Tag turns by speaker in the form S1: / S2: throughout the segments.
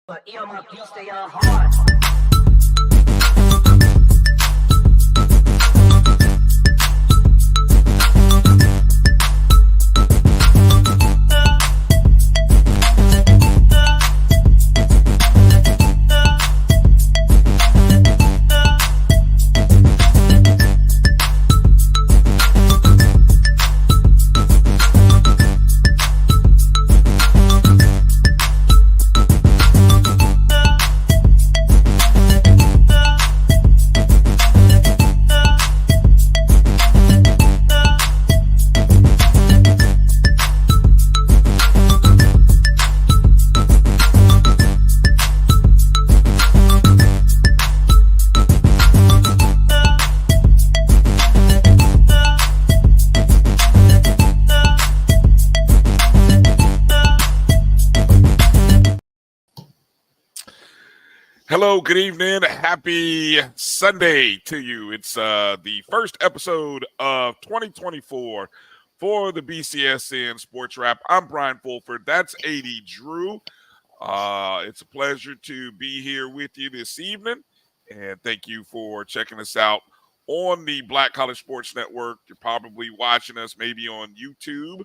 S1: But earmuff, you stay on hard.
S2: Hello, good evening. Happy Sunday to you. It's the first episode of 2024 for the BCSN SportsWrap. I'm Bryan Fulford. That's A.D. Drew. It's a pleasure to be here with you this evening, and thank you for checking us out on the Black College Sports Network. You're probably watching us maybe on YouTube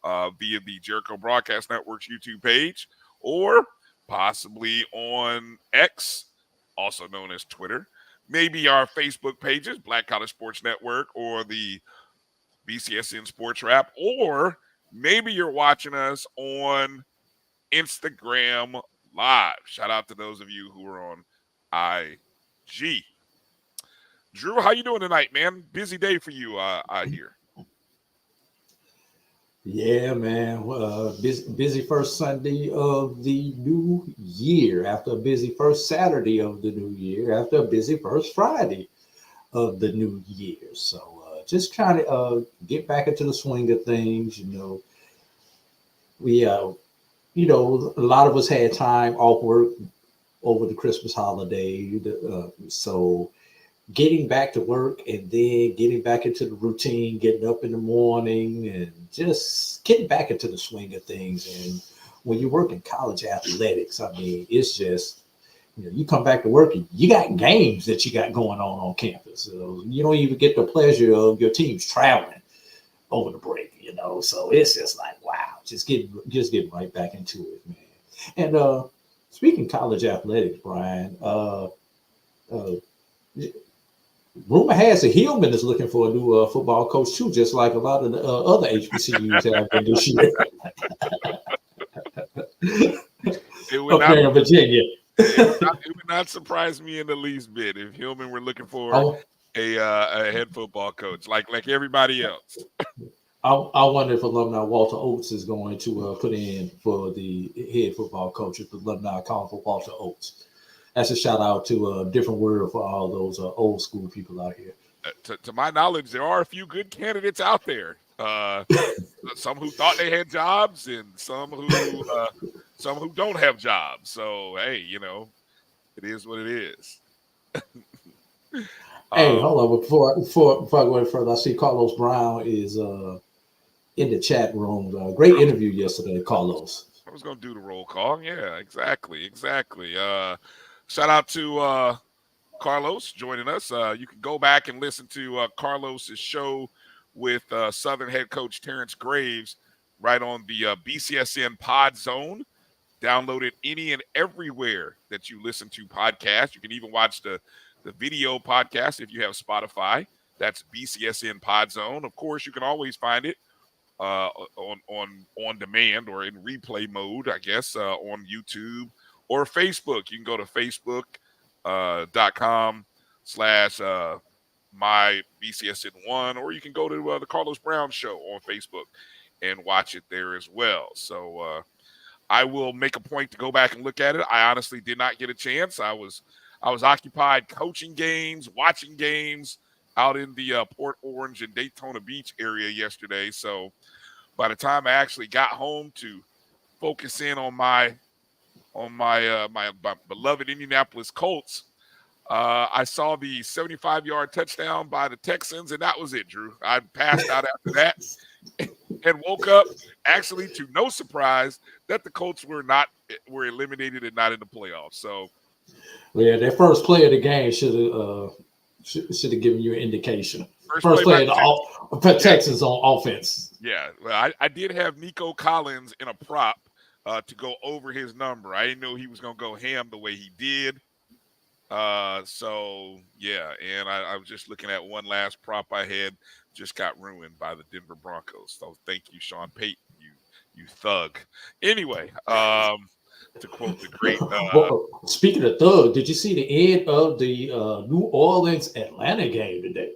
S2: via the Jericho Broadcast Network's YouTube page, or possibly on X, also known as Twitter, maybe our Facebook pages, Black College Sports Network or the BCSN SportsWrap, or maybe you're watching us on Instagram Live. Shout out to those of you who are on IG. Drew, how you doing tonight, man? Busy day for you, I hear.
S3: Yeah, man. Busy first Sunday of the new year, after a busy first Saturday of the new year, after a busy first Friday of the new year. So just trying to get back into the swing of things. We, a lot of us had time off work over the Christmas holiday. So getting back to work and then getting back into the routine, getting up in the morning and just getting back into the swing of things. And when you work in college athletics, I mean, it's just, you come back to work and you got games that you got going on campus. So you don't even get the pleasure of your teams traveling over the break, So it's just like, wow, just get right back into it, man. And speaking college athletics, Bryan, rumor has it Hillman is looking for a new football coach too, just like a lot of the other HBCUs have been this year. Up there in Virginia.
S2: It would not surprise me in the least bit if Hillman were looking for a head football coach, like everybody else.
S3: I wonder if alumni Walter Oates is going to put in for the head football coach if the alumni call for Walter Oates. That's a shout out to a different word for all those old school people out here.
S2: To my knowledge, there are a few good candidates out there. Some who thought they had jobs, and some who don't have jobs. So hey, it is what it is.
S3: Hey, hold on. Before I go any further, I see Carlos Brown is in the chat room. Great interview yesterday, Carlos.
S2: I was going to do the roll call. Yeah, exactly. Shout out to Carlos joining us. You can go back and listen to Carlos's show with Southern head coach Terrence Graves right on the BCSN Pod Zone. Download it any and everywhere that you listen to podcasts. You can even watch the video podcast if you have Spotify. That's BCSN Pod Zone. Of course, you can always find it on demand or in replay mode, I guess, on YouTube or Facebook. You can go to facebook.com/MyBCSN1, or you can go to the Carlos Brown Show on Facebook and watch it there as well. So I will make a point to go back and look at it. I honestly did not get a chance. I was occupied coaching games, watching games out in the Port Orange and Daytona Beach area yesterday. So by the time I actually got home to focus in on my beloved Indianapolis Colts, I saw the 75-yard touchdown by the Texans, and that was it, Drew. I passed out after that and woke up actually to no surprise that the Colts were not were eliminated and not in the playoffs. So,
S3: yeah, that first play of the game should have given you an indication. First play of the Texans on offense.
S2: Yeah, well, I did have Nico Collins in a prop to go over his number. I didn't know he was going to go ham the way he did. So yeah, and I was just looking at one last prop I had, just got ruined by the Denver Broncos. So thank you, Sean Payton, you thug. Anyway, to quote the great
S3: Well, speaking of thug, did you see the end of the New Orleans Atlanta game today?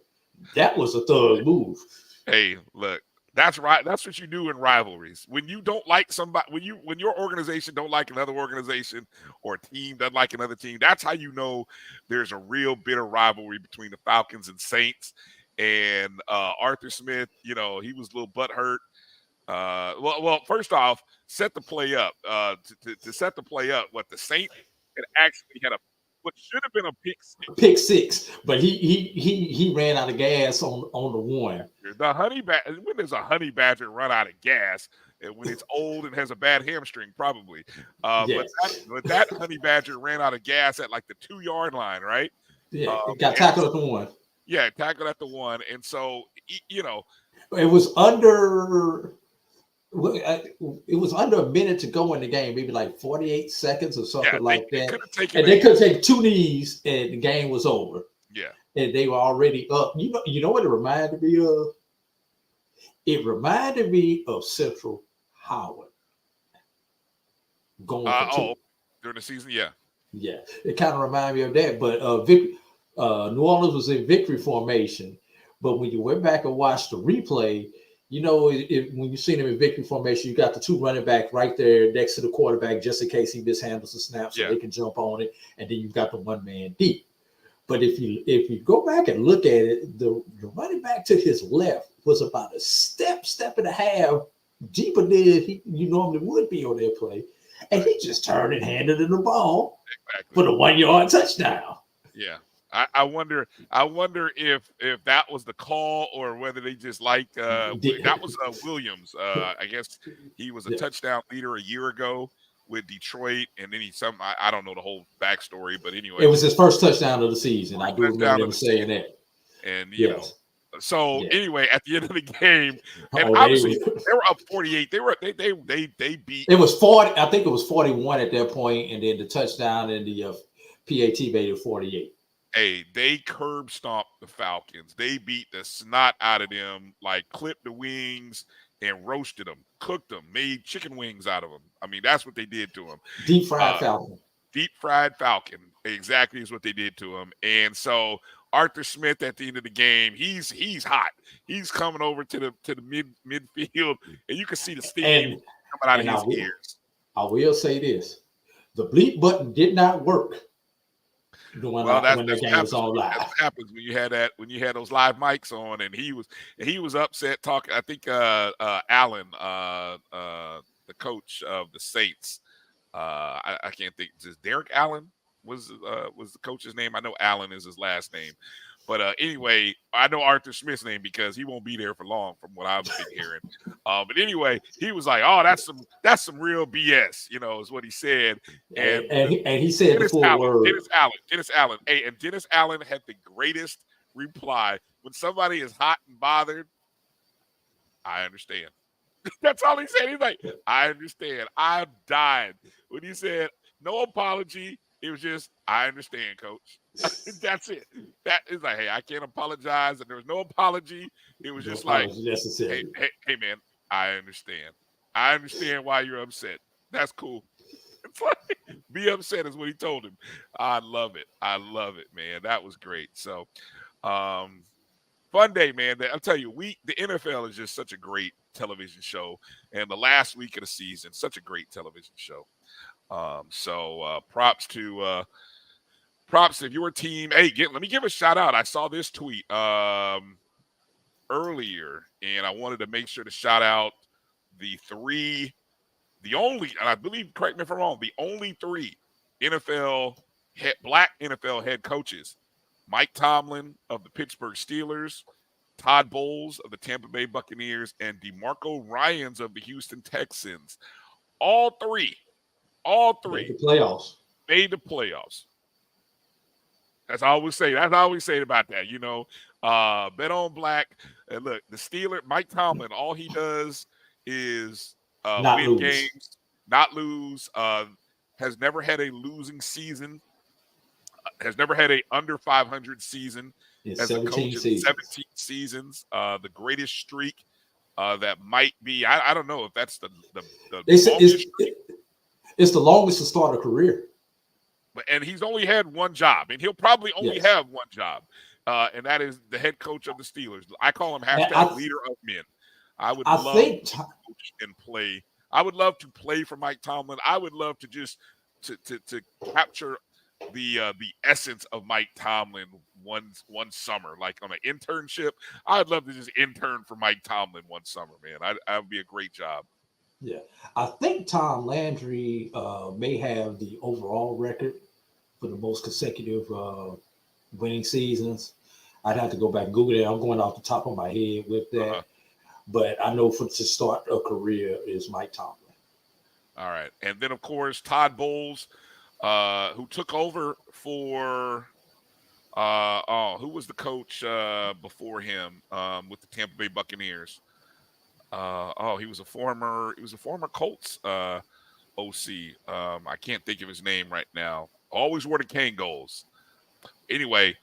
S3: That was a thug move.
S2: Hey, look, that's right. That's what you do in rivalries. When you don't like somebody, when your organization don't like another organization, or a team doesn't like another team, that's how you know there's a real bitter rivalry between the Falcons and Saints. And Arthur Smith, he was a little butthurt. Well, first off, set the play up. To set the play up, what the Saints had actually had what should have been a
S3: pick six, but he ran out of gas on the one.
S2: When does a honey badger run out of gas? And when it's old and has a bad hamstring, probably.
S3: Yes.
S2: But that honey badger ran out of gas at like the 2-yard line, right?
S3: Yeah, got tackled at the one.
S2: Yeah, tackled at the one, and so
S3: it was under. It was under a minute to go in the game, maybe like 48 seconds or something like that. And they could take 2 knees, and the game was over.
S2: Yeah,
S3: and they were already up. You know what it reminded me of? It reminded me of Central Howard going
S2: during the season. Yeah,
S3: it kind of reminded me of that. But New Orleans was in victory formation, but when you went back and watched the replay. When you see them in victory formation, you got the 2 running back right there next to the quarterback, just in case he mishandles the snap, so they can jump on it. And then you've got the 1-man deep. But if you go back and look at it, the running back to his left was about a step and a half deeper than you normally would be on that play, and he just turned and handed him the ball for the 1-yard touchdown.
S2: Yeah. I wonder if that was the call, or whether they just liked that was Williams. I guess he was a touchdown leader a year ago with Detroit, and then I don't know the whole backstory, but anyway,
S3: it was his first touchdown of the season. I do remember him saying that.
S2: And anyway, at the end of the game, and obviously they were up 48. They beat.
S3: It was 40. I think it was 41 at that point, and then the touchdown and the PAT made it 48.
S2: Hey, they curb stomped the Falcons. They beat the snot out of them, like clipped the wings and roasted them, cooked them, made chicken wings out of them. I mean, that's what they did to them.
S3: Deep fried Falcon.
S2: Deep fried Falcon, exactly is what they did to him. And so Arthur Smith at the end of the game, he's hot. He's coming over to the midfield, and you can see the steam coming out of his ears.
S3: I will say this: the bleep button did not work. When the game was on live.
S2: That's what happens when you had those live mics on, and he was upset talking. I think Allen, the coach of the Saints, I can't think. Just Derek Allen was the coach's name. I know Allen is his last name. But anyway, I know Arthur Smith's name because he won't be there for long, from what I've been hearing. But anyway, he was like, "Oh, that's some real BS," is what he said. And
S3: he said the full word.
S2: Dennis Allen. Hey, and Dennis Allen had the greatest reply when somebody is hot and bothered. I understand. That's all he said. He's like, "I understand." I died when he said, "No apology." It was just, "I understand, coach." That's it. That is like, hey, I can't apologize. And there was no apology. It was just like, hey, man, I understand. I understand why you're upset. That's cool. It's like, be upset is what he told him. I love it. I love it, man. That was great. So, fun day, man. I'll tell you, the NFL is just such a great television show. And the last week of the season, such a great television show. Props if your team. Hey, let me give a shout out. I saw this tweet earlier, and I wanted to make sure to shout out the only, and I believe, correct me if I'm wrong, the only 3 black NFL head coaches: Mike Tomlin of the Pittsburgh Steelers, Todd Bowles of the Tampa Bay Buccaneers, and DeMarco Ryans of the Houston Texans. All 3 All
S3: Made
S2: three
S3: the playoffs.
S2: made the playoffs. That's all we say. That's all we say about that. Bet on black. And look, the Steelers, Mike Tomlin, all he does is
S3: Not
S2: win
S3: lose.
S2: games, not lose. Has never had a losing season. Has never had a under 500 season
S3: In
S2: as a
S3: 17
S2: coach in
S3: seasons.
S2: 17 seasons. The greatest streak that might be. I don't know if that's the
S3: They said
S2: longest streak.
S3: it's the longest to start a career.
S2: And he's only had one job, and he'll probably only
S3: Yes.
S2: have one job, and that is the head coach of the Steelers. I call him
S3: And
S2: hashtag leader of men. I would
S3: I
S2: love
S3: think
S2: to coach and play. I would love to play for Mike Tomlin. I would love to just to capture the essence of Mike Tomlin one summer, like on an internship. I'd love to just intern for Mike Tomlin one summer, man. That would be a great job.
S3: Yeah, I think Tom Landry may have the overall record for the most consecutive winning seasons. I'd have to go back and Google it. I'm going off the top of my head with that, but I know to start a career is Mike Tomlin.
S2: All right, and then of course Todd Bowles, who took over for who was the coach before him with the Tampa Bay Buccaneers? He was a former Colts OC. I can't think of his name right now. Always wore the cane goals. Anyway,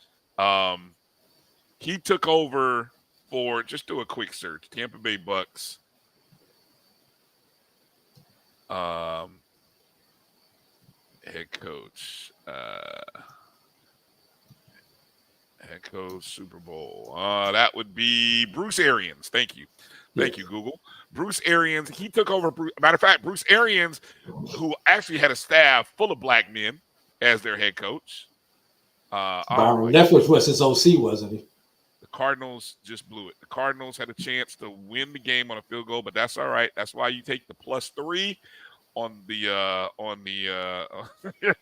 S2: he took over for, just do a quick search, Tampa Bay Bucks. Head coach. Head coach Super Bowl. That would be Bruce Arians. Thank you. Thank you, Google. Bruce Arians. He took over. Matter of fact, Bruce Arians, who actually had a staff full of black men as their head coach.
S3: Byron Leftwich was his OC, wasn't he?
S2: The Cardinals just blew it. The Cardinals had a chance to win the game on a field goal, but that's all right. That's why you take the +3 on the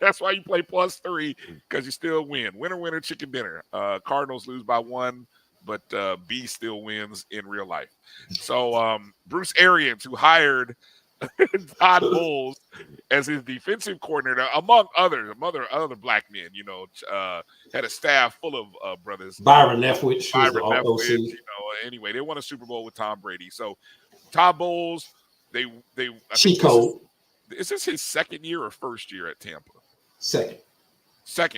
S2: that's why you play +3, because you still win. Winner, chicken dinner. Cardinals lose by 1, but B still wins in real life. So Bruce Arians, who hired Todd Bowles as his defensive coordinator, among other black men, had a staff full of brothers.
S3: Byron Leftwich was the OC.
S2: Anyway, they won a Super Bowl with Tom Brady. So Todd Bowles, they
S3: cheat code.
S2: Is this his second year or first year at Tampa?
S3: Second.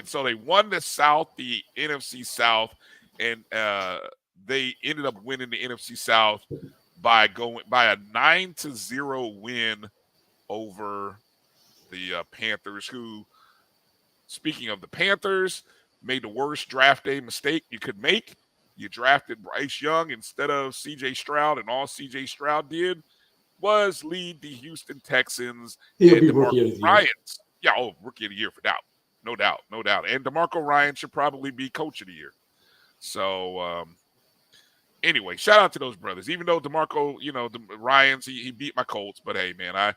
S2: So they won the South, the NFC South, and they ended up winning the NFC South by a 9-0 win over the Panthers, who, speaking of the Panthers, made the worst draft day mistake you could make. You drafted Bryce Young instead of C.J. Stroud, and all C.J. Stroud did was lead the Houston Texans.
S3: He'll be rookie of the year.
S2: Yeah, rookie of the year for doubt. No doubt. And DeMarco Ryan should probably be coach of the year. So, anyway, shout out to those brothers. Even though DeMarco, Ryans, he beat my Colts, but hey, man, I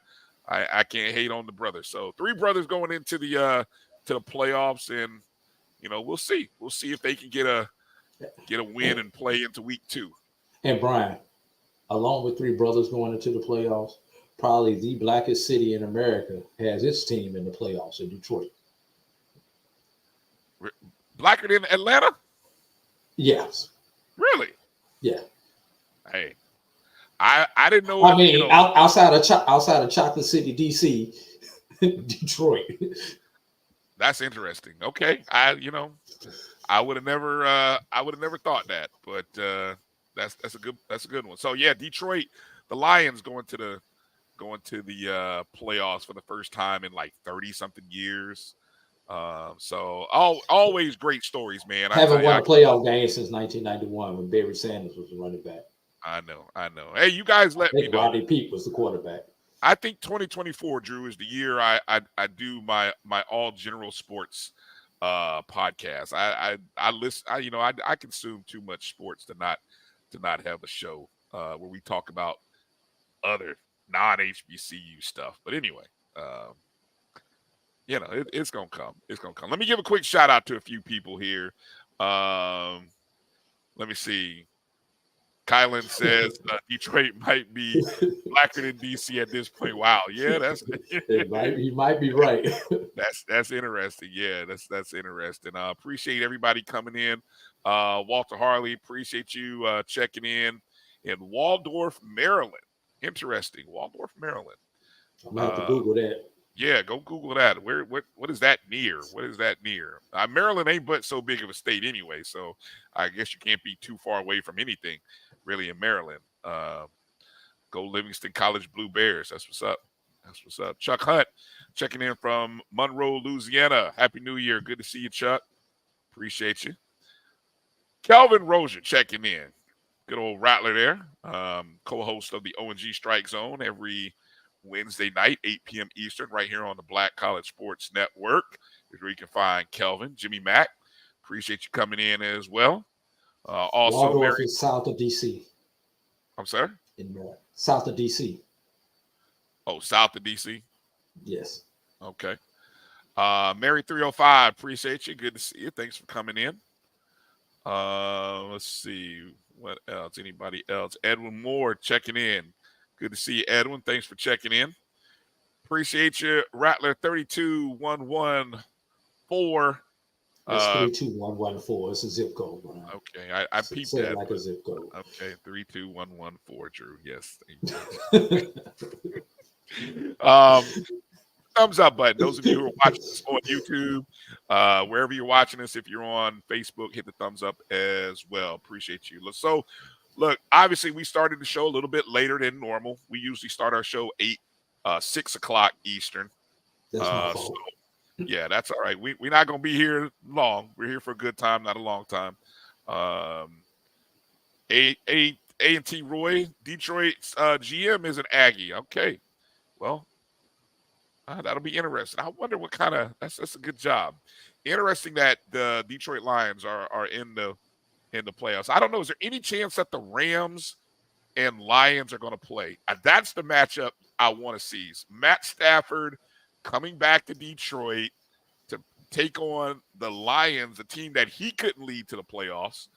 S2: can't hate on the brothers. So 3 brothers going into the to the playoffs, and we'll see. We'll see if they can get a win and play into week 2.
S3: And Brian, along with 3 brothers going into the playoffs, probably the blackest city in America has its team in the playoffs in Detroit.
S2: Blacker than Atlanta?
S3: Yes.
S2: Really?
S3: Yeah.
S2: Hey, I didn't know.
S3: I mean, outside of Chocolate City, D.C., Detroit.
S2: That's interesting. Okay, I would have never thought that, but that's a good one. So yeah, Detroit, the Lions going to the playoffs for the first time in like 30-something years. So always great stories, man.
S3: Haven't won a playoff game since 1991 when Barry Sanders was the running back.
S2: I know. Hey, you guys let me know.
S3: Rodney Peete was the quarterback.
S2: I think 2024, Drew, is the year I do my all general sports podcast. I listen. I consume too much sports to not have a show where we talk about other non-HBCU stuff. But anyway, it's gonna come. It's gonna come. Let me give a quick shout out to a few people here. Let me see. Kylan says Detroit might be blacker than DC at this point. Wow, yeah, that's
S3: He might be right.
S2: that's interesting. Yeah, that's interesting. Appreciate everybody coming in. Walter Harley, appreciate you checking in Waldorf, Maryland. Interesting, Waldorf, Maryland.
S3: I'm gonna have to Google that.
S2: Yeah, go Google that. What is that near? What is that near? Maryland ain't but so big of a state anyway, so I guess you can't be too far away from anything really in Maryland. Go Livingston College Blue Bears. That's what's up. That's what's up. Chuck Hunt checking in from Monroe, Louisiana. Happy New Year. Good to see you, Chuck. Appreciate you. Kelvin Rozier checking in. Good old Rattler there. Co-host of the O&G Strike Zone every Wednesday night, 8 p.m. Eastern, right here on the Black College Sports Network, is where you can find Kelvin, Jimmy Mack. Appreciate you coming in as well. Also,
S3: Waldorf is south of D.C.
S2: I'm sorry?
S3: In south of D.C.
S2: Oh, south of D.C.?
S3: Yes.
S2: Okay. Mary 305, appreciate you. Good to see you. Thanks for coming in. Let's see. What else? Anybody else? Edwin Moore checking in. Good to see you, Edwin. Thanks for checking in. Appreciate you. Rattler 32114.
S3: It's 32114. It's a zip code. Brian.
S2: Okay. I peeped
S3: Say
S2: that.
S3: it like a zip code.
S2: Okay. 32114, Drew. Yes. Thumbs up button. Those of you who are watching this on YouTube, wherever you're watching us, if you're on Facebook, hit the thumbs up as well. Appreciate you. So, look, obviously we started the show a little bit later than normal. We usually start our show 6 o'clock Eastern.
S3: That's my fault.
S2: So, yeah, that's all right. We're not going to be here long. We're here for a good time, not a long time. A&T Roy, Detroit's GM is an Aggie. Okay. Well, that'll be interesting. I wonder what kind of that's a good job. Interesting that the Detroit Lions are in the playoffs. I don't know. Is there any chance that the Rams and Lions are going to play? That's the matchup I want to see. Matt Stafford coming back to Detroit to take on the Lions, a team that he couldn't lead to the playoffs.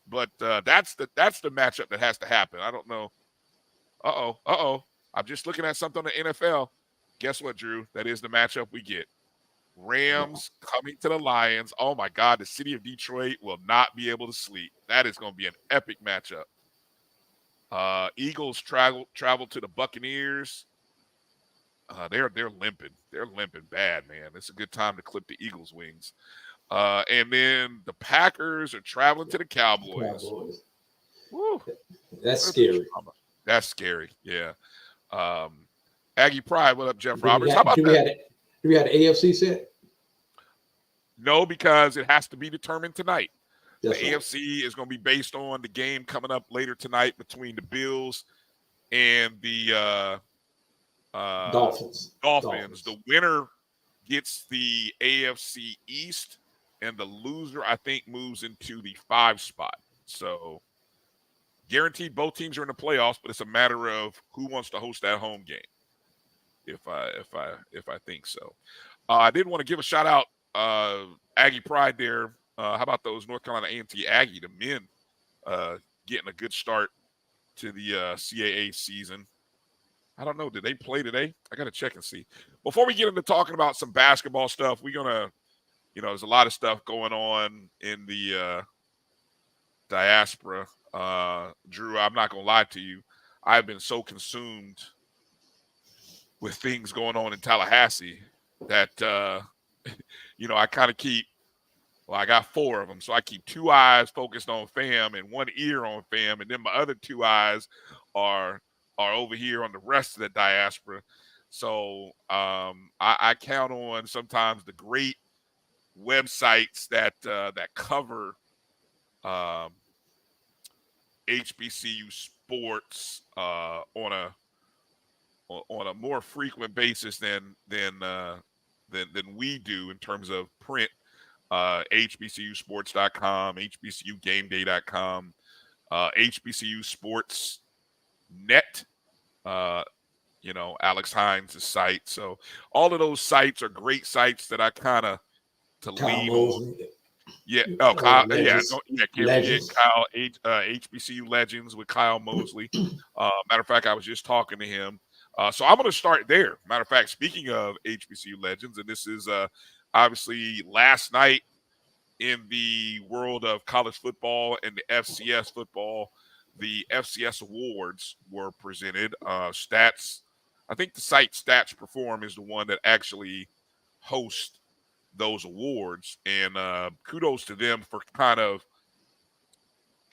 S2: But that's the matchup that has to happen. I don't know. Uh-oh. I'm just looking at something on the NFL. Guess what, Drew? That is the matchup we get. Rams coming to the Lions. Oh, my God. The city of Detroit will not be able to sleep. That is going to be an epic matchup. Eagles travel to the Buccaneers. They're limping. They're limping bad, man. It's a good time to clip the Eagles' wings. And then the Packers are traveling to the Cowboys. Woo.
S3: That's scary.
S2: That's scary, yeah. Aggie Pride, what up, Jeff Roberts? How about
S3: do we have the AFC set?
S2: No, because it has to be determined tonight.
S3: That's
S2: the
S3: right.
S2: AFC is going to be based on the game coming up later tonight between the Bills and the
S3: Dolphins.
S2: The winner gets the AFC East, and the loser, I think, moves into the 5 spot. So guaranteed both teams are in the playoffs, but it's a matter of who wants to host that home game. If I think so. I did want to give a shout out Aggie Pride there. How about those North Carolina A&T Aggie, the men getting a good start to the CAA season. I don't know. Did they play today? I got to check and see. Before we get into talking about some basketball stuff, we're going to, there's a lot of stuff going on in the diaspora. Drew, I'm not going to lie to you. I've been so consumed with things going on in Tallahassee that, I kind of keep, I got 4 of them. So I keep 2 eyes focused on fam and 1 ear on fam. And then my other 2 eyes are over here on the rest of the diaspora. So I count on sometimes the great websites that cover HBCU sports on a more frequent basis than we do in terms of print. HBCUsports.com, HBCUgameday.com, HBCU Sports Net, Alex Hines' site. So all of those sites are great sites that I kind of lean on. Yeah. Oh, Kyle. Yeah.
S3: Legends.
S2: No, yeah. Can't forget
S3: Legends.
S2: Kyle. HBCU Legends with Kyle Mosley. Matter of fact, I was just talking to him. So I'm going to start there. Matter of fact, speaking of HBCU Legends, and this is obviously last night in the world of college football and the FCS football, the FCS awards were presented. Stats. I think the site Stats Perform is the one that actually hosts those awards, and kudos to them for kind of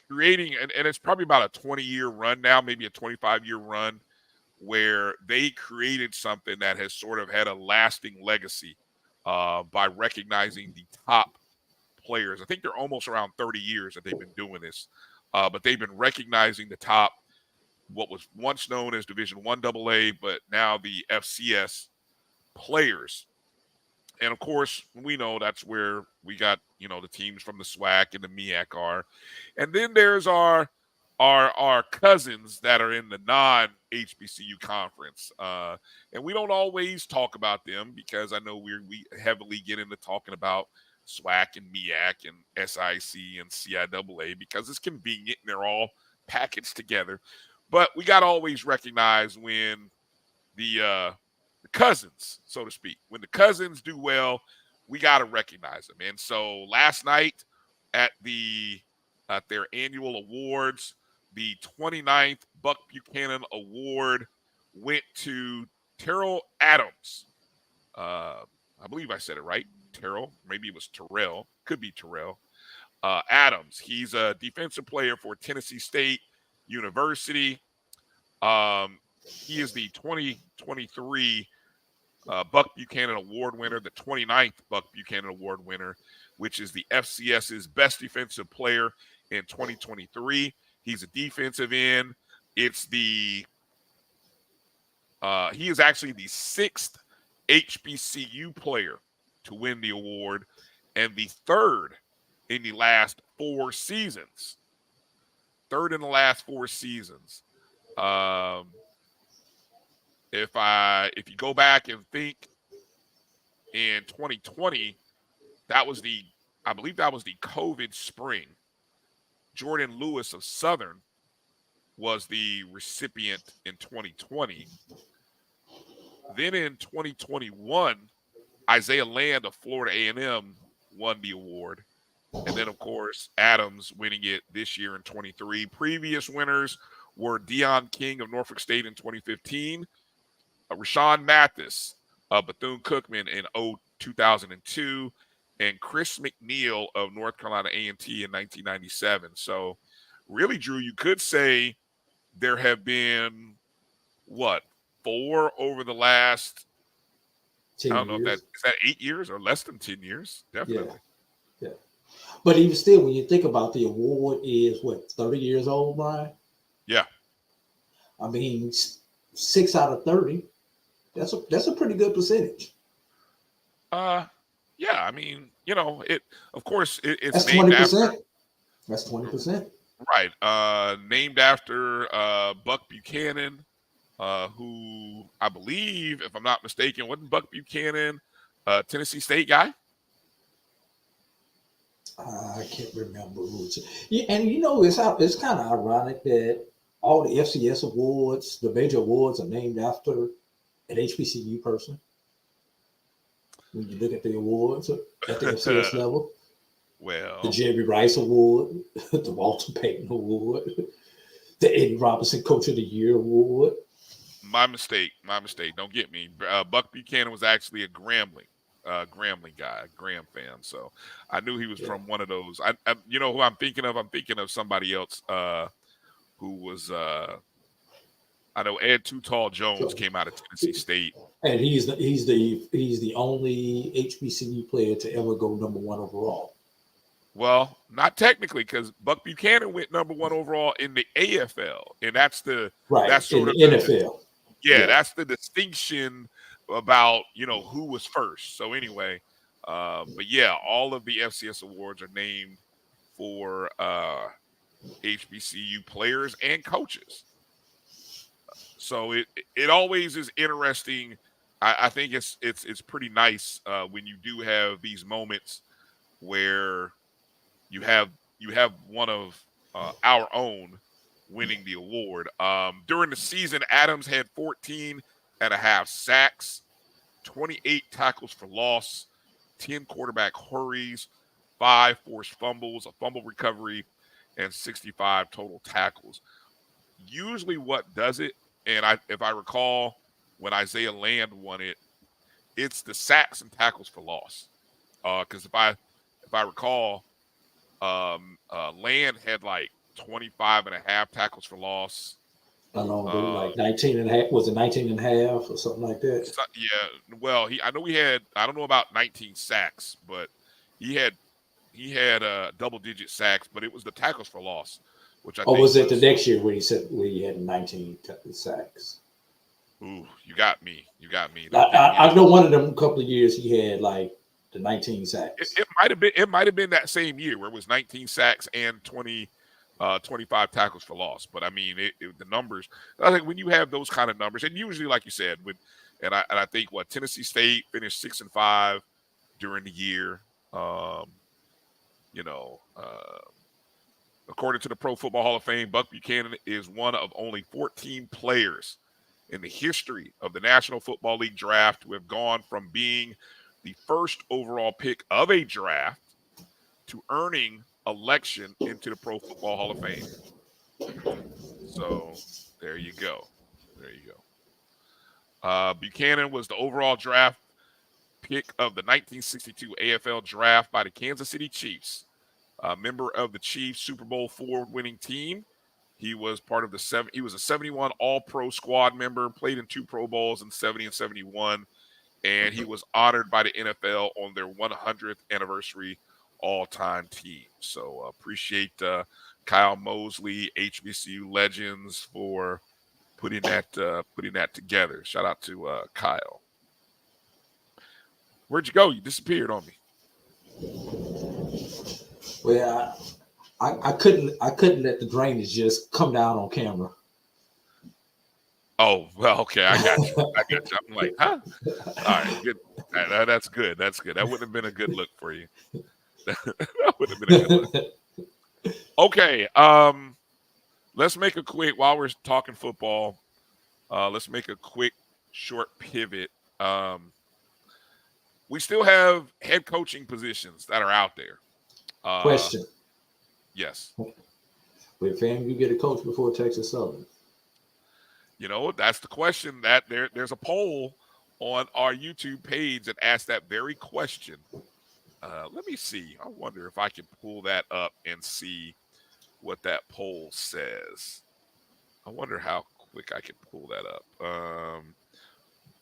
S2: creating, and it's probably about a 20-year run now, maybe a 25-year run, where they created something that has sort of had a lasting legacy by recognizing the top players. I think they're almost around 30 years that they've been doing this, but they've been recognizing the top, what was once known as Division One AA, but now the FCS players. And of course, we know that's where we got, the teams from the SWAC and the MEAC are. And then there's our cousins that are in the non-HBCU conference. And we don't always talk about them because I know we heavily get into talking about SWAC and MEAC and SIC and CIAA because it's convenient and they're all packaged together. But we got to always recognize when the cousins, so to speak. When the cousins do well, we got to recognize them. And so last night at their annual awards, the 29th Buck Buchanan Award went to Terrell Adams. I believe I said it right. Terrell, maybe it was Terrell. Could be Terrell. Adams. He's a defensive player for Tennessee State University. He is the 2023 Buck Buchanan Award winner, the 29th Buck Buchanan Award winner, which is the FCS's best defensive player in 2023. He's a defensive end. He is actually the 6th HBCU player to win the award and the 3rd in the last 4 seasons. 3rd in the last 4 seasons. If you go back and think in 2020, I believe that was the COVID spring. Jordan Lewis of Southern was the recipient in 2020. Then in 2021, Isaiah Land of Florida A&M won the award. And then, of course, Adams winning it this year in 23. Previous winners were Deion King of Norfolk State in 2015, Rashawn Mathis of Bethune-Cookman in 2002, and Chris McNeil of North Carolina A&T in 1997. So, really, Drew, you could say there have been, 4 over the last,
S3: 10
S2: I don't know
S3: years.
S2: is that 8 years or less than 10 years? Definitely.
S3: Yeah. But even still, when you think about the award is 30 years old, Brian?
S2: Yeah.
S3: I mean, 6 out of 30. That's a pretty good percentage.
S2: Yeah. I mean, it. Of course, it's
S3: That's
S2: named
S3: 20%.
S2: after.
S3: That's 20%.
S2: Right. Named after Buck Buchanan, who I believe, if I'm not mistaken, wasn't Buck Buchanan Tennessee State guy?
S3: I can't remember who. Yeah, and it's kind of ironic that all the FCS awards, the major awards, are named after an HBCU person. When you look at the awards at the FCS level, the Jerry Rice Award, the Walter Payton Award, the Eddie Robinson Coach of the Year Award.
S2: My mistake. Don't get me. Buck Buchanan was actually a Grambling guy, a Graham fan. So I knew he was from one of those. I you know who I'm thinking of? I'm thinking of somebody else who was. I know Ed Too Tall Jones came out of Tennessee State,
S3: and he's the only HBCU player to ever go number 1 overall.
S2: Well, not technically, because Buck Buchanan went number 1 overall in the AFL, and that's that's sort of
S3: the NFL.
S2: That's the distinction about who was first. So anyway, but yeah, all of the FCS awards are named for HBCU players and coaches. So it always is interesting. I think it's pretty nice when you do have these moments where you have one of our own winning the award. During the season, Adams had 14.5 sacks, 28 tackles for loss, 10 quarterback hurries, 5 forced fumbles, a fumble recovery, and 65 total tackles. Usually what does it, and if I recall when Isaiah Land won it, it's the sacks and tackles for loss. Because if I recall, Land had like 25.5 tackles for loss.
S3: I don't know, like 19 and a half. Was it 19 and a half or something like that?
S2: Yeah. Well, I know he had, I don't know about 19 sacks, but he had double-digit sacks, but it was the tackles for loss, which I think
S3: was it the next year when he had 19 sacks?
S2: Ooh, you got me.
S3: I know one of them couple of years he had like the 19 sacks.
S2: It might have been that same year where it was 19 sacks and 25 tackles for loss. But I mean, the numbers. I think when you have those kind of numbers, and usually, like you said, I think Tennessee State finished 6-5 during the year. According to the Pro Football Hall of Fame, Buck Buchanan is one of only 14 players in the history of the National Football League draft to have gone from being the first overall pick of a draft to earning election into the Pro Football Hall of Fame. So there you go. Buchanan was the overall draft pick of the 1962 AFL draft by the Kansas City Chiefs. A member of the Chiefs Super Bowl IV winning team. He was part of he was a 71 All-Pro squad member, played in 2 Pro Bowls in 70 and 71, and he was honored by the NFL on their 100th anniversary all-time team. So appreciate Kyle Mosley, HBCU Legends, for putting that together. Shout out to Kyle. Where'd you go? You disappeared on me.
S3: Well, I couldn't let the drainage just come down on camera.
S2: Oh, well, okay, I got you. I'm like, huh? All right, good. That's good. That wouldn't have been a good look for you. That would have been a good look. Okay, let's make a quick, while we're talking football, let's make a quick short pivot. We still have head coaching positions that are out there.
S3: Question.
S2: Yes.
S3: Will FAMU get a coach before Texas Southern?
S2: That's the question. That there's a poll on our YouTube page that asks that very question. Let me see. I wonder if I can pull that up and see what that poll says. I wonder how quick I can pull that up.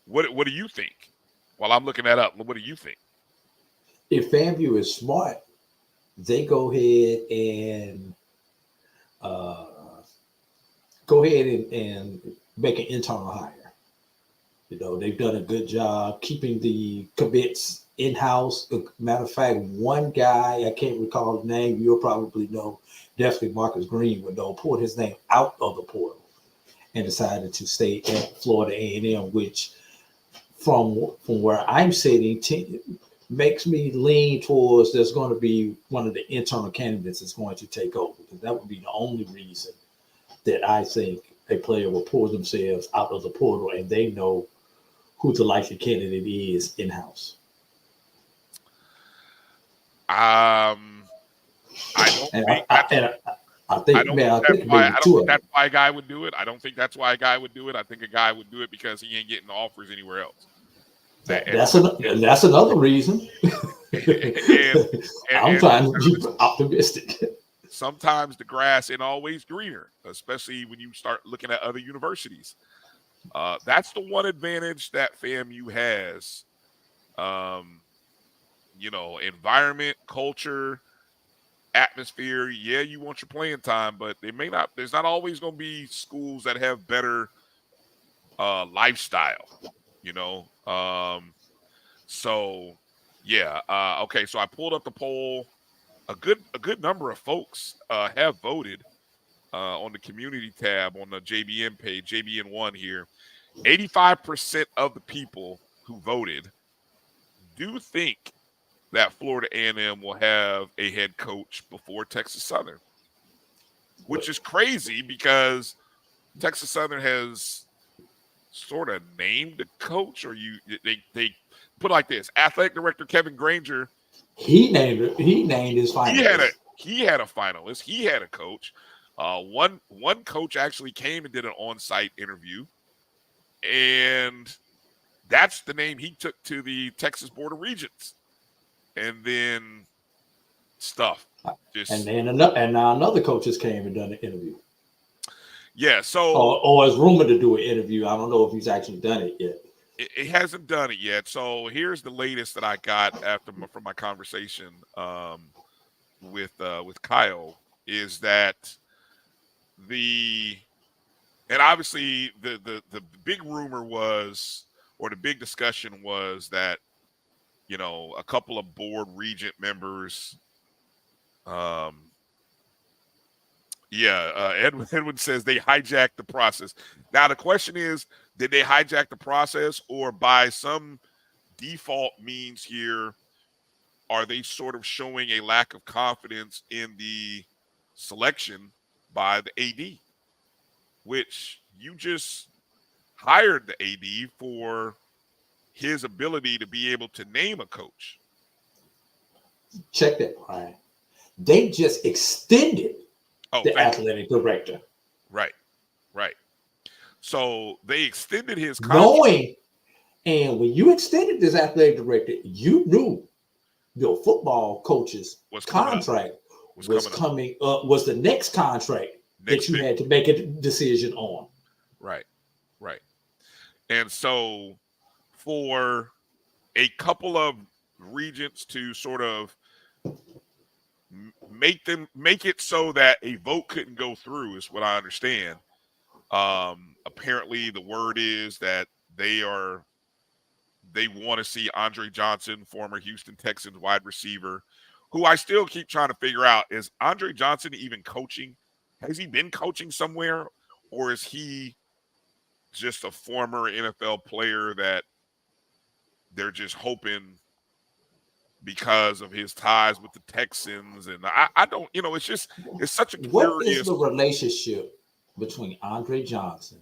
S2: What do you think? While I'm looking that up, what do you think?
S3: If FAMU is smart, they go ahead and make an internal hire. They've done a good job keeping the commits in-house. Matter of fact, one guy, I can't recall his name, you'll probably know, definitely Marcus Green would know, pulled his name out of the portal and decided to stay at Florida A&M, which from where I'm sitting makes me lean towards there's going to be one of the internal candidates that's going to take over, because that would be the only reason that I think a player will pull themselves out of the portal and they know who the likely candidate is in-house.
S2: I don't think that's why a guy would do it. I don't think that's why a guy would do it. I think a guy would do it because he ain't getting offers anywhere else.
S3: That's another reason. I'm trying to be optimistic.
S2: Sometimes the grass ain't always greener, especially when you start looking at other universities. That's the one advantage that FAMU has. Environment, culture, atmosphere. Yeah, you want your playing time, but there's not always going to be schools that have better lifestyle, so yeah. Okay, so I pulled up the poll. A good number of folks have voted on the community tab on the JBN page, JBN1 here. 85% of the people who voted do think that Florida A&M will have a head coach before Texas Southern, which is crazy because Texas Southern has sort of named a coach, or they put it like this: athletic director Kevin Granger.
S3: He named it. He named his finalist.
S2: He had a finalist. He had a coach. One coach actually came and did an on-site interview, and that's the name he took to the Texas Board of Regents. And then stuff.
S3: And now another coach has came and done an interview.
S2: Yeah, so
S3: or is rumored to do an interview. I don't know if he's actually done it yet.
S2: It hasn't done it yet. So here's the latest that I got from my conversation with Kyle is that and obviously the big rumor was, or the big discussion was that, you know, a couple of board regent members, Edwin says they hijacked the process. Now the question is, did they hijack the process, or by some default means here, are they sort of showing a lack of confidence in the selection by the AD, which you just hired the AD for his ability to be able to name a coach?
S3: Check that, Brian. They just extended the athletic director.
S2: Right. So they extended his contract.
S3: And when you extended this athletic director, you knew your football coach's contract was coming up, was the next contract that you had to make a decision on.
S2: Right. And so for a couple of regents to sort of make it so that a vote couldn't go through is what I understand. Apparently the word is that they want to see Andre Johnson, former Houston Texans wide receiver, who I still keep trying to figure out, is Andre Johnson even coaching? Has he been coaching somewhere, or is he just a former NFL player that they're just hoping, because of his ties with the Texans? And I don't, it's such a curious.
S3: What is the relationship between Andre Johnson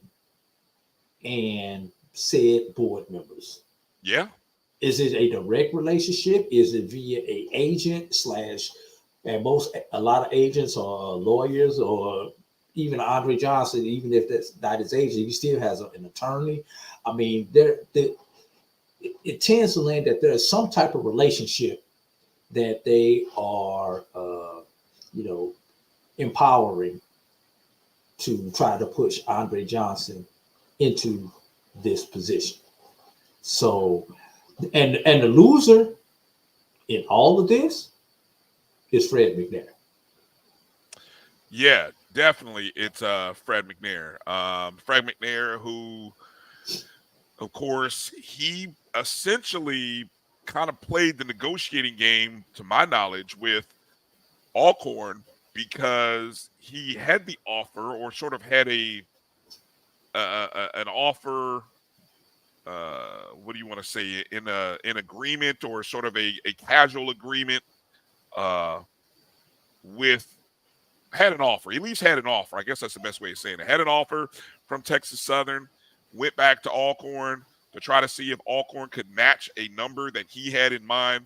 S3: and said board members?
S2: Yeah.
S3: Is it a direct relationship? Is it via a agent / and a lot of agents or lawyers, or even Andre Johnson, even if that's not his agent, he still has an attorney. I mean, it tends to land that there's some type of relationship that they are, empowering to try to push Andre Johnson into this position. So, and the loser in all of this is Fred McNair.
S2: Yeah, definitely. It's Fred McNair. Fred McNair, who, of course, he essentially kind of played the negotiating game, to my knowledge, with Alcorn, because he had the offer, or sort of had an offer. What do you want to say? In an agreement, or sort of a casual agreement had an offer. At least had an offer. I guess that's the best way of saying it. Had an offer from Texas Southern, went back to Alcorn to try to see if Alcorn could match a number that he had in mind.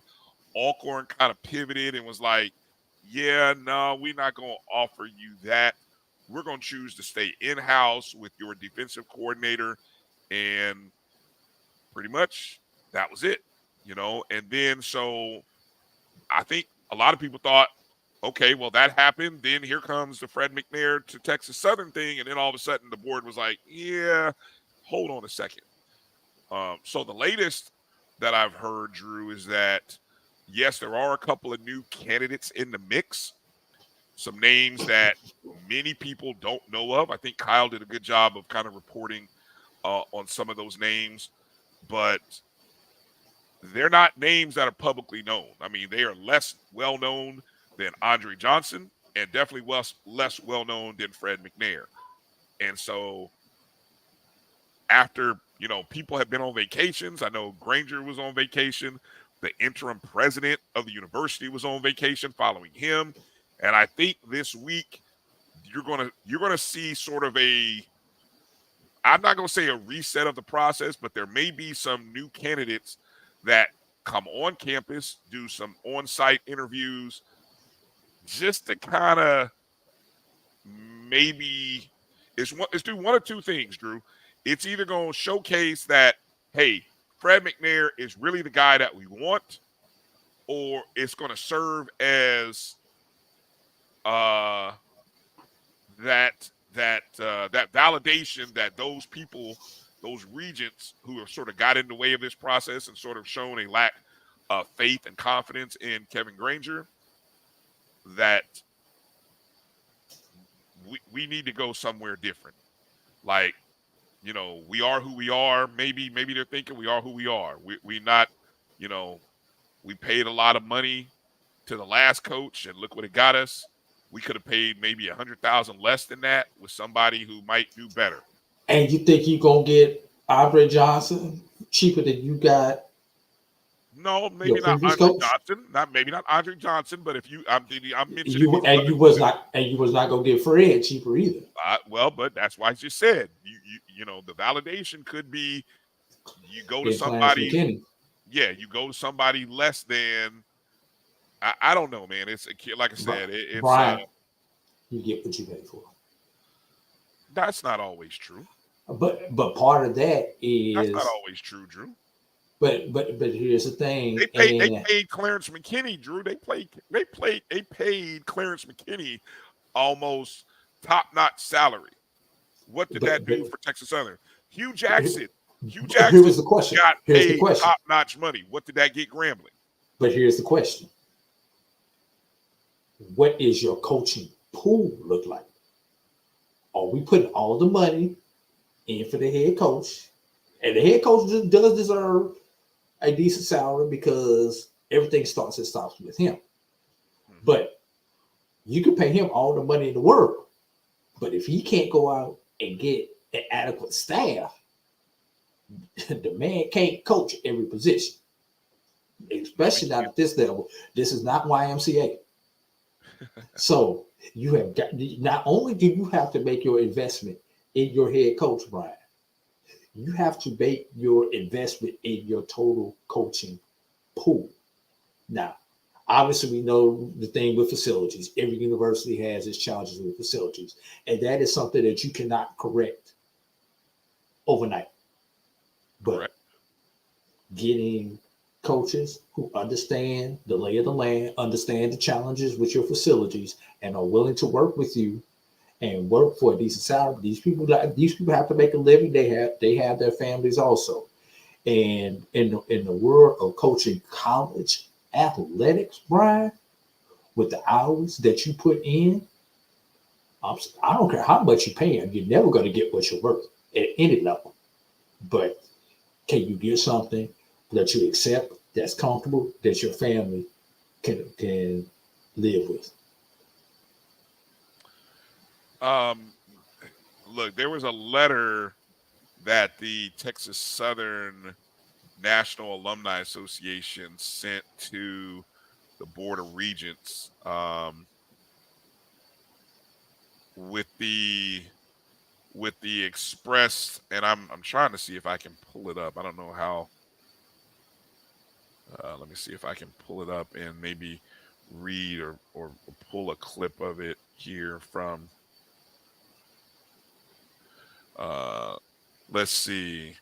S2: Alcorn kind of pivoted and was like, yeah, no, we're not going to offer you that. We're going to choose to stay in-house with your defensive coordinator. And pretty much that was it, And then so I think a lot of people thought, okay, well, that happened. Then here comes the Fred McNair to Texas Southern thing. And then all of a sudden the board was like, yeah, hold on a second. So the latest that I've heard, Drew, is that, yes, there are a couple of new candidates in the mix. Some names that many people don't know of. I think Kyle did a good job of kind of reporting on some of those names, but they're not names that are publicly known. I mean, they are less well-known than Andre Johnson, and definitely less well-known than Fred McNair. And so after, people have been on vacations, I know Granger was on vacation The interim president of the university was on vacation following him. And I think this week you're gonna see sort of I'm not gonna say a reset of the process, but there may be some new candidates that come on campus, do some on-site interviews, just to kind of maybe it's do one of two things, Drew. It's either going to showcase that, hey, Fred McNair is really the guy that we want, or it's going to serve as that validation that those people, those regents who have sort of got in the way of this process and sort of shown a lack of faith and confidence in Kevin Granger, that we need to go somewhere different. Like, we are who we are. Maybe they're thinking we are who we are. We not, we paid a lot of money to the last coach, and look what it got us. We could have paid maybe $100,000 less than that with somebody who might do better.
S3: And you think you're gonna get Andre Johnson cheaper than you got?
S2: No, maybe not Andre Johnson. Not Andre Johnson, but if I'm mentioning
S3: you was not gonna get Fred cheaper either.
S2: Well, but that's why I just said the validation could be you go to somebody. Yeah, you go to somebody less than. I don't know, man. It's like I said, it's
S3: Bryan, you get what you pay for.
S2: That's not always true.
S3: But part of that is
S2: that's not always true, Drew.
S3: But here's the thing.
S2: They paid Clarence McKinney, Drew. They paid Clarence McKinney almost top-notch salary. What did that do for Texas Southern? Hugh Jackson.
S3: Here was the question.
S2: Got paid top-notch money. What did that get Grambling?
S3: But here's the question. What is your coaching pool look like? Are we putting all the money in for the head coach? And the head coach does deserve a decent salary because everything starts and stops with him. Mm-hmm. But you can pay him all the money in the world. But if he can't go out and get an adequate staff, the man can't coach every position, especially not at this level. This is not YMCA. So you have got, not only do you have to make your investment in your head coach, Bryan, you have to make your investment in your total coaching pool. Now, obviously, we know the thing with facilities. Every university has its challenges with facilities, and that is something that you cannot correct overnight. But getting coaches who understand the lay of the land, understand the challenges with your facilities, and are willing to work with you and work for a decent salary. These people have to make a living. They have their families also. And in the world of coaching college athletics, Bryan, with the hours that you put in, I don't care how much you pay them, you're never going to get what you're worth at any level. But can you get something that you accept, that's comfortable, that your family can live with?
S2: Look, there was a letter that the Texas Southern National Alumni Association sent to the Board of Regents with the express, and I'm trying to see if I can pull it up. I don't know how. Let me see if I can pull it up and maybe read or pull a clip of it here from. Let's see.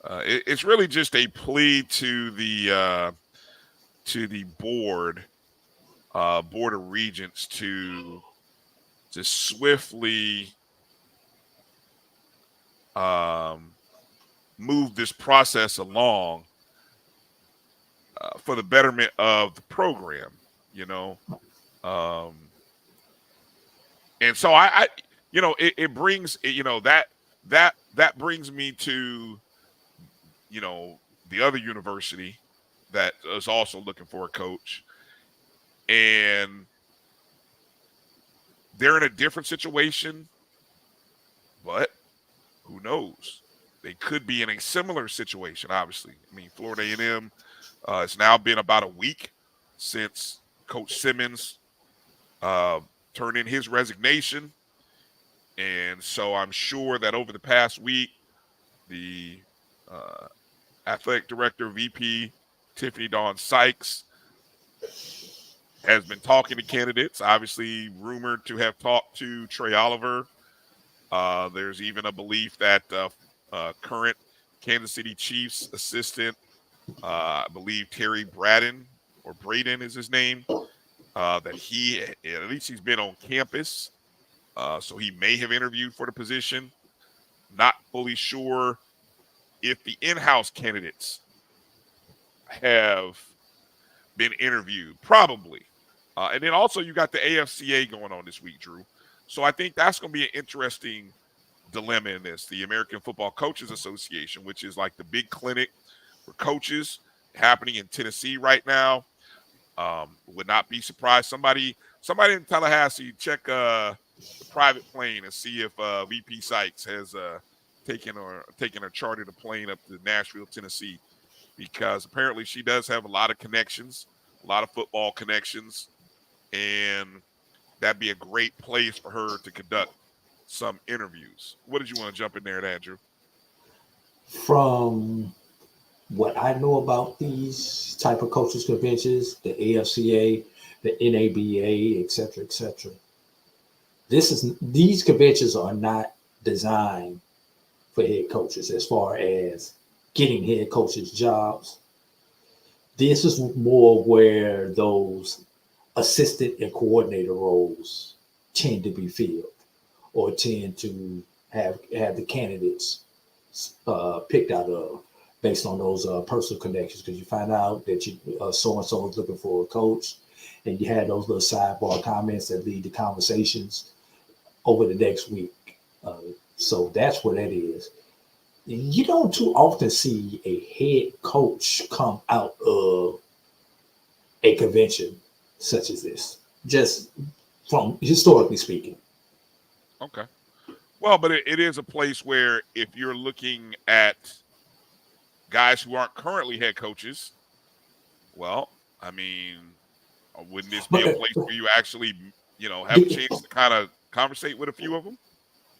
S2: It's really just a plea to the board of regents to swiftly move this process along for the betterment of the program, and so I it brings that brings me to the other university that is also looking for a coach, and they're in a different situation, but who knows? they could be in a similar situation. Obviously, I mean, Florida A&M. It's now been about a week since Coach Simmons turned in his resignation, and so I'm sure that over the past week, the uh, athletic director, VP Tiffany Dawn Sykes, has been talking to candidates. Obviously, rumored to have talked to Trey Oliver. There's even a belief that current Kansas City Chiefs assistant, I believe Terry Braden or Braden is his name, that he, at least he's been on campus. So he may have interviewed for the position. Not fully sure if the in-house candidates have been interviewed. Probably. And then also you got the AFCA going on this week, Drew. So I think that's going to be an interesting dilemma in this. The American Football Coaches Association, which is like the big clinic for coaches happening in Tennessee right now. Would not be surprised. Somebody in Tallahassee, check the private plane and see if VP Sykes has taken or chartered a plane up to Nashville, Tennessee, because apparently she does have a lot of connections, a lot of football connections, and that'd be a great place for her to conduct some interviews. What did you want to jump in there, Andrew?
S3: From what I know about these type of coaches conventions, the AFCA, the NABA, et cetera, these conventions are not designed for head coaches as far as getting head coaches jobs. This is more where those assistant and coordinator roles tend to be filled, or tend to have the candidates picked out of based on those personal connections, because you find out that you so and so is looking for a coach, and you had those little sidebar comments that lead to conversations over the next week. So that's what that is. You don't too often see a head coach come out of a convention such as this, just from historically speaking.
S2: Okay. Well, but it is a place where if you're looking at guys who aren't currently head coaches, well, I mean, wouldn't this be a place where you actually, have a chance to kind of conversate with a few of them?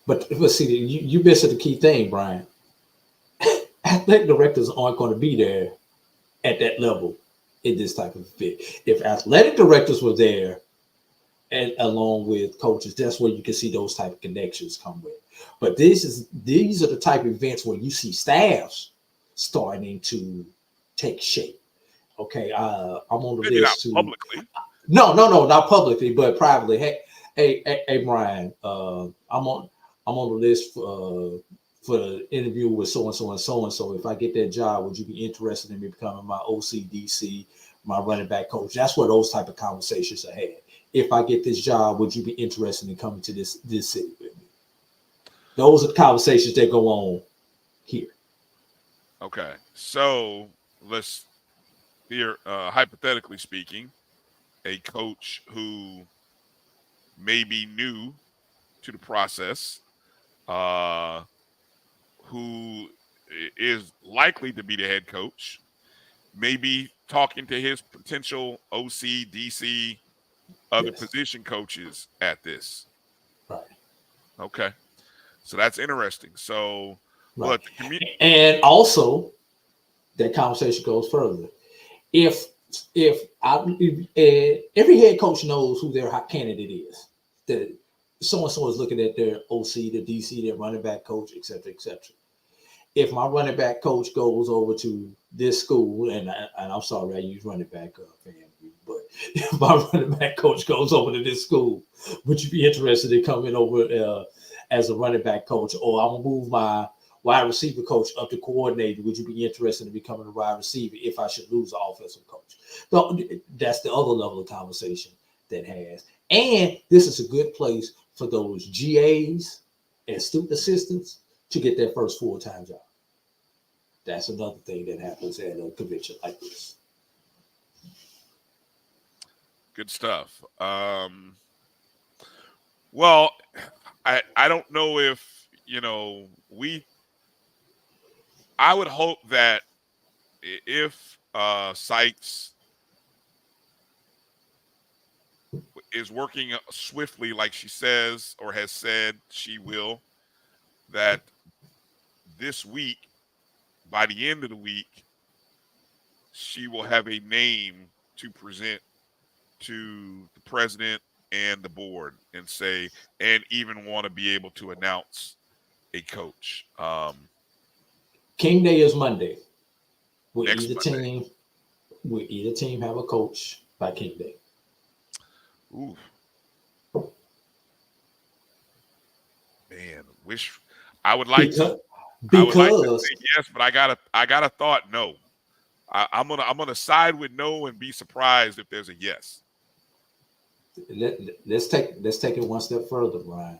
S2: But
S3: see, you missing the key thing, Brian. Athletic directors aren't going to be there at that level in this type of fit. If athletic directors were there, and along with coaches, that's where you can see those type of connections come with. But these are the type of events where you see staffs starting to take shape. Okay, I'm on the
S2: maybe
S3: list
S2: not
S3: to
S2: publicly.
S3: No, not publicly, but privately. Hey, Brian, I'm on the list for the interview with so and so and so and so. If I get that job, would you be interested in me becoming my OCDC, my running back coach? That's where those type of conversations are had. If I get this job, would you be interested in coming to this city with me? Those are the conversations that go on here.
S2: Okay, so let's here, hypothetically speaking, a coach who may be new to the process, who is likely to be the head coach, maybe talking to his potential OC, DC, other position coaches at this.
S3: Right.
S2: Okay. So that's interesting. So,
S3: right.
S2: But
S3: and also that conversation goes further. If every head coach knows who their candidate is, that so and so is looking at their OC, the DC, their running back coach, et cetera, et cetera. If my running back coach goes over to this school, and I'm sorry I use running back family, but if my running back coach goes over to this school, would you be interested in coming over as a running back coach? Or I'll move my wide receiver coach up to coordinator. Would you be interested in becoming a wide receiver if I should lose an offensive coach? So that's the other level of conversation that has. And this is a good place for those GAs and student assistants to get their first full-time job. That's another thing that happens at a convention like this.
S2: Good stuff. Well, I don't know if, I would hope that if Sykes is working swiftly, like she says or has said she will, that this week, by the end of the week, she will have a name to present to the president and the board and say, and even want to be able to announce a coach.
S3: King Day is Monday. Will
S2: Next
S3: either team have a coach by King Day?
S2: Ooh, man, wish I would like
S3: Because
S2: to. I would like to
S3: because
S2: say yes, but I got a thought no. I'm gonna side with no and be surprised if there's a yes.
S3: let's take it one step further, Brian.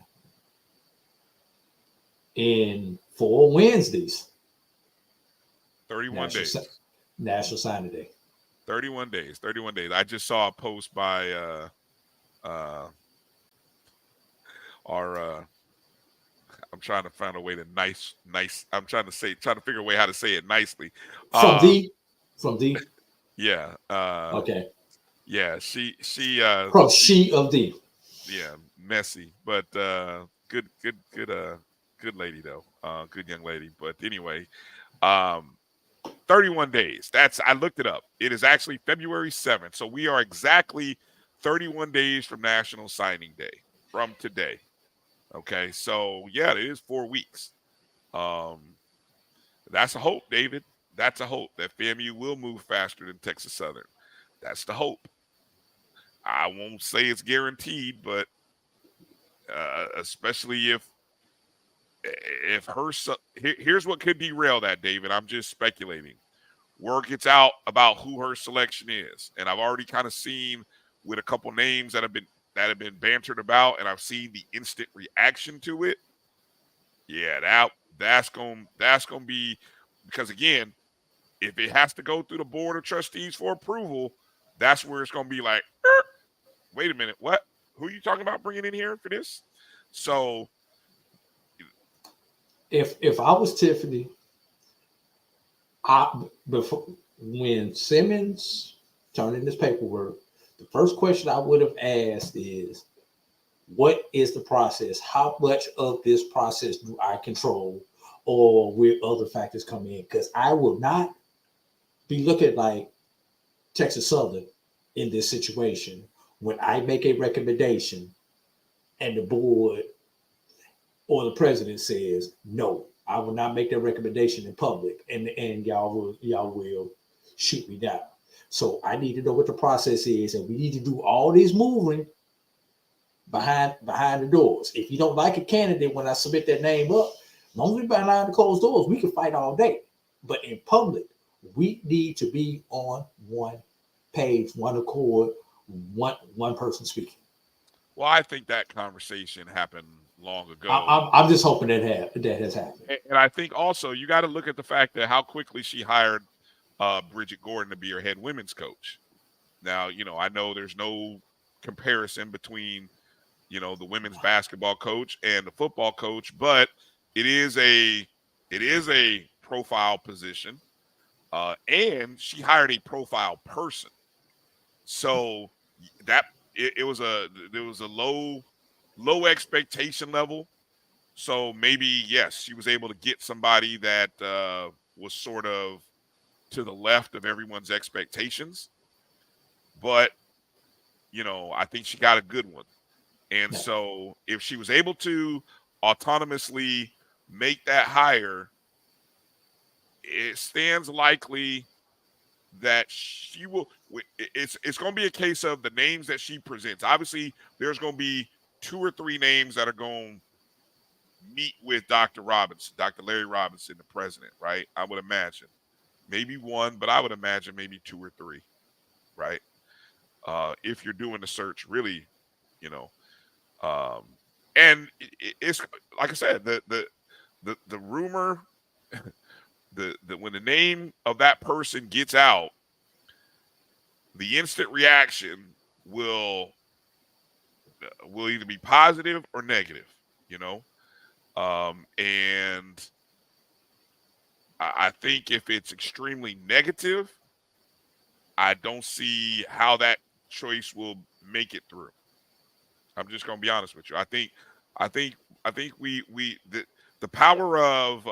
S3: In 4 Wednesdays,
S2: 31 days.
S3: National Signing Day.
S2: 31 days. 31 days. I just saw a post by our I'm trying to find a way to nice. I'm trying to figure a way how to say it nicely.
S3: From the
S2: Yeah.
S3: okay.
S2: Yeah, she
S3: From she of the.
S2: yeah, messy, but good lady though. Good young lady. But anyway, 31 days. I looked it up. It is actually February 7th. So we are exactly 31 days from National Signing Day from today. Okay. So yeah, it is 4 weeks. That's a hope, David. That's a hope that FAMU will move faster than Texas Southern. That's the hope. I won't say it's guaranteed, but especially if here's what could derail that, David. I'm just speculating. Word gets out about who her selection is, and I've already kind of seen with a couple names that have been bantered about, and I've seen the instant reaction to it. Yeah, that's gonna be, because again, if it has to go through the board of trustees for approval, that's where it's gonna be like, wait a minute, what? Who are you talking about bringing in here for this? So,
S3: if I was Tiffany, when Simmons turned in his paperwork, the first question I would have asked is, what is the process? How much of this process do I control, or will other factors come in? Because I will not be looking like Texas Southern in this situation when I make a recommendation and the board or the president says no. I will not make that recommendation in public, and y'all will shoot me down. So I need to know what the process is, and we need to do all this moving behind the doors. If you don't like a candidate when I submit that name up, as long as we're behind the closed doors, we can fight all day. But in public, we need to be on one page, one accord, one person speaking.
S2: well, I think that conversation happened long ago.
S3: I'm just hoping that has happened.
S2: And I think also you got to look at the fact that how quickly she hired Bridget Gordon to be her head women's coach. Now, I know there's no comparison between, the women's basketball coach and the football coach, but it is a profile position, and she hired a profile person. So that there was a low expectation level. So maybe yes, she was able to get somebody that was sort of to the left of everyone's expectations, but I think she got a good one. And so if she was able to autonomously make that hire, it stands likely that she will. It's going to be a case of the names that she presents. Obviously, there's going to be 2 or 3 names that are going to meet with Dr. Robinson, Dr. Larry Robinson, the president, right? I would imagine maybe 1, but I would imagine maybe 2 or 3, right? If you're doing the search, really, and it's like I said, the rumor, the when the name of that person gets out, the instant reaction will either be positive or negative, and I think if it's extremely negative, I don't see how that choice will make it through. I'm just going to be honest with you. I think, I think the power of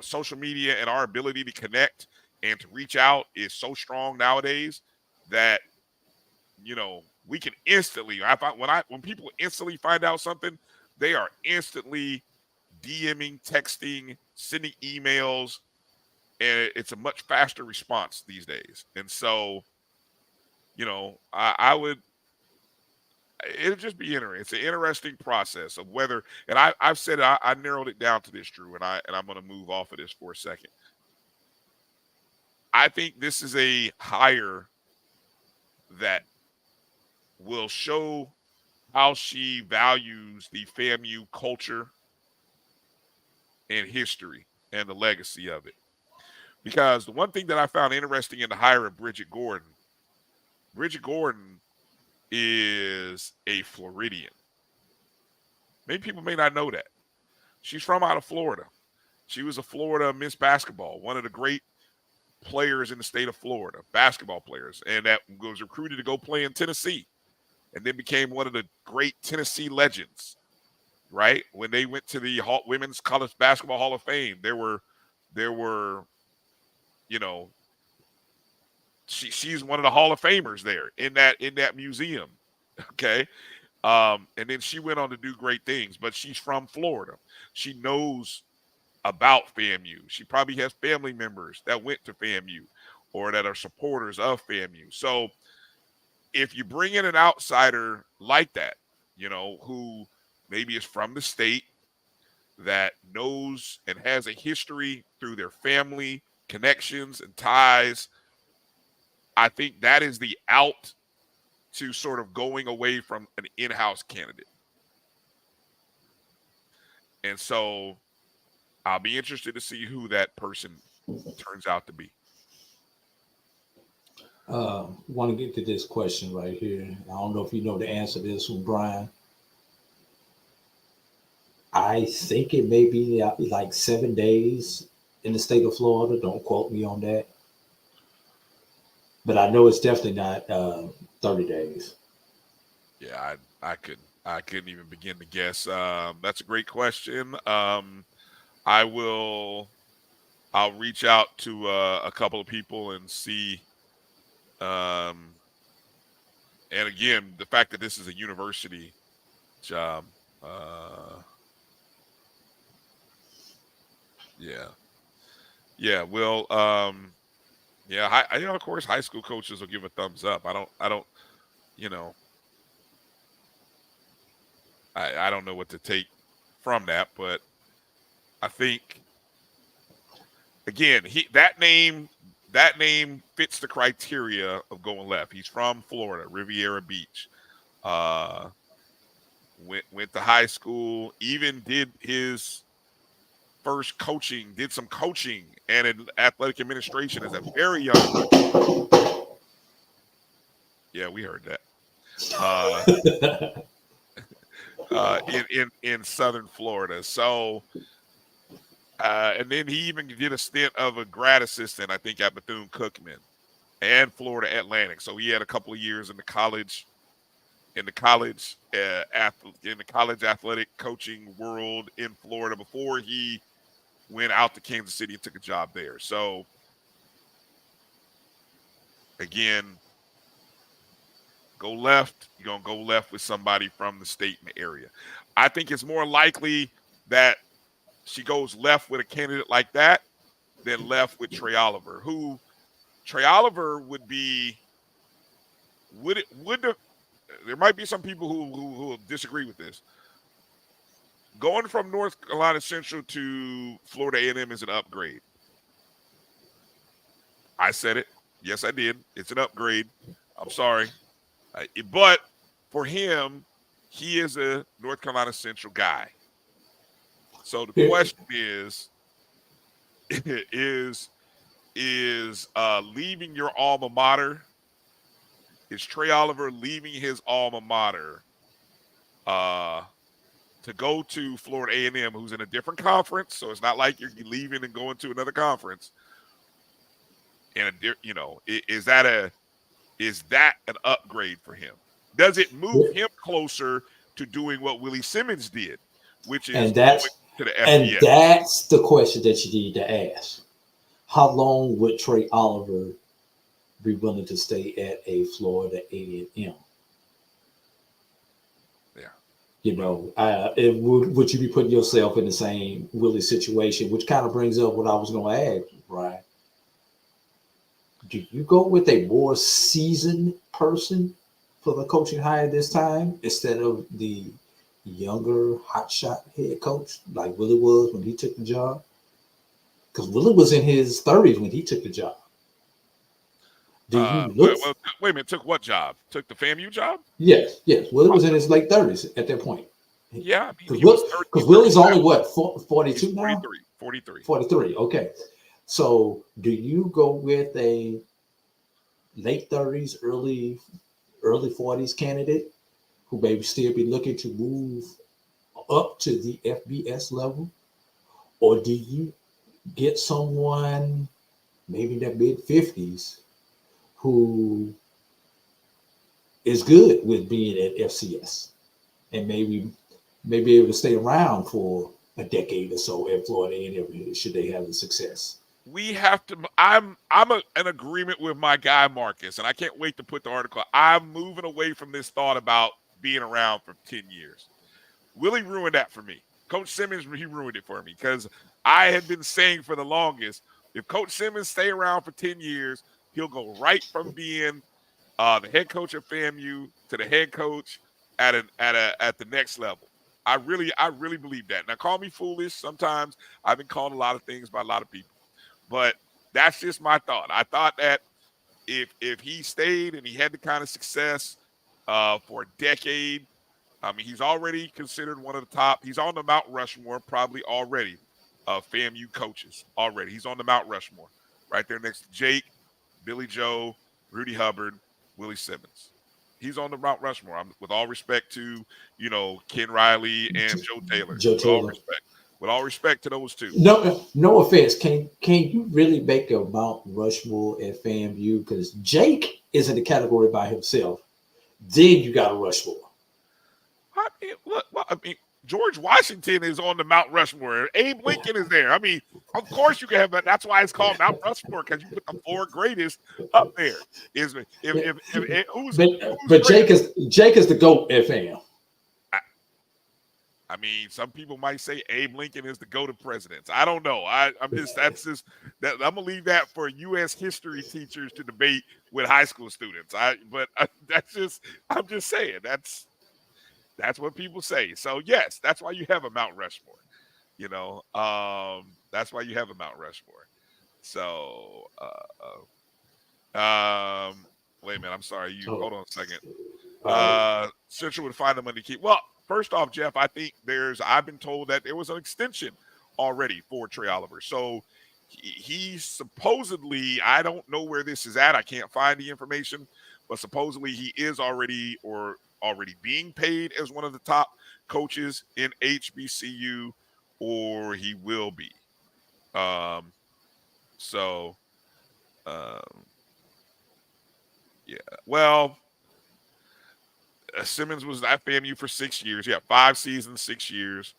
S2: social media and our ability to connect and to reach out is so strong nowadays that we can instantly. When people instantly find out something, they are instantly DMing, texting, sending emails, and it's a much faster response these days. And so, I would. It'll just be interesting. It's an interesting process of whether, and I've said I narrowed it down to this, Drew, and I'm going to move off of this for a second. I think this is a hire that will show how she values the FAMU culture and history and the legacy of it. Because the one thing that I found interesting in the hire of Bridget Gordon is a Floridian. Many people may not know that. She's from out of Florida. She was a Florida Miss Basketball, one of the great players in the state of Florida, basketball players, and that was recruited to go play in Tennessee and then became one of the great Tennessee legends, right? When they went to the Women's College Basketball Hall of Fame, there were, she's one of the Hall of Famers there in that museum. Okay. And then she went on to do great things, but she's from Florida. She knows about FAMU. She probably has family members that went to FAMU or that are supporters of FAMU. So if you bring in an outsider like that, who maybe is from the state, that knows and has a history through their family connections and ties, I think that is the out to sort of going away from an in-house candidate. And so I'll be interested to see who that person turns out to be.
S3: Want to get to this question right here. I don't know if you know the answer to this one, Brian. I think it may be like 7 days in the state of Florida. Don't quote me on that. But I know it's definitely not 30 days.
S2: Yeah, I couldn't even begin to guess. That's a great question. I'll reach out to a couple of people and see. And again, the fact that this is a university job. Yeah. Well, yeah. Of course, high school coaches will give a thumbs up. I don't. I don't know what to take from that, but I think again, that name fits the criteria of going left. He's from Florida, Riviera Beach. Went to high school, even did his first coaching, did some coaching and in athletic administration as a very young. Yeah, we heard that. In Southern Florida. So, and then he even did a stint of a grad assistant, I think, at Bethune-Cookman and Florida Atlantic. So he had a couple of years in the college athletic coaching world in Florida before he went out to Kansas City and took a job there. So, again, go left, you're going to go left with somebody from the state and the area. I think it's more likely that she goes left with a candidate like that than left with Trey Oliver, who Trey Oliver would be, there might be some people who will disagree with this. Going from North Carolina Central to Florida A&M is an upgrade. I said it. Yes, I did. It's an upgrade. I'm sorry. But for him, he is a North Carolina Central guy. So the question is leaving your alma mater? Is Trey Oliver leaving his alma mater to go to Florida A&M, who's in a different conference, so it's not like you're leaving and going to another conference. And is that an upgrade for him? Does it move him closer to doing what Willie Simmons did, which is
S3: And
S2: going
S3: that's
S2: to the
S3: and
S2: FBS?
S3: that's the question that you need to ask. How long would Trey Oliver be willing to stay at a Florida A&M?
S2: Yeah.
S3: Would you be putting yourself in the same Willie situation? Which kind of brings up what I was going to ask, Brian. Do you go with a more seasoned person for the coaching hire this time instead of the younger hotshot head coach like Willie was when he took the job? Because Willie was in his 30s when he took the job. Do you look?
S2: Wait a minute. Took what job? Took the FAMU job?
S3: Yes. Willie was in his late 30s at that point.
S2: Yeah,
S3: because Willie's only what 42 now.
S2: 43.
S3: Okay. So do you go with a late 30s, early 40s candidate who maybe still be looking to move up to the FBS level? Or do you get someone maybe in their mid 50s who is good with being at FCS and maybe able to stay around for a decade or so at Florida A&M should they have the success?
S2: We have to. I'm in agreement with my guy Marcus, and I can't wait to put the article. I'm moving away from this thought about being around for 10 years. Willie ruined that for me. Coach Simmons, he ruined it for me because I had been saying for the longest, if Coach Simmons stay around for 10 years, he'll go right from being the head coach at FAMU to the head coach at the next level. I really believe that. Now, call me foolish. Sometimes I've been called a lot of things by a lot of people. But that's just my thought. I thought that if he stayed and he had the kind of success for a decade, I mean, he's already considered one of the top. He's on the Mount Rushmore probably already of FAMU coaches already. He's on the Mount Rushmore right there next to Jake, Billy Joe, Rudy Hubbard, Willie Simmons. He's on the Mount Rushmore. With all respect to, Ken Riley and Joe Taylor. With all respect to those two.
S3: No offense. Can you really make a Mount Rushmore at FAMU? Because Jake is in the category by himself. Then you got a Rushmore.
S2: I mean, George Washington is on the Mount Rushmore. Abe Lincoln is there. I mean, of course you can have that. That's why it's called Mount Rushmore, because you put the four greatest up there.
S3: But Jake is the GOAT at FAM.
S2: I mean, some people might say Abe Lincoln is the GOAT of presidents. I don't know. I'm gonna leave that for U.S. history teachers to debate with high school students. I'm just saying that's what people say. So yes, that's why you have a Mount Rushmore. That's why you have a Mount Rushmore. So wait a minute. I'm sorry. Hold on a second. Central would find the money to keep. Well, first off, Jeff, I think I've been told that there was an extension already for Trey Oliver. So he supposedly, I don't know where this is at. I can't find the information, but supposedly he is already being paid as one of the top coaches in HBCU, or he will be. Yeah. Well, Simmons was at FAMU for 6 years. Yeah, 5 seasons, 6 years.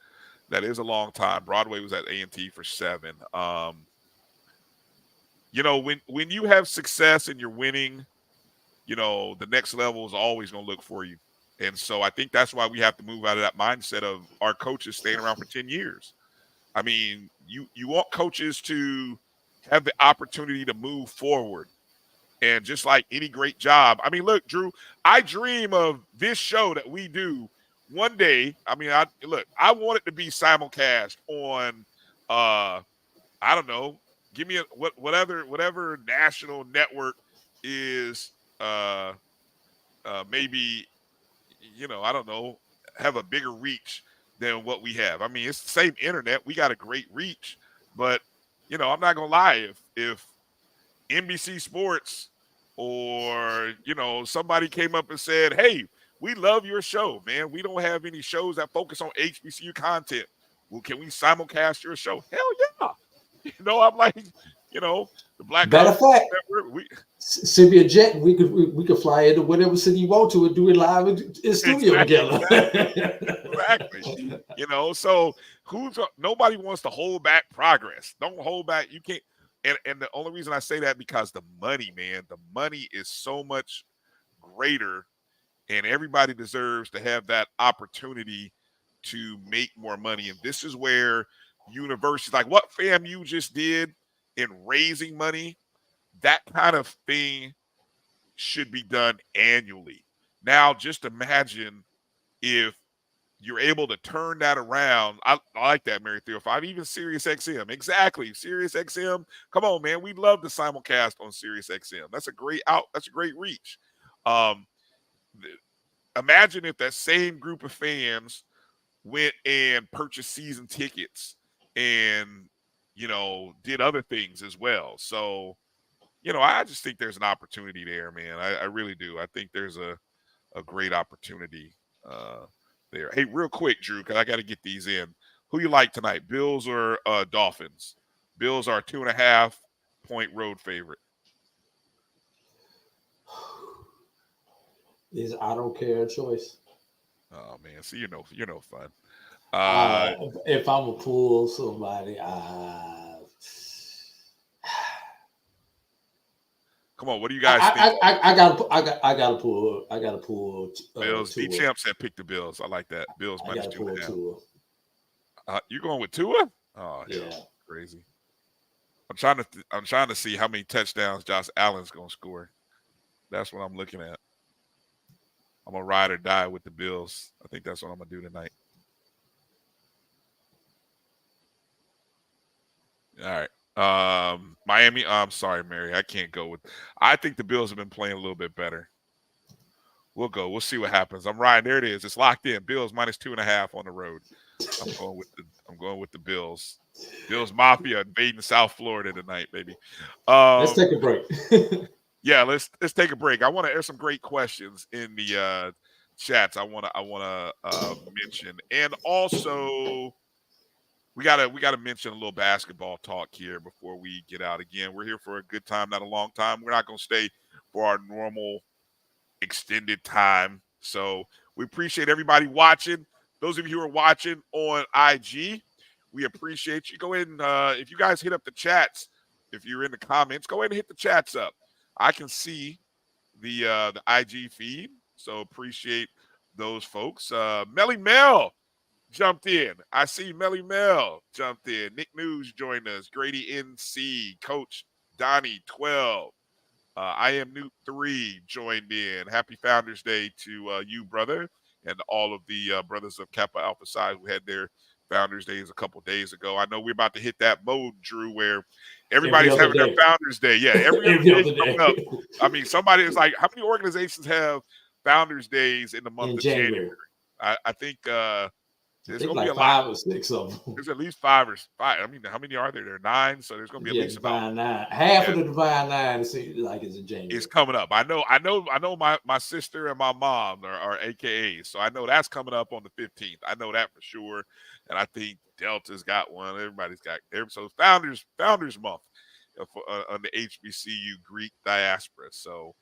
S2: That is a long time. Broadway was at A&T for 7. When you have success and you're winning, the next level is always going to look for you. And so I think that's why we have to move out of that mindset of our coaches staying around for 10 years. I mean, you want coaches to have the opportunity to move forward. And just like any great job, I mean, look, Drew, I dream of this show that we do one day. I mean, I want it to be simulcast on, I don't know, give me whatever national network is, maybe, I don't know, have a bigger reach than what we have. I mean, it's the same internet. We got a great reach, but, I'm not going to lie. If NBC Sports or, somebody came up and said, hey, we love your show, man. We don't have any shows that focus on HBCU content. Well, can we simulcast your show? Hell yeah. I'm like, the Black
S3: Matter
S2: College
S3: of fact,
S2: Network.
S3: send me a jet. We could fly into whatever city you want to and do it live in studio together.
S2: Exactly. So nobody wants to hold back progress. Don't hold back. You can't. And the only reason I say that because the money, man, the money is so much greater, and everybody deserves to have that opportunity to make more money. And this is where universities, like what FAMU just did in raising money, that kind of thing should be done annually. Now, just imagine if you're able to turn that around. I like that, Mary 305. Even SiriusXM. Exactly. SiriusXM. Come on, man. We'd love to simulcast on SiriusXM. That's a great reach. Imagine if that same group of fans went and purchased season tickets and, did other things as well. So, I just think there's an opportunity there, man. I really do. I think there's a great opportunity there. Hey, real quick, Drew, because I got to get these in. Who you like tonight, Bills or Dolphins? Bills are 2.5-point road favorite.
S3: Is I don't care a choice.
S2: Oh man, see, you're no fun.
S3: If I'm gonna pull somebody,
S2: come on, what do you guys think?
S3: I gotta pull.
S2: Bills.
S3: Tua.
S2: D-Champ said pick the Bills. I like that. Bills minus 2.5. You going with Tua? Oh yeah, crazy. I'm trying to see how many touchdowns Josh Allen's gonna score. That's what I'm looking at. I'm gonna ride or die with the Bills. I think that's what I'm gonna do tonight. All right. Miami. I'm sorry, Mary. I can't go with. I think the Bills have been playing a little bit better. We'll go. We'll see what happens. I'm riding. There it is. It's locked in. Bills minus 2.5 on the road. I'm going with the Bills. Bills Mafia invading South Florida tonight, baby.
S3: Let's take a break.
S2: Yeah, let's take a break. I want to air some great questions in the chats. I want to mention, and also we gotta mention a little basketball talk here before we get out. Again, we're here for a good time, not a long time. We're not gonna stay for our normal extended time. So we appreciate everybody watching. Those of you who are watching on IG, we appreciate you. Go ahead and if you guys hit up the chats, if you're in the comments, go ahead and hit the chats up. I can see the IG feed, so appreciate those folks. Melly Mel jumped in. I see Melly Mel jumped in. Nick News joined us. Grady NC, Coach Donnie 12. I am Newt 3 joined in. Happy Founders Day to you, brother, and all of the brothers of Kappa Alpha Psi who had their Founders Days a couple days ago. I know we're about to hit that mode, Drew, where everybody's having their Founders Day. Yeah, every other day coming up. I mean, somebody is like, how many organizations have Founders Days in the month of January? I think there's going to be a
S3: 5 or 6 of them.
S2: There's at least 5 or 5. I mean, how many are there? There are 9, so there's going to be at least about
S3: 9. Half of the Divine 9 seems like it's in January.
S2: It's coming up. I know. My sister and my mom are AKAs, so I know that's coming up on the 15th. I know that for sure, and I think Delta's got one. Everybody's got. So Founders Month on the HBCU Greek diaspora. So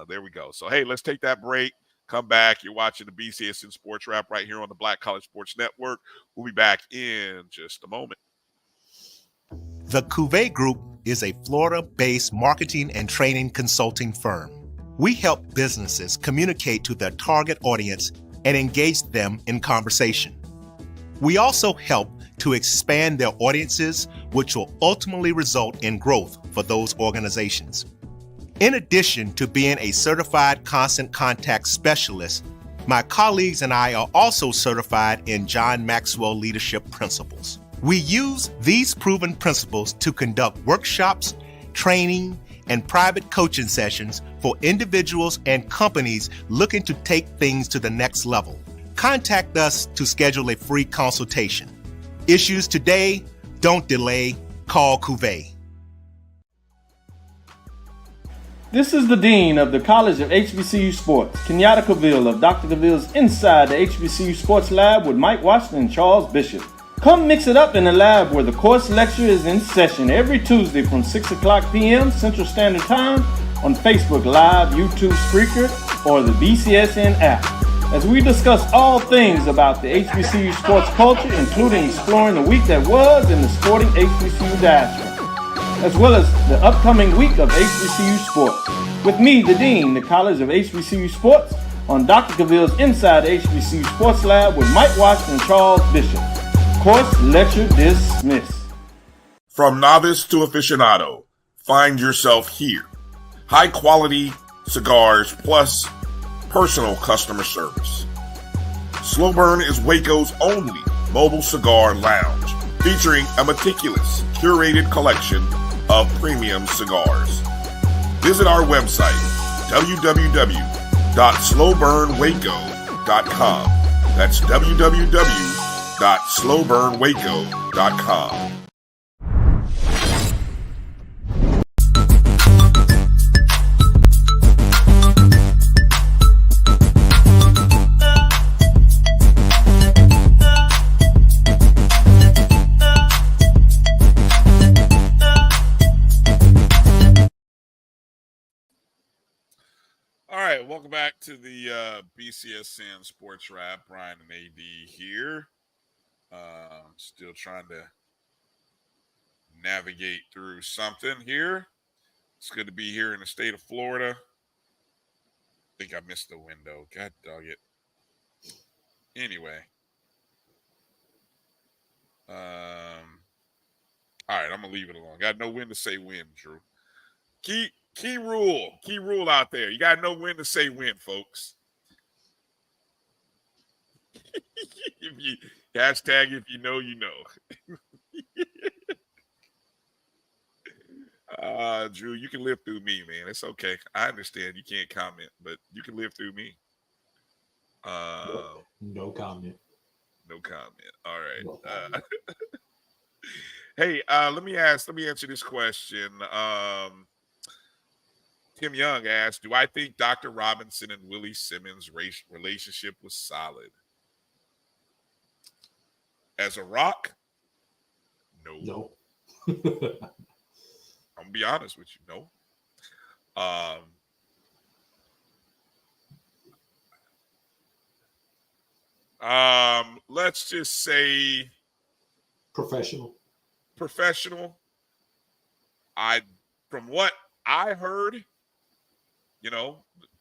S2: there we go. So hey, let's take that break. Come back. You're watching the BCSN SportsWrap right here on the Black College Sports Network. We'll be back in just a moment.
S4: The Cuvée Group is a Florida-based marketing and training consulting firm. We help businesses communicate to their target audience and engage them in conversation. We also help to expand their audiences, which will ultimately result in growth for those organizations. In addition to being a certified constant contact specialist, my colleagues and I are also certified in John Maxwell Leadership Principles. We use these proven principles to conduct workshops, training, and private coaching sessions for individuals and companies looking to take things to the next level. Contact us to schedule a free consultation. Issues today, don't delay, call Cuvée.
S5: This is the Dean of the College of HBCU Sports, Kenyatta Cavill of Dr. Cavill's Inside the HBCU Sports Lab with Mike Washington and Charles Bishop. Come mix it up in the lab where the course lecture is in session every Tuesday from 6 o'clock p.m. Central Standard Time on Facebook Live, YouTube Spreaker, or the BCSN app, as we discuss all things about the HBCU sports culture, including exploring the week that was in the sporting HBCU diaspora, as well as the upcoming week of HBCU Sports. With me, the Dean, the College of HBCU Sports, on Dr. Cavill's Inside the HBCU Sports Lab with Mike Washington and Charles Bishop. Course lecture dismissed.
S2: From novice to aficionado, find yourself here. High quality cigars plus personal customer service. Slow Burn is Waco's only mobile cigar lounge, featuring a meticulous, curated collection of premium cigars. Visit our website, www.slowburnwaco.com. That's www.slowburnwaco.com. All right, welcome back to the BCSN SportsWrap. Bryan and A.D here. Still trying to navigate through something here. It's good to be here in the state of Florida. I think I missed the window. God dog it. Anyway. All right, I'm going to leave it alone. Got to know when to say when, Drew. Key rule out there. You got to know when to say when, folks. Hashtag if you know, you know. Drew, you can live through me, man. It's okay. I understand you can't comment, but you can live through me.
S3: No comment.
S2: No comment. All right.
S3: No comment.
S2: Hey, let me answer this question. Tim Young asked, do I think Dr. Robinson and Willie Simmons' relationship was solid? As a rock? No. I'm going to be honest with you. No. Let's just say
S3: Professional.
S2: From what I heard,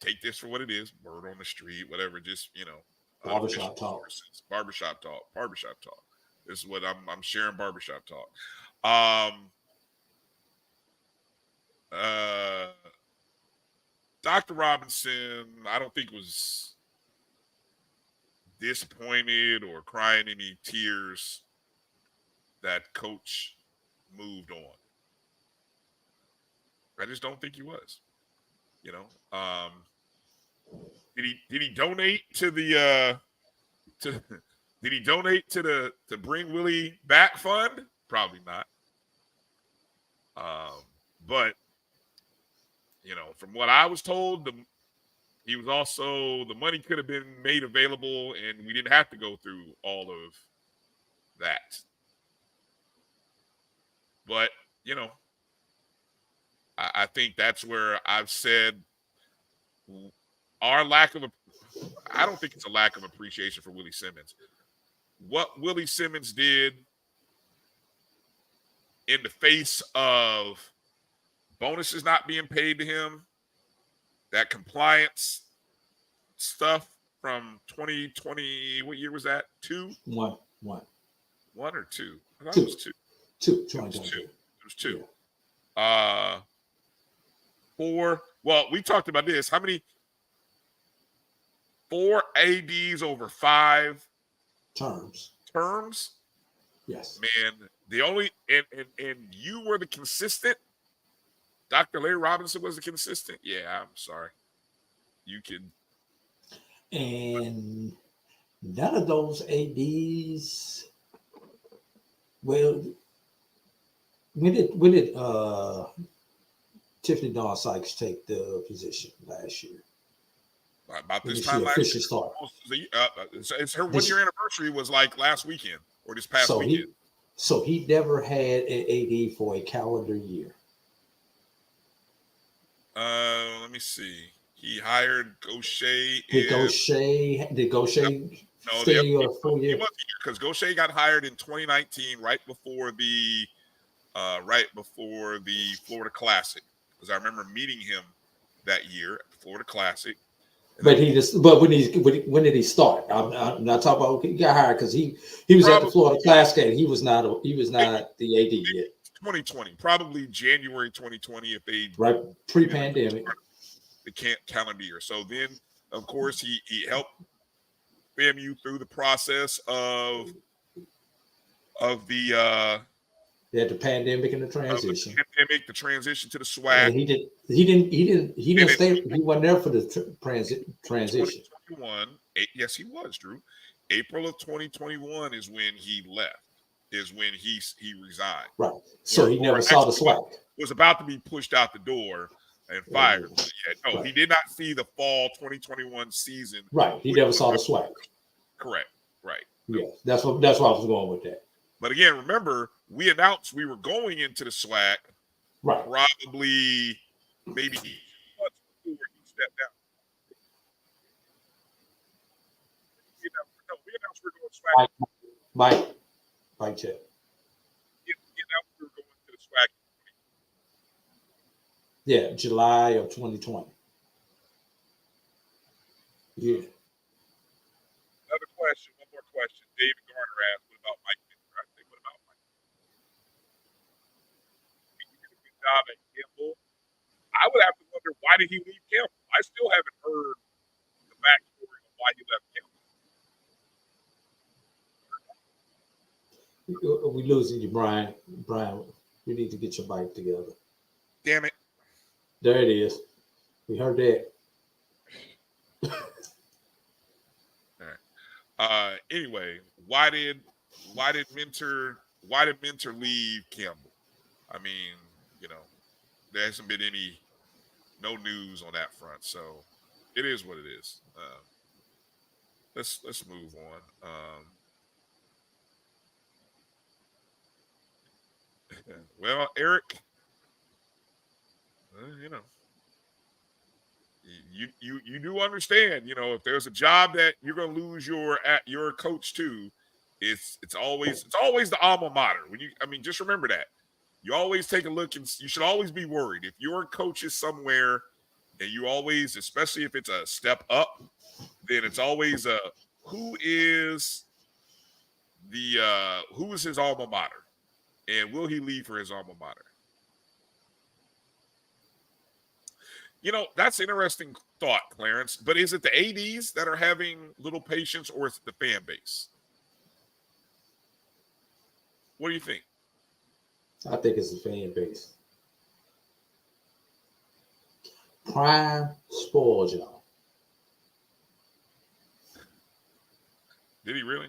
S2: take this for what it is, word on the street, whatever, just,
S3: Barbershop talk.
S2: Barbershop talk. This is what I'm sharing, barbershop talk. Dr. Robinson, I don't think was disappointed or crying any tears that coach moved on. I just don't think he was. Did he donate to the did he donate to the Bring Willie Back fund? Probably not. But from what I was told, he was also, the money could have been made available and we didn't have to go through all of that. But, I think that's where I've said I don't think it's a lack of appreciation for Willie Simmons. What Willie Simmons did in the face of bonuses not being paid to him, that compliance stuff from 2020, what year was that? One or two? I thought it was two. It was two.
S3: Yeah.
S2: 4. Well, we talked about this. How many? 4 ADs over 5
S3: terms. Yes.
S2: Man, the only and you were the consistent. Dr. Larry Robinson was the consistent. Yeah, I'm sorry. You can.
S3: And none of those ADs. Well, when did Tiffany Dawn Sykes take the position last year?
S2: About
S3: When
S2: this
S3: did she
S2: time last
S3: officially
S2: year,
S3: start?
S2: it's her 1 year anniversary was like last weekend or this past
S3: So
S2: weekend.
S3: he never had an AD for a calendar year.
S2: Let me see. He hired Gaucher.
S3: Did Gaucher
S2: No,
S3: stay a full
S2: he
S3: year?
S2: was because Gaucher got hired in 2019, right before the Florida Classic. Because I remember meeting him that year at the Florida Classic.
S3: But when did he start? I'm not talking about he got hired because he was at the Florida Classic and he was not the AD yet.
S2: 2020, probably January 2020, if they
S3: right pre-pandemic.
S2: The calendar year. So then, of course, he helped FAMU through the process of the
S3: They had the pandemic and the transition.
S2: The transition to the SWAC.
S3: And he didn't stay. He wasn't there for the transition.
S2: 2021. Yes, he was, Drew. April of 2021 is when he left. Is when he resigned.
S3: Right. So he never saw the SWAC.
S2: Was about to be pushed out the door and fired. No,
S3: right.
S2: He did not see the fall 2021 season.
S3: Right. He never saw the SWAC.
S2: Correct. Right.
S3: Yeah. That's why I was going with that.
S2: But again, remember, we announced we were going into the SWAC.
S3: Right.
S2: Probably maybe months before he stepped down. We announced we were going to SWAC.
S3: Mike check.
S2: We announced we were going to the SWAC.
S3: Yeah, July of 2020. Yeah.
S2: Another question, one more question. David Garner asked, what about Mike Minter? I say, what about Mike? He did a good job at Campbell. I would have to wonder, why did he leave Campbell? I still haven't heard the backstory of why he left Campbell.
S3: We're losing you, Brian. Brian, we need to get your bike together.
S2: Damn it.
S3: There it is. We heard that.
S2: All right. Anyway, why did Minter leave Campbell? I mean, there hasn't been no news on that front, so it is what it is. Let's move on. Well, Eric, you do understand, if there's a job that you're going to lose your coach to, it's always the alma mater. Just remember that. You always take a look, and you should always be worried if your coach is somewhere, and you always, especially if it's a step up, then it's always who is his alma mater, and will he leave for his alma mater? That's an interesting thought, Clarence. But is it the ADs that are having little patience, or is it the fan base? What do you think?
S3: I think it's the fan base. Prime spoiled y'all.
S2: Did he really?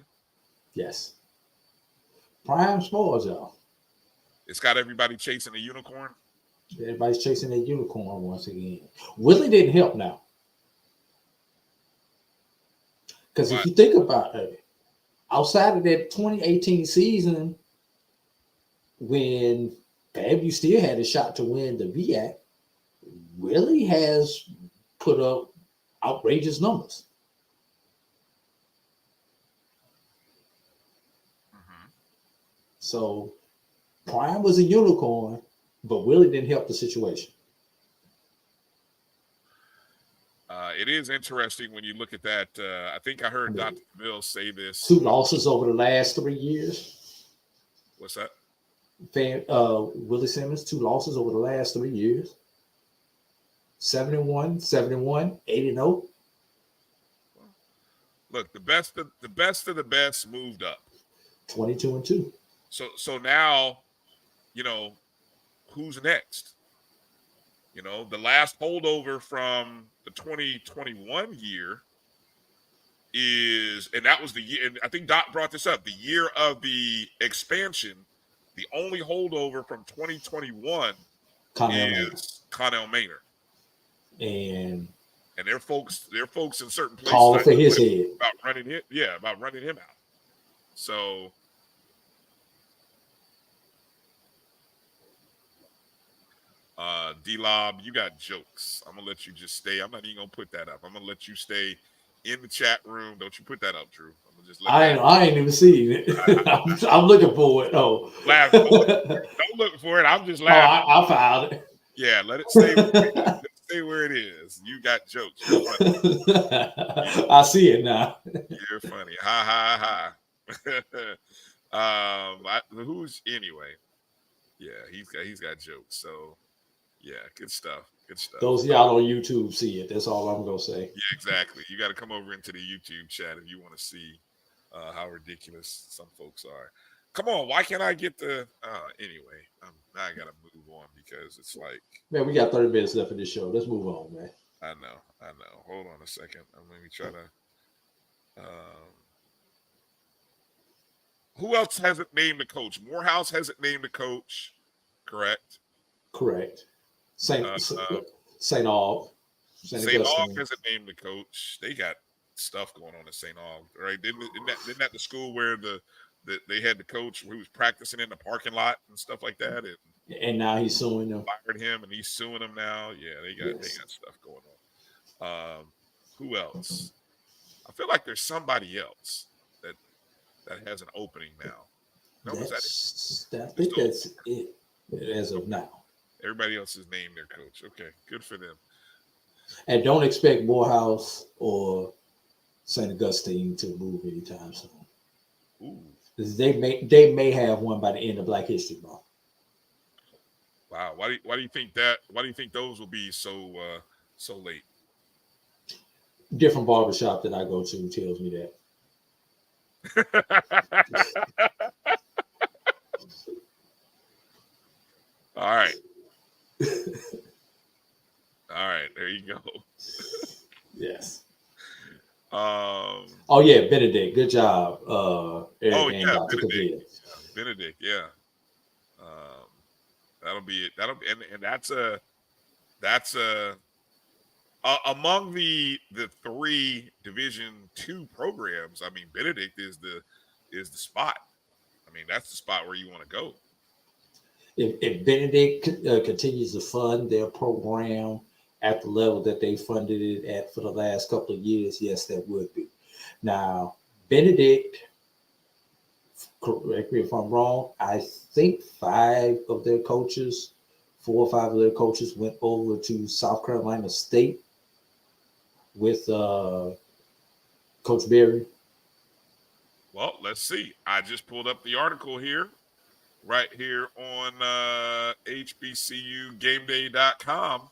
S3: Yes. Prime spoiled y'all.
S2: It's got everybody chasing a unicorn.
S3: Everybody's chasing that unicorn once again. Willie didn't help now. Because if you think about it, outside of that 2018 season, when FAMU still had a shot to win the VAC, Willie has put up outrageous numbers.
S2: Mm-hmm.
S3: So Prime was a unicorn, but Willie didn't help the situation.
S2: It is interesting when you look at that. I think I heard Dr. Mills say this.
S3: 2 losses over the last 3 years.
S2: What's that?
S3: Willie Simmons, 2 losses over the last 3 years. 7-1, 7-1, 8-0.
S2: Look, the best of the best moved up.
S3: 22-2.
S2: So now, who's next? The last holdover from the 2021 year and that was the year, and I think Doc brought this up, the year of the expansion. The only holdover from 2021 is Connell Maynard.
S3: And
S2: their folks in certain places
S3: call for his head.
S2: about running him out. So D-Lob, you got jokes. I'm gonna let you just stay. I'm not even gonna put that up. I'm gonna let you stay in the chat room. Don't you put that up, Drew. I'm gonna just let
S3: I ain't even seen it. I'm looking for it. Oh,
S2: don't look for it. I'm just laughing.
S3: I found it.
S2: Yeah, let it stay. Let it stay where it is. You got jokes. You're funny.
S3: I see it now.
S2: You're funny. Ha ha. Who's anyway? Yeah, he's got jokes. So yeah, good stuff. Good stuff.
S3: Those of y'all on YouTube see it. That's all I'm gonna say.
S2: Yeah, exactly. You got to come over into the YouTube chat if you want to see how ridiculous some folks are. Come on, why can't I get the anyway? Now I gotta move on because it's like,
S3: man, we got 30 minutes left of this show. Let's move on, man.
S2: I know. Hold on a second. Let me try to who else hasn't named the coach? Morehouse hasn't named the coach, correct?
S3: Correct. St. Aug.
S2: St. Aug hasn't named the coach. They got stuff going on at St. Aug, right? Isn't that the school where they had the coach who was practicing in the parking lot and stuff like that,
S3: and now he's suing them.
S2: Fired him, and he's suing them now. Yeah, they got stuff going on. Who else? I feel like there's somebody else that has an opening now. No, I
S3: think that's it as of now.
S2: Everybody else has named their coach. Okay, good for them.
S3: And don't expect Morehouse or St. Augustine to move anytime soon.
S2: Ooh.
S3: They may have one by the end of Black History Month.
S2: Wow. Why do you think that? Why do you think those will be so late?
S3: Different barbershop that I go to tells me that.
S2: All right. All right, there you go.
S3: Yes.
S2: Oh
S3: yeah, Benedict. Good job. Eric and Dr.
S2: Benedict. Benedict, yeah. That'll be it. And that's among the three Division II programs. I mean, Benedict is the spot. I mean, that's the spot where you want to go.
S3: If Benedict continues to fund their program at the level that they funded it at for the last couple of years, yes, that would be. Now, Benedict, correct me if I'm wrong, I think 4 or 5 of their coaches went over to South Carolina State with Coach Berry.
S2: Well, let's see. I just pulled up the article here, right here on HBCUGameDay.com,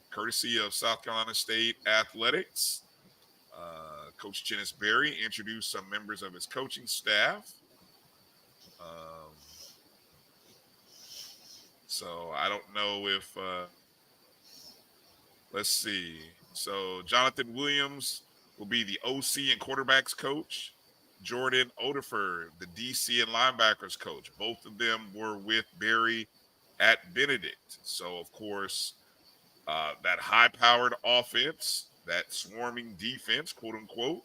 S2: courtesy of South Carolina State Athletics. Coach Jenice Berry introduced some members of his coaching staff. So I don't know if let's see. So Jonathan Williams will be the OC and quarterbacks coach. Jordan Odeford, the DC and linebackers coach. Both of them were with Berry at Benedict. So, of course, that high-powered offense, that swarming defense, quote unquote,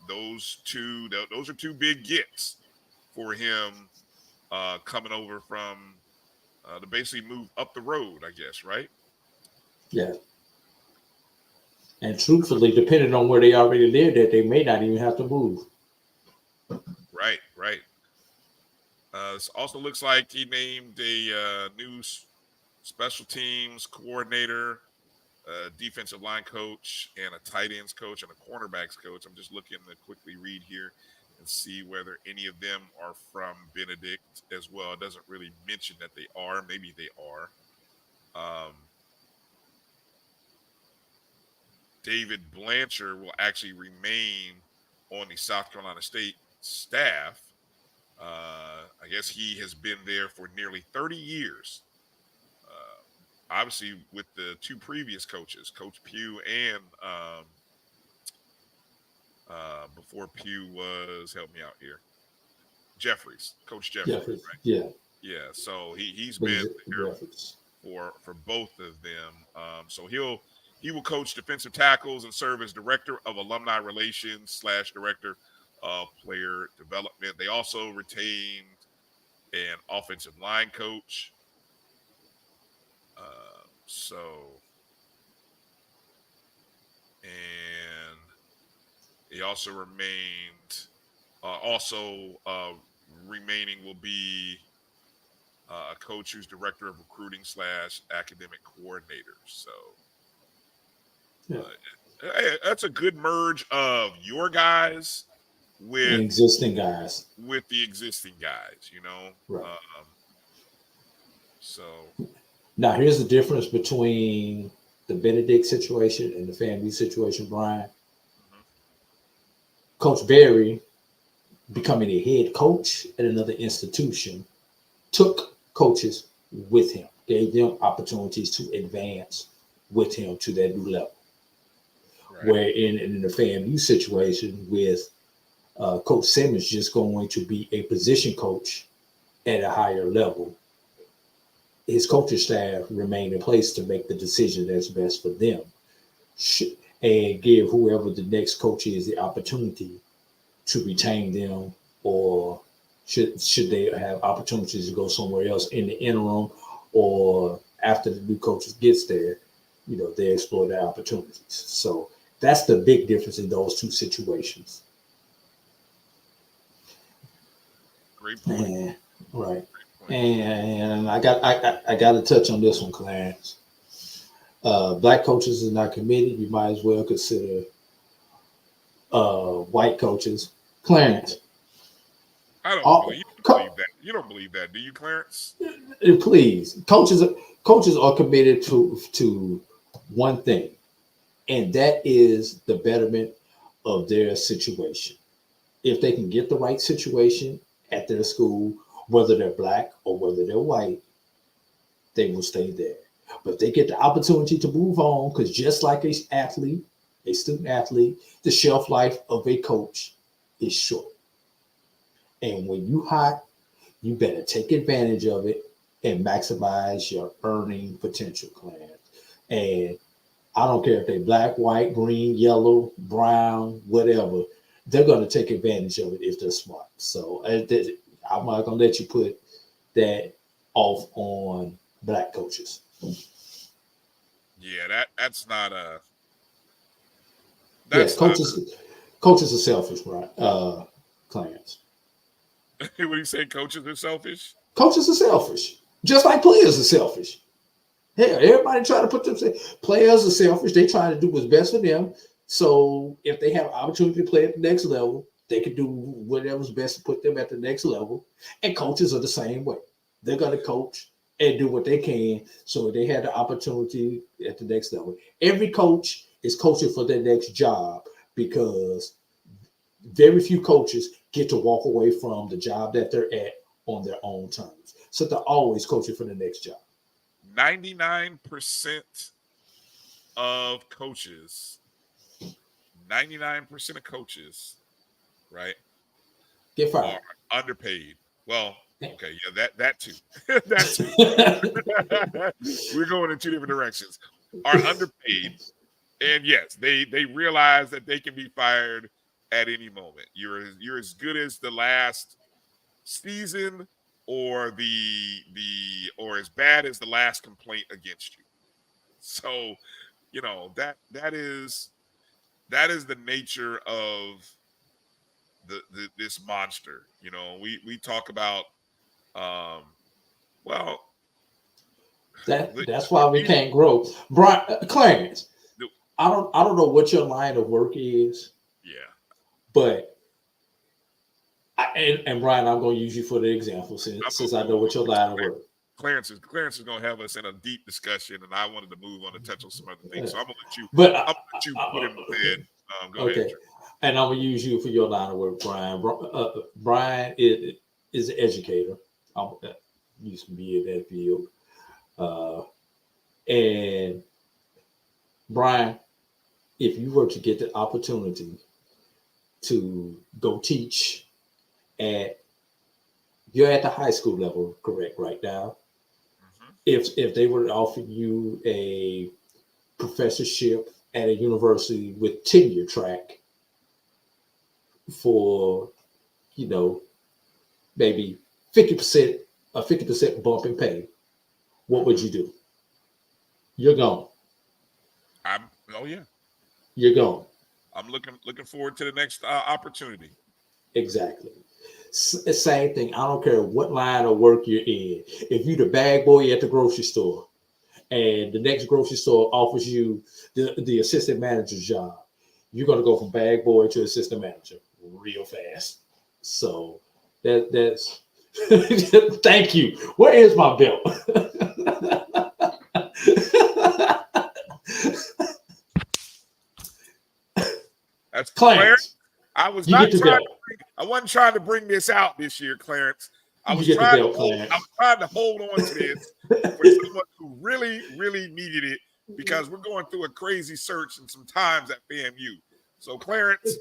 S2: those are two big gets for him coming over from to basically move up the road, I guess, right?
S3: Yeah. And truthfully, depending on where they already lived at, they may not even have to move.
S2: Right. This also looks like he named a new special teams coordinator, defensive line coach, and a tight ends coach and a cornerbacks coach. I'm just looking to quickly read here and see whether any of them are from Benedict as well. It doesn't really mention that they are. Maybe they are. David Blanchard will actually remain on the South Carolina State staff. I guess he has been there for nearly 30 years. Obviously, with the 2 previous coaches, Coach Pugh and before Pugh was, help me out here, Coach Jeffries,
S3: right?
S2: Yeah. Yeah, so he's
S3: But
S2: been
S3: his
S2: there
S3: efforts.
S2: for both of them. So he will coach defensive tackles and serve as director of alumni relations / director of player development. They also retained an offensive line coach. So and he also remained remaining will be a coach who's director of recruiting / academic coordinator. So
S3: Yeah.
S2: that's a good merge of your guys
S3: And
S2: with
S3: existing guys.
S2: the existing guys, you know.
S3: Right.
S2: So
S3: Now, here's the difference between the Benedict situation and the FAMU situation, Brian.
S2: mhm.
S3: Coach Berry, becoming a head coach at another institution, took coaches with him, gave them opportunities to advance with him to that new level.
S2: Right.
S3: Where in the FAMU situation with Coach Simmons just going to be a position coach at a higher level, his coaching staff remain in place to make the decision that's best for them and give whoever the next coach is the opportunity to retain them, or should they have opportunities to go somewhere else in the interim, or after the new coach gets there, they explore their opportunities. So that's the big difference in those two situations.
S2: Great point.
S3: And, right.
S2: Great point.
S3: And I got to touch on this one, Clarence. Black coaches is not committed. You might as well consider white coaches. Clarence.
S2: I don't believe that. You don't believe that, do you, Clarence?
S3: Please, coaches are committed to one thing, and that is the betterment of their situation. If they can get the right situation at their school, whether they're black or whether they're white, they will stay there. But if they get the opportunity to move on, because just like a student athlete, the shelf life of a coach is short. And when you hot, you better take advantage of it and maximize your earning potential, Clarence. And I don't care if they're black, white, green, yellow, brown, whatever. They're going to take advantage of it if they're smart. So I'm not going to let you put that off on black coaches.
S2: Yeah, that's not a.
S3: Yes, coaches are selfish, right? Clarence.
S2: What do you say? Coaches are selfish?
S3: Coaches are selfish, just like players are selfish. Hell, everybody try to put themselves. Players are selfish. They try to do what's best for them. So if they have an opportunity to play at the next level, they can do whatever's best to put them at the next level. And coaches are the same way. They're going to coach and do what they can so they have the opportunity at the next level. Every coach is coaching for their next job, because very few coaches get to walk away from the job that they're at on their own terms. So they're always coaching for the next job.
S2: 99% of coaches, 99% of coaches, right,
S3: Get fired.
S2: are underpaid. Well, okay, yeah, that too. That too. We're going in two different directions. Are underpaid. And yes, they realize that they can be fired at any moment. You're as good as the last season, or or as bad as the last complaint against you. So, that is the nature of this monster. We talk about well,
S3: that's why we can't grow. Brian, Clarence, I don't know what your line of work is.
S2: Yeah.
S3: But and Brian, I'm going to use you for the example since I know what your line of work.
S2: Clarence is going to have us in a deep discussion, and I wanted to move on to touch on some other things. So I'm going to let you. Put him to bed. Go ahead.
S3: And I'm going to use you for your line of work, Brian. Brian is an educator. I used to be in that field. And Brian, if you were to get the opportunity to go teach at You're at the high school level, correct, right now.
S2: Mm-hmm.
S3: If they were to offer you a professorship at a university with tenure track for, maybe 50%, a 50% bump in pay, what would you do? You're gone.
S2: Oh yeah,
S3: You're gone.
S2: I'm looking forward to the next opportunity.
S3: Exactly. Same thing. I don't care what line of work you're in. If you're the bag boy at the grocery store and the next grocery store offers you the assistant manager's job, you're going to go from bag boy to assistant manager real fast. So that's thank you. Where is my belt?
S2: That's Clarence.
S3: Clarence,
S2: I was
S3: you
S2: not
S3: get the
S2: trying
S3: belt.
S2: to I wasn't trying to bring this out this year, Clarence. I
S3: You
S2: was
S3: get the
S2: trying to
S3: belt, Clarence.
S2: hold on to this for someone who really, really needed it because we're going through a crazy search and some times at FAMU. So, Clarence,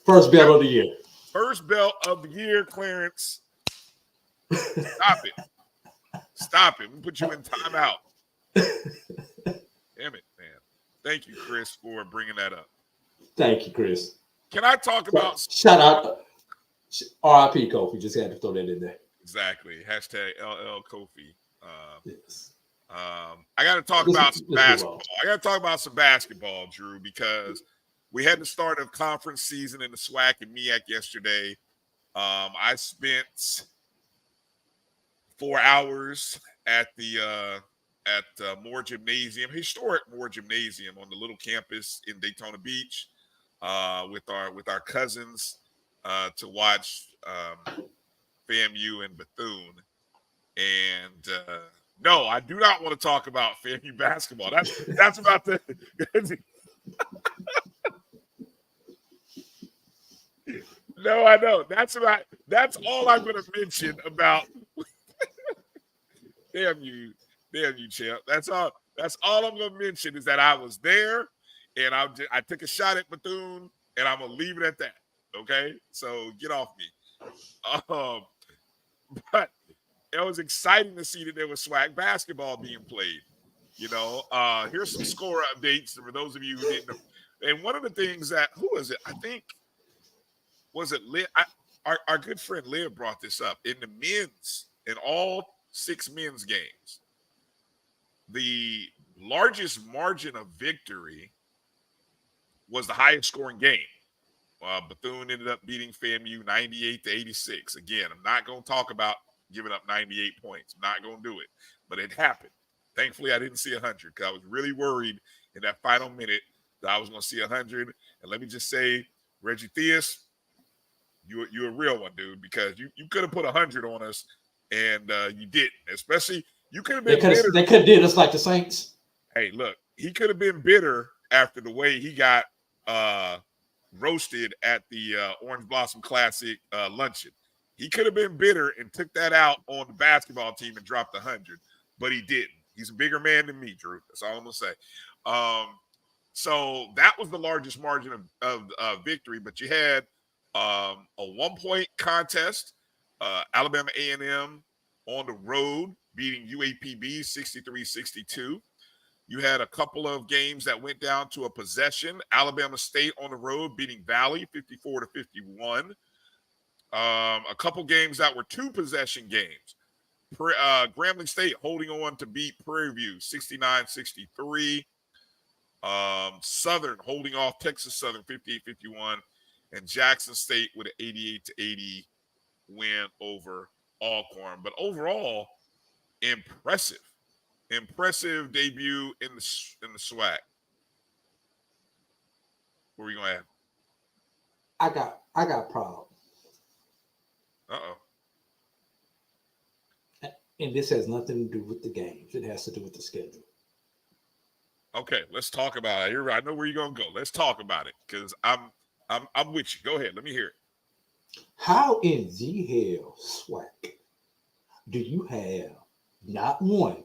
S3: First belt of the year.
S2: first belt of the year, Clarence. Stop it. Stop it. We put you in timeout. Damn it, man. Thank you, Chris, for bringing that up.
S3: Thank you, Chris.
S2: Can I talk about
S3: shout out RIP Kofi? Just had to throw that in there.
S2: Exactly. Hashtag LL Kofi.
S3: Yes.
S2: I got to talk about some basketball. I got to talk about some basketball, Drew, because we had the start of conference season in the SWAC and MEAC yesterday. I spent 4 hours at the Moore Gymnasium, historic Moore Gymnasium on the little campus in Daytona Beach, with our cousins to watch FAMU and Bethune. And no, I do not want to talk about FAMU basketball. That's about the. No, I know. That's all I'm going to mention about. Damn you, champ. That's all I'm going to mention is that I was there, and I took a shot at Bethune, and I'm going to leave it at that. Okay, so get off me. But it was exciting to see that there was SWAC basketball being played. Here's some score updates for those of you who didn't know. And one of the things that, who was it? I think, was it Liv? Our good friend Liv brought this up. In all 6 men's games, the largest margin of victory was the highest scoring game. Bethune ended up beating FAMU 98-86. Again, I'm not going to talk about giving up 98 points. I'm not going to do it, but it happened. Thankfully, I didn't see 100 because I was really worried in that final minute that I was going to see 100. And let me just say, Reggie Theus, you're a real one, dude, because you could have put 100 on us, and you didn't. Especially, you could have been bitter.
S3: They could have did us like the Saints.
S2: Hey, look, he could have been bitter after the way he got roasted at the Orange Blossom Classic luncheon. He could have been bitter and took that out on the basketball team and dropped 100, but he didn't. He's a bigger man than me, Drew. That's all I'm going to say. So that was the largest margin of victory, but you had a 1-point contest, Alabama A&M on the road beating UAPB 63-62. You had a couple of games that went down to a possession. Alabama State on the road beating Valley 54-51. A couple games that were 2-possession games. Grambling State holding on to beat Prairie View 69-63. Southern holding off Texas Southern 58-51. And Jackson State with an 88-80 win over Alcorn. But overall, impressive debut in the SWAC. What are we gonna add?
S3: I got proud. And this has nothing to do with the games. It has to do with the schedule.
S2: Okay, let's talk about it. I know where you're gonna go. Let's talk about it because I'm with you. Go ahead. Let me hear it.
S3: How in the hell, SWAC, do you have not one,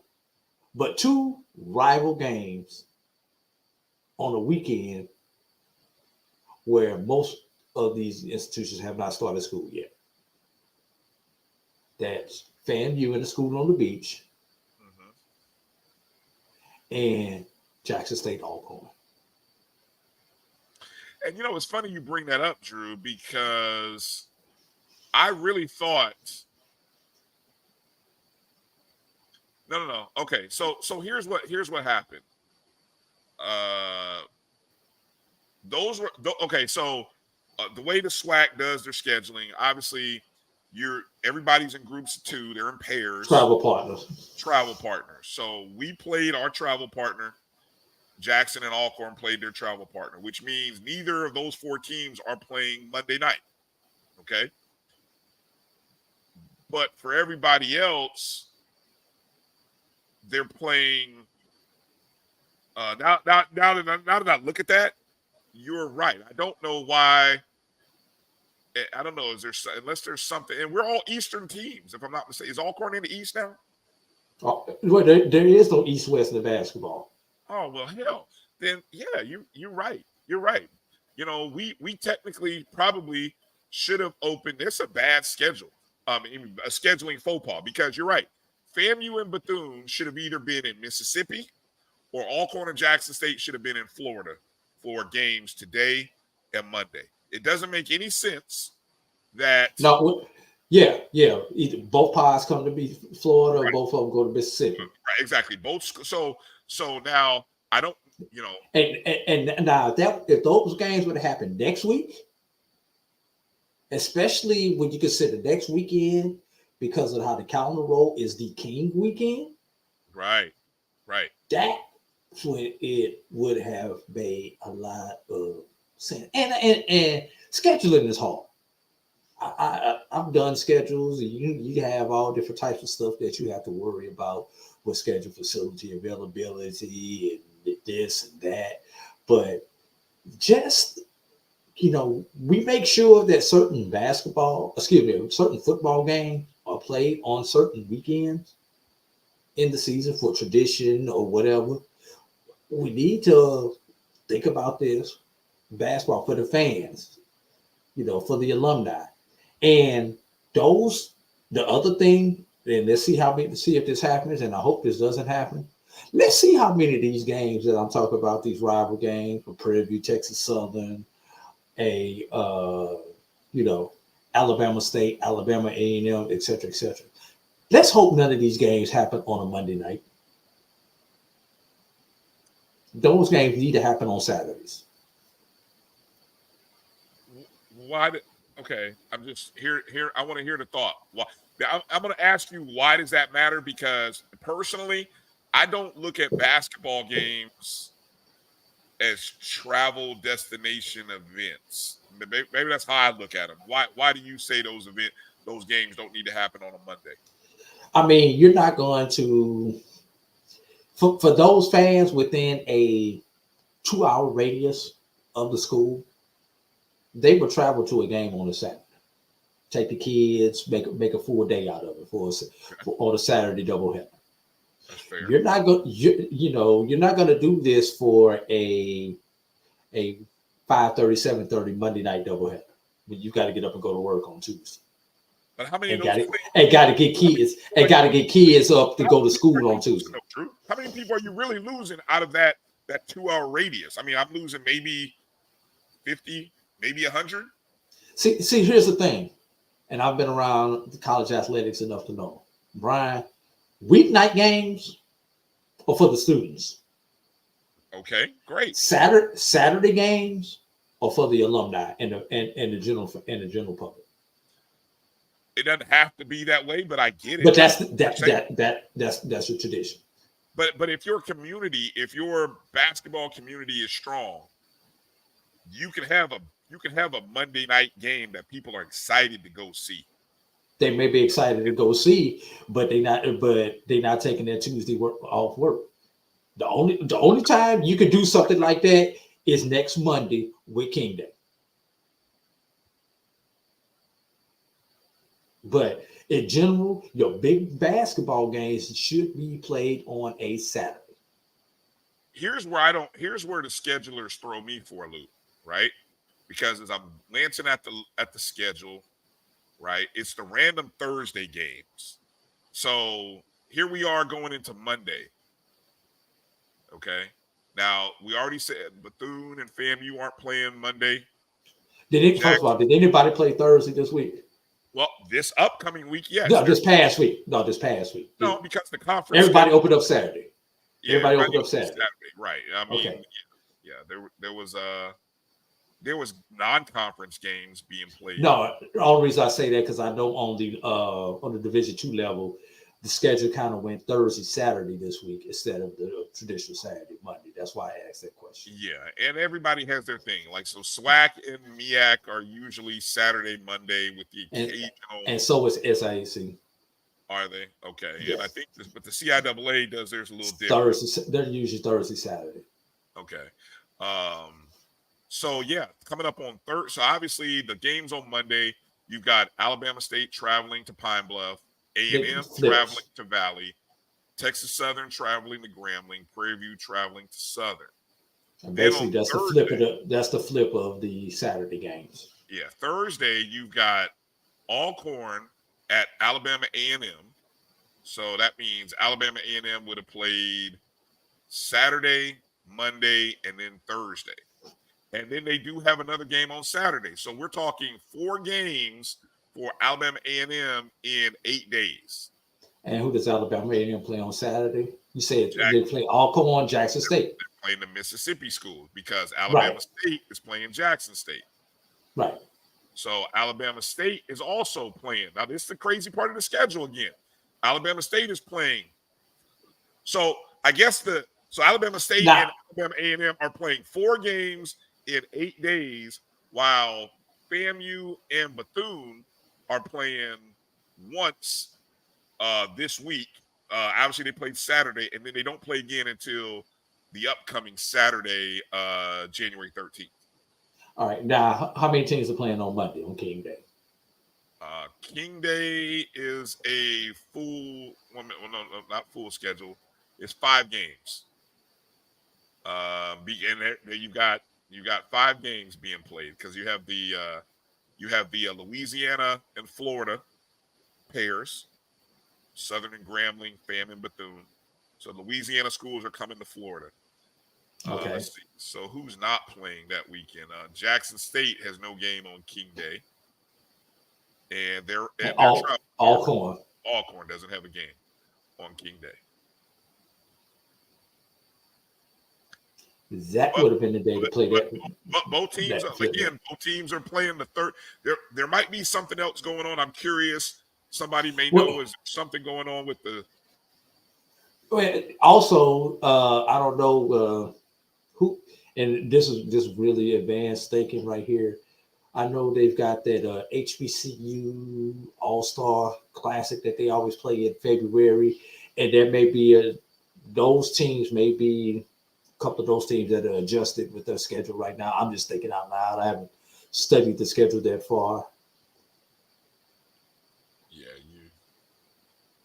S3: but 2 rival games on a weekend where most of these institutions have not started school yet? That's FAMU and the School on the Beach, and Jackson State Alcorn.
S2: And it's funny you bring that up, Drew, because I really thought. No. Okay, so here's what happened. Those were okay. So the way the SWAC does their scheduling, obviously, everybody's in groups of 2. They're in pairs.
S3: Travel partners.
S2: So we played our travel partner. Jackson and Alcorn played their travel partner, which means neither of those 4 teams are playing Monday night. Okay. But for everybody else, they're playing. Now that I look at that, you're right. I don't know why. I don't know. Unless there's something, and we're all Eastern teams, if I'm not mistaken. Is Alcorn in the East now?
S3: Oh, well, there is no East-West in the basketball.
S2: Oh, well, hell, then yeah, you're right. You're right. We technically probably should have opened. It's a bad schedule. A scheduling faux pas, because you're right. FAMU and Bethune should have either been in Mississippi, or Alcorn and Jackson State should have been in Florida for games today and Monday. It doesn't make any sense that.
S3: No, yeah. Either both pies come to be Florida,
S2: Right.
S3: or both of them go to Mississippi.
S2: Right, exactly. Both. So now I don't.
S3: And now if those games would have happened next week, especially when you consider next weekend, because of how the calendar roll is the King weekend.
S2: Right.
S3: That's when it would have made a lot of sense. And scheduling is hard. I've done schedules, and you have all different types of stuff that you have to worry about with schedule facility availability and this and that. But just, we make sure that certain football games are played on certain weekends in the season for tradition or whatever. We need to think about this basketball for the fans, for the alumni. And the other thing, and let's see if this happens, and I hope this doesn't happen. Let's see how many of these games that I'm talking about, these rival games for Prairie View, Texas Southern, Alabama State, Alabama A&M, et cetera, et cetera. Let's hope none of these games happen on a Monday night. Those games need to happen on Saturdays.
S2: Why? Okay, I'm just here. I want to hear the thought. Why? I'm going to ask you, why does that matter? Because personally, I don't look at basketball games as travel destination events. Maybe that's how I look at them. Why do you say those games don't need to happen on a Monday?
S3: I mean, you're not going to, for those fans within a 2-hour radius of the school, they would travel to a game on a Saturday. Take the kids, make a full day out of it for on a Saturday doubleheader.
S2: That's fair.
S3: You're not going, you're not going to do this for a 5:30, 7:30 Monday night doubleheader. You got to get up and go to work on Tuesday.
S2: But how many
S3: got to get kids up to go to school on Tuesday.
S2: True. How many people are you really losing out of that 2-hour radius? I mean, I'm losing maybe 50, maybe 100.
S3: See, here's the thing, and I've been around college athletics enough to know, Brian, weeknight games are for the students.
S2: Okay, great.
S3: Saturday games are for the alumni and the general public.
S2: It doesn't have to be that way, but I get it.
S3: But that's the tradition.
S2: But if your basketball community is strong, you can have a Monday night game that people are excited to go see.
S3: They may be excited to go see, but they're not taking their Tuesday off work. The only time you can do something like that is next Monday with King Day. But in general, your big basketball games should be played on a Saturday.
S2: Here's where the schedulers throw me for a loop, right? Because as I'm glancing at the schedule, right? It's the random Thursday games. So here we are going into Monday. Okay. Now we already said Bethune and FAMU aren't playing Monday.
S3: First of all, did anybody play Thursday this week?
S2: Well, this upcoming week, yes.
S3: No, this past week.
S2: No, because the conference.
S3: Everybody opened up Saturday.
S2: Yeah,
S3: everybody opened up Saturday.
S2: Right. I mean,
S3: okay.
S2: There was non-conference games being played.
S3: No, the only reason I say that because I know on the Division II level, the schedule kind of went Thursday, Saturday this week instead of the traditional Saturday, Monday. That's why I asked that question.
S2: Yeah, and everybody has their thing. Like, so SWAC and MEAC are usually Saturday, Monday with the occasional.
S3: And so is SIAC.
S2: Are they? Okay.
S3: Yes.
S2: And I think but the CIAA does theirs a little different.
S3: They're usually Thursday, Saturday.
S2: Okay. So yeah, coming up on Thursday. So obviously the games on Monday, you've got Alabama State traveling to Pine Bluff, A&M traveling to Valley, Texas Southern traveling to Grambling, Prairie View traveling to Southern.
S3: And basically, that's the flip of the Saturday games.
S2: Yeah, Thursday you've got Alcorn at Alabama A&M. So that means Alabama A&M would have played Saturday, Monday, and then Thursday. And then they do have another game on Saturday. So we're talking 4 games for Alabama A&M in 8 days.
S3: And who does Alabama A&M play on Saturday? You said they play Alcorn, Jackson State.
S2: They're playing the Mississippi schools because Alabama State is playing Jackson State.
S3: Right.
S2: So Alabama State is also playing. Now, this is the crazy part of the schedule again. Alabama State is playing. So I guess Alabama State and Alabama A&M are playing 4 games in 8 days, while FAMU and Bethune are playing once this week. Obviously, they played Saturday, and then they don't play again until the upcoming Saturday, January 13th.
S3: All right. Now, how many teams are playing on Monday on King Day?
S2: King Day is a full – well, no, not full schedule. It's 5 games. And there you got 5 games being played because you have the Louisiana and Florida pairs, Southern and Grambling, FAM and Bethune. So Louisiana schools are coming to Florida.
S3: Okay.
S2: Let's see. So who's not playing that weekend? Jackson State has no game on King Day, and
S3: Alcorn
S2: doesn't have a game on King Day.
S3: That would have been the day to play that.
S2: But both teams are playing the third. There might be something else going on. I'm curious. Somebody may know is something going on with the.
S3: Also, I don't know who, and this is really advanced thinking right here. I know they've got that HBCU All-Star Classic that they always play in February, and there may be those teams may be. Couple of those teams that are adjusted with their schedule right now. I'm just thinking out loud. I haven't studied the schedule that far.
S2: Yeah,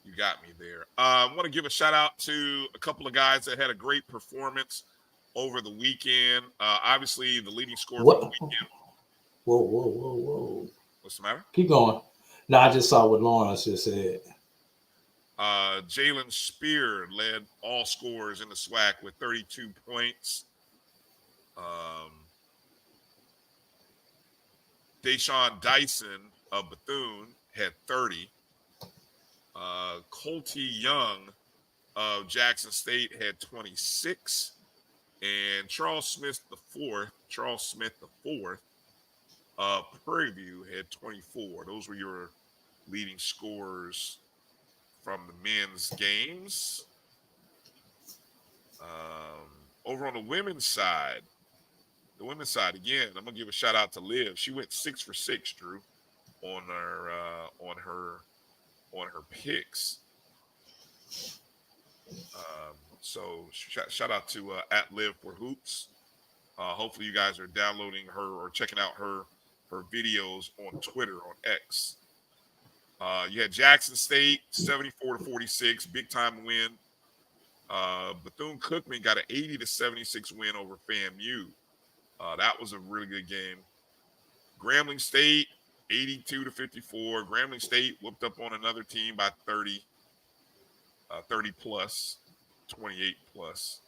S2: you got me there. I want to give a shout out to a couple of guys that had a great performance over the weekend. Obviously, the leading scorer for the weekend.
S3: Whoa.
S2: What's the matter?
S3: Keep going. No, I just saw what Lawrence just said.
S2: Jalen Spear led all scorers in the SWAC with 32 points. Deshaun Dyson of Bethune had 30. Colty Young of Jackson State had 26. And Charles Smith the fourth of Prairie View had 24. Those were your leading scorers from the men's games. Over on the women's side, again, I'm gonna give a shout out to Liv. She went 6 for 6, Drew, on her picks. So shout out to at Liv for Hoops. Hopefully you guys are downloading her or checking out her videos on Twitter, on X. You had Jackson State 74-46, big time win. Bethune-Cookman got an 80-76 win over FAMU. That was a really good game. Grambling State 82-54. Grambling State whooped up on another team by 30 plus, 28 plus.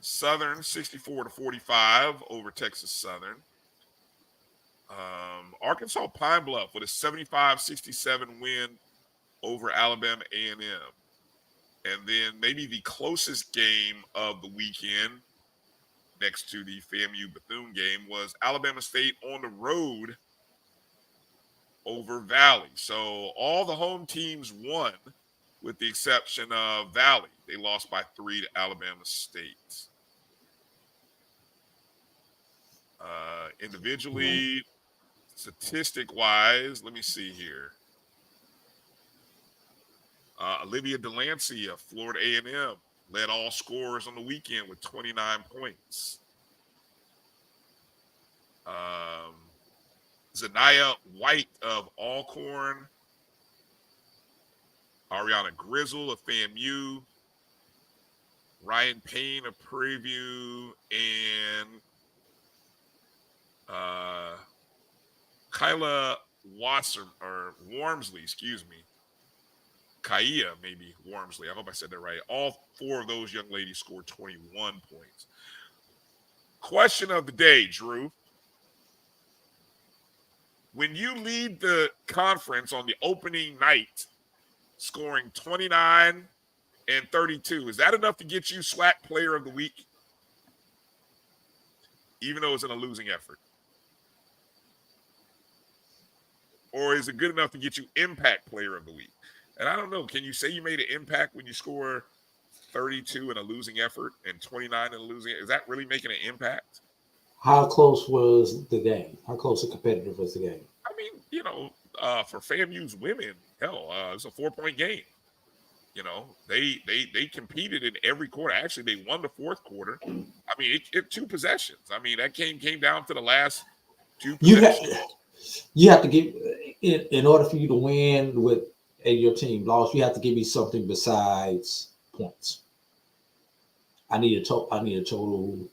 S2: Southern 64-45 over Texas Southern. Arkansas Pine Bluff with a 75-67 win over Alabama A&M. And then maybe the closest game of the weekend next to the FAMU Bethune game was Alabama State on the road over Valley. So all the home teams won with the exception of Valley. They lost by 3 to Alabama State. Individually, statistic-wise, let me see here. Olivia Delancey of Florida A&M led all scorers on the weekend with 29 points. Zanaya White of Alcorn, Ariana Grizzle of FAMU, Ryan Payne of Prairie View, and Kyla Warmsley, Kaia, maybe Warmsley. I hope I said that right. All 4 of those young ladies scored 21 points. Question of the day, Drew. When you lead the conference on the opening night, scoring 29 and 32, is that enough to get you SWAC Player of the Week? Even though it's in a losing effort? Or is it good enough to get you Impact Player of the Week? And I don't know. Can you say you made an impact when you score 32 in a losing effort and 29 in a losing? Is that really making an impact?
S3: How close was the game? How close and competitive was the game?
S2: I mean, for FAMU's women, hell, it's a 4-point game. They competed in every quarter. Actually, they won the 4th quarter. I mean, it 2 possessions. I mean, that came down to the last 2 possessions.
S3: You have to give in order for you to win with your team lost. You have to give me something besides points. I need a total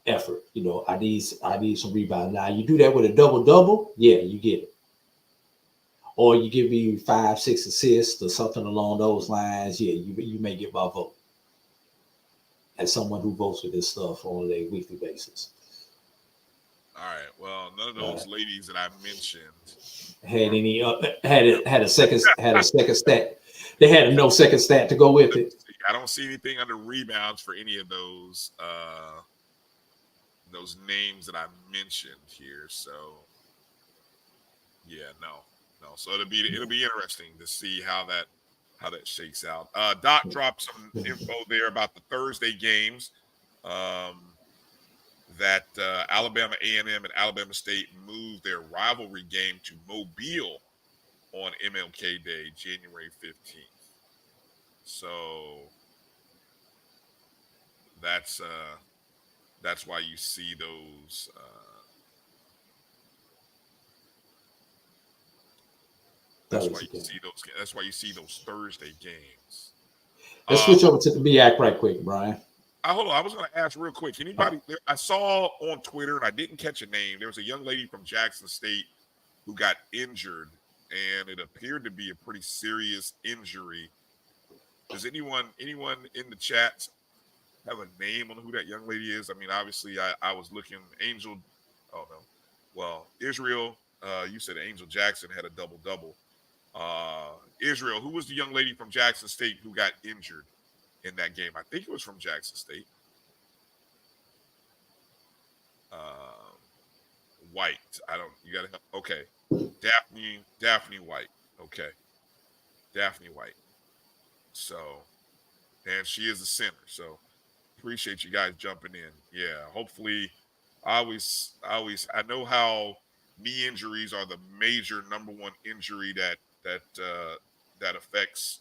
S3: effort. I need some rebound. Now you do that with a double, yeah, you get it. Or you give me 5-6 assists or something along those lines, yeah, you may get my vote. As someone who votes for this stuff on a weekly basis.
S2: All right. Well, none of those ladies that I mentioned
S3: had a second stat. They had no second stat to go with it.
S2: I don't see anything under rebounds for any of those names that I mentioned here. So yeah, no. So it'll be interesting to see how that shakes out. Doc dropped some info there about the Thursday games. That Alabama A&M and Alabama State moved their rivalry game to Mobile on MLK Day, January 15th. So that's why you see those. That's why you see those Thursday games.
S3: Let's switch over to the BAC right quick, Brian.
S2: Hold on. I was going to ask real quick. Anybody? I saw on Twitter, and I didn't catch a name. There was a young lady from Jackson State who got injured, and it appeared to be a pretty serious injury. Does anyone in the chat have a name on who that young lady is? I mean, obviously, I was looking. Angel. Oh no. Well, Israel. You said Angel Jackson had a double-double. Israel, who was the young lady from Jackson State who got injured in that game? I think it was from Jackson State. White. Okay. Daphne White. Okay. Daphne White. So, and she is a center. So appreciate you guys jumping in. Yeah. Hopefully I know how knee injuries are the major number one injury that affects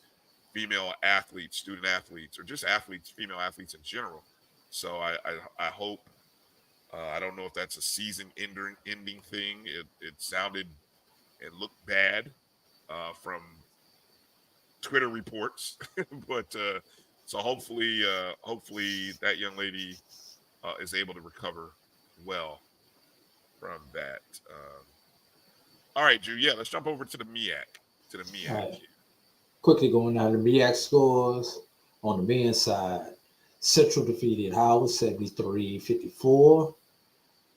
S2: female athletes, student athletes, or just athletes, female athletes in general. So I hope, I don't know if that's a season ending thing. It sounded and looked bad from Twitter reports, but so hopefully that young lady is able to recover well from that. All right, Drew. Yeah, let's jump over to the MEAC. To the MEAC.
S3: All right. Quickly going down the MEAC scores on the men's side. Central defeated Howard 73-54.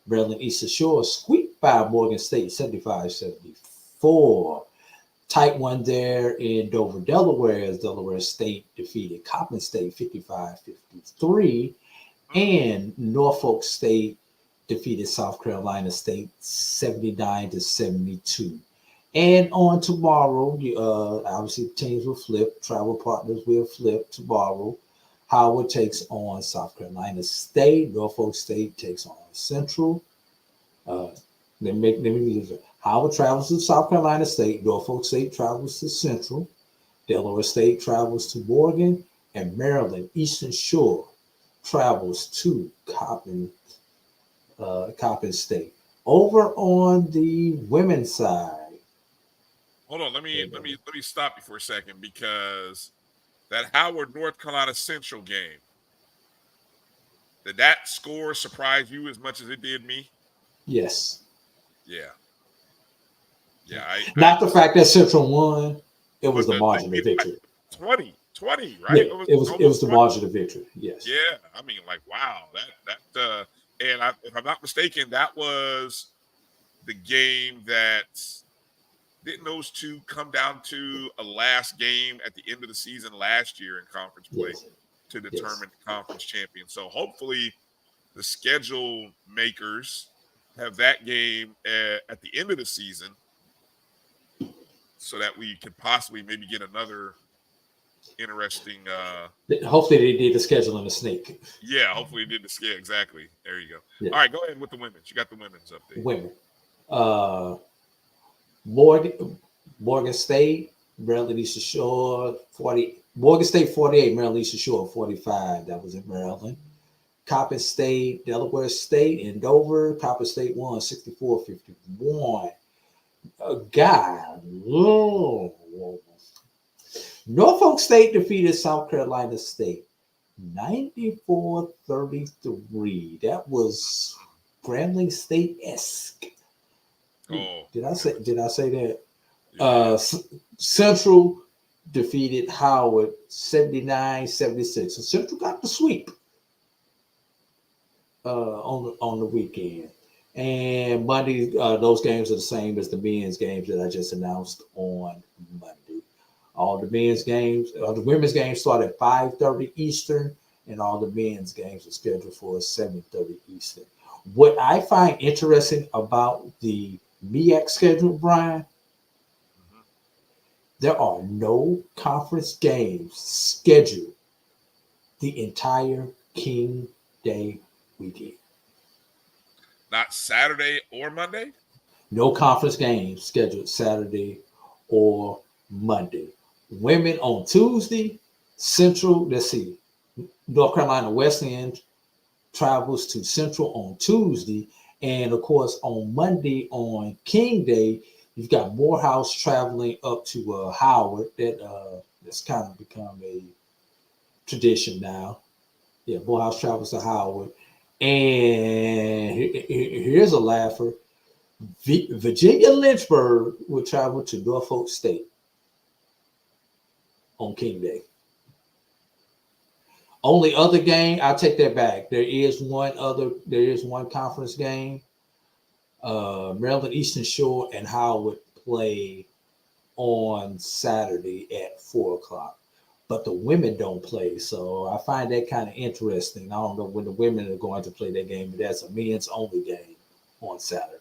S3: Maryland Eastern Shore squeaked by Morgan State 75-74. Tight one there in Dover, Delaware, as Delaware State defeated Coppin State 55-53. And Norfolk State defeated South Carolina State 79-72. And on tomorrow, obviously teams will flip. Travel partners will flip tomorrow. Howard takes on South Carolina State. Norfolk State takes on Central. Let me use it. Howard travels to South Carolina State. Norfolk State travels to Central. Delaware State travels to Morgan. And Maryland Eastern Shore travels to Coppin State. Over on the women's side.
S2: Hold on, let me stop you for a second, because that Howard North Carolina Central game, did that score surprise you as much as it did me?
S3: Yes.
S2: Yeah.
S3: Not the fact that Central won, it was the margin of victory.
S2: 20, right?
S3: Yeah, it was the margin of victory. Yes.
S2: Yeah, I mean, like, wow, and if I'm not mistaken, that was the game that didn't those two come down to a last game at the end of the season last year in conference play to determine the conference champion. So hopefully the schedule makers have that game at the end of the season so that we could possibly maybe get another interesting
S3: hopefully they did the schedule in the snake.
S2: Yeah, hopefully they did the scale. Exactly. There you go.
S3: Yeah.
S2: All right, go ahead with the women's. You got the women's update.
S3: Women. Morgan State, Maryland Eastern Shore 40. Morgan State 48, Maryland Eastern Shore 45. That was in Maryland. Coppin State, Delaware State, and Dover. Coppin State won 64-51. Norfolk State defeated South Carolina State 94-33. That was Grambling State-esque.
S2: Oh,
S3: did I say that? Yeah. Central defeated Howard 79-76. So Central got the sweep on the weekend. And Monday, those games are the same as the men's games that I just announced on Monday. All the men's games, the women's games start at 5:30 Eastern, and all the men's games are scheduled for 7:30 Eastern. What I find interesting about the MEAC schedule, Brian, there are no conference games scheduled the entire King Day weekend.
S2: Not Saturday or Monday?
S3: No conference games scheduled Saturday or Monday. Women on Tuesday, Central, let's see, North Carolina West End travels to Central on Tuesday. And of course, on Monday, on King Day, you've got Morehouse traveling up to Howard. That's kind of become a tradition now. Yeah, Morehouse travels to Howard. And here's a laugher. Virginia Lynchburg will travel to Norfolk State on King Day. Only other game, I'll take that back. There is one conference game. Maryland Eastern Shore and Howard play on Saturday at 4:00. But the women don't play. So I find that kind of interesting. I don't know when the women are going to play that game, but that's a men's only game on Saturday.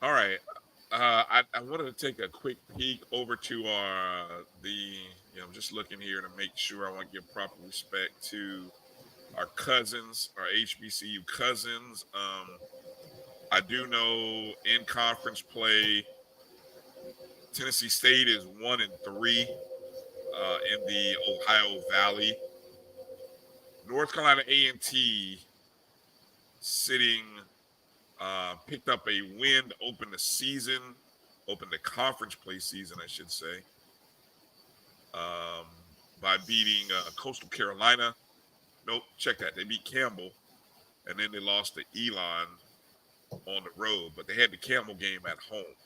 S2: All right. I wanted to take a quick peek over to I'm just looking here to make sure I want to give proper respect to our cousins, our HBCU cousins. I do know in conference play, Tennessee State is 1-3 in the Ohio Valley. North Carolina A&T sitting picked up a win to open the conference play season, I should say, by beating Coastal Carolina. Nope, check that. They beat Campbell, and then they lost to Elon on the road, but they had the Camel game at home.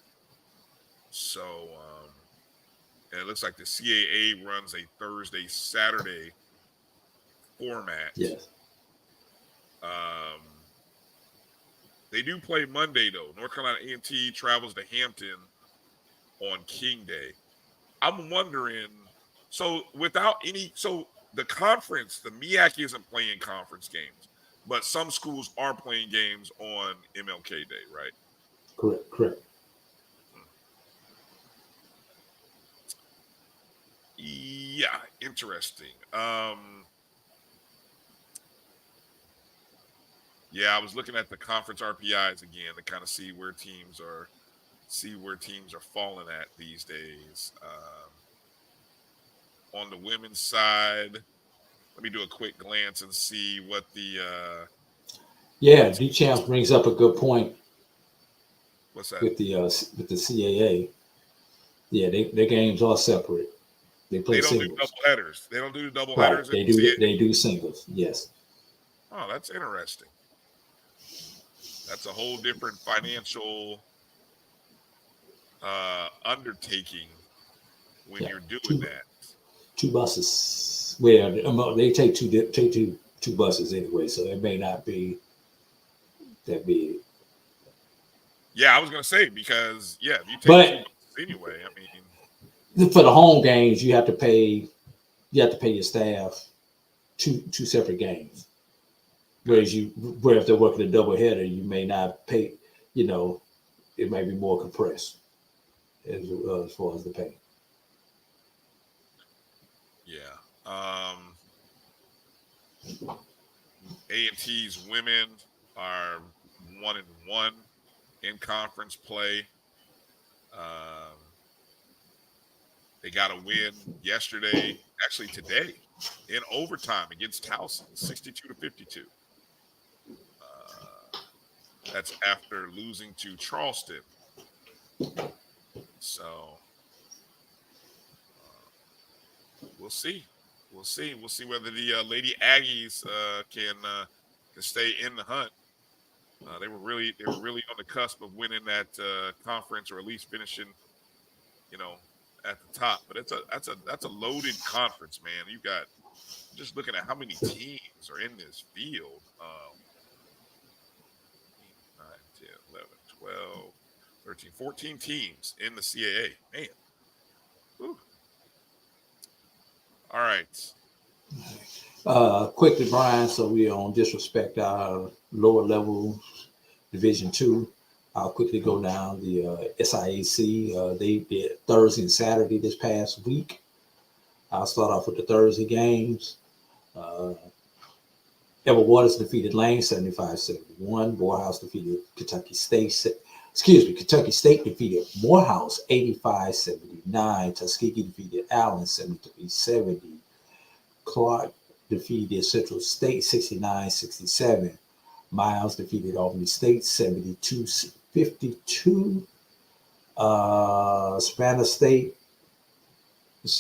S2: So and it looks like the CAA runs a Thursday, Saturday format.
S3: Yes.
S2: They do play Monday though. North Carolina A&T travels to Hampton on King Day. I'm wondering, so the conference, the MEAC isn't playing conference games, but some schools are playing games on MLK Day, right?
S3: Correct.
S2: Yeah, interesting. Yeah, I was looking at the conference RPIs again to kind of see where teams are falling at these days. On the women's side, let me do a quick glance and see what the
S3: D-Champs brings up a good point
S2: what's that?
S3: with the CAA. Yeah, their games are separate. They play
S2: They don't
S3: singles.
S2: do double headers. They don't do double
S3: Right.
S2: headers.
S3: They do singles. Yes.
S2: Oh, that's interesting. That's a whole different financial undertaking when you're doing that.
S3: 2 buses. Well, they take two buses anyway, so it may not be that big.
S2: Yeah, I was gonna say because if you take
S3: But
S2: 2 buses anyway, I mean,
S3: for the home games, you have to pay your staff two separate games. Whereas if they're working a double header, you may not pay. It may be more compressed as far as the pay.
S2: yeah. A&T's women are 1-1 in conference play. They got a win yesterday, actually today, in overtime against Towson, 62-52. That's after losing to Charleston. So we'll see. We'll see whether the Lady Aggies can stay in the hunt. They were really on the cusp of winning that conference, or at least finishing, at the top. But that's a loaded conference, man. You got, just looking at how many teams are in this field. 9, 10, 11, 12, 13, 14 teams in the CAA. Man. Whew. All right.
S3: Quickly, Brian, so we don't disrespect our lower level Division II. I'll quickly go down the SIAC. They did Thursday and Saturday this past week. I'll start off with the Thursday games. Edward Waters defeated Lane 75-71. Morehouse defeated Kentucky State. Kentucky State defeated Morehouse 85-79. Tuskegee defeated Allen 73-70. Clark defeated Central State 69-67. Miles defeated Albany State 72-52. Savannah State,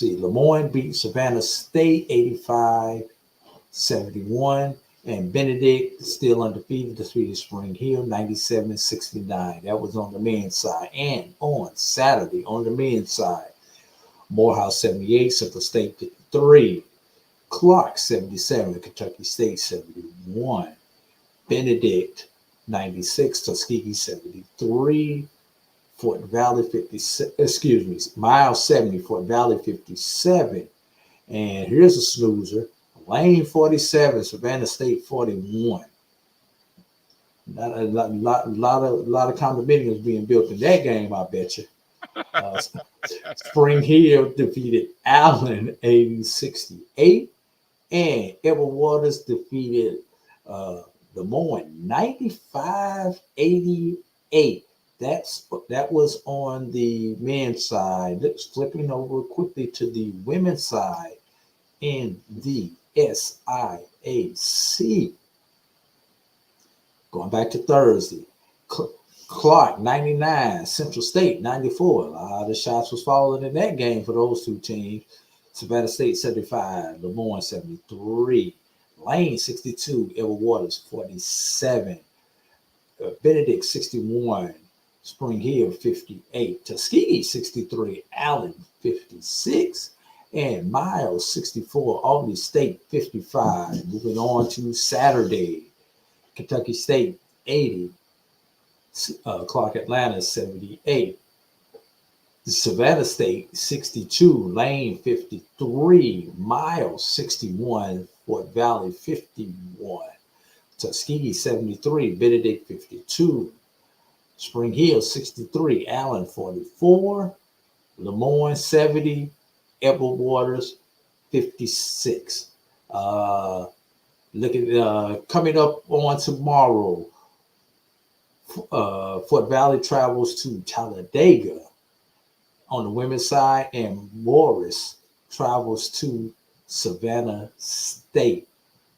S3: Lemoyne beat Savannah State 85-71. And Benedict, still undefeated, defeated Spring Hill 97-69. That was on the men's side. And on Saturday, on the men's side, Morehouse 78, Central State 53. Clark 77, Kentucky State 71. Benedict 96, Tuskegee 73. Fort Valley 56, Miles 70, Fort Valley 57. And here's a snoozer. Lane 47, Savannah State 41. Not a lot of condominiums being built in that game, I bet you. Spring Hill defeated Allen 80-68, and Edward Waters defeated Lemoyne 95-88. That was on the men's side. Let's flipping over quickly to the women's side in the SIAC. Going back to Thursday, Clark 99, Central State 94. A lot of shots was falling in that game for those two teams. Savannah State 75, Lemoyne 73, Lane 62, Edward Waters 47. Benedict 61, Spring Hill 58, Tuskegee 63, Allen 56, and Miles 64, Albany State 55. Moving on to Saturday, Kentucky State 80, Clark Atlanta 78, Savannah State 62, Lane 53, Miles 61, Fort Valley 51, Tuskegee 73, Benedict 52, Spring Hill 63, Allen 44, Lemoyne 70, Edward Waters 56. Look at coming up on tomorrow. Fort Valley travels to Talladega on the women's side, and Morris travels to Savannah State.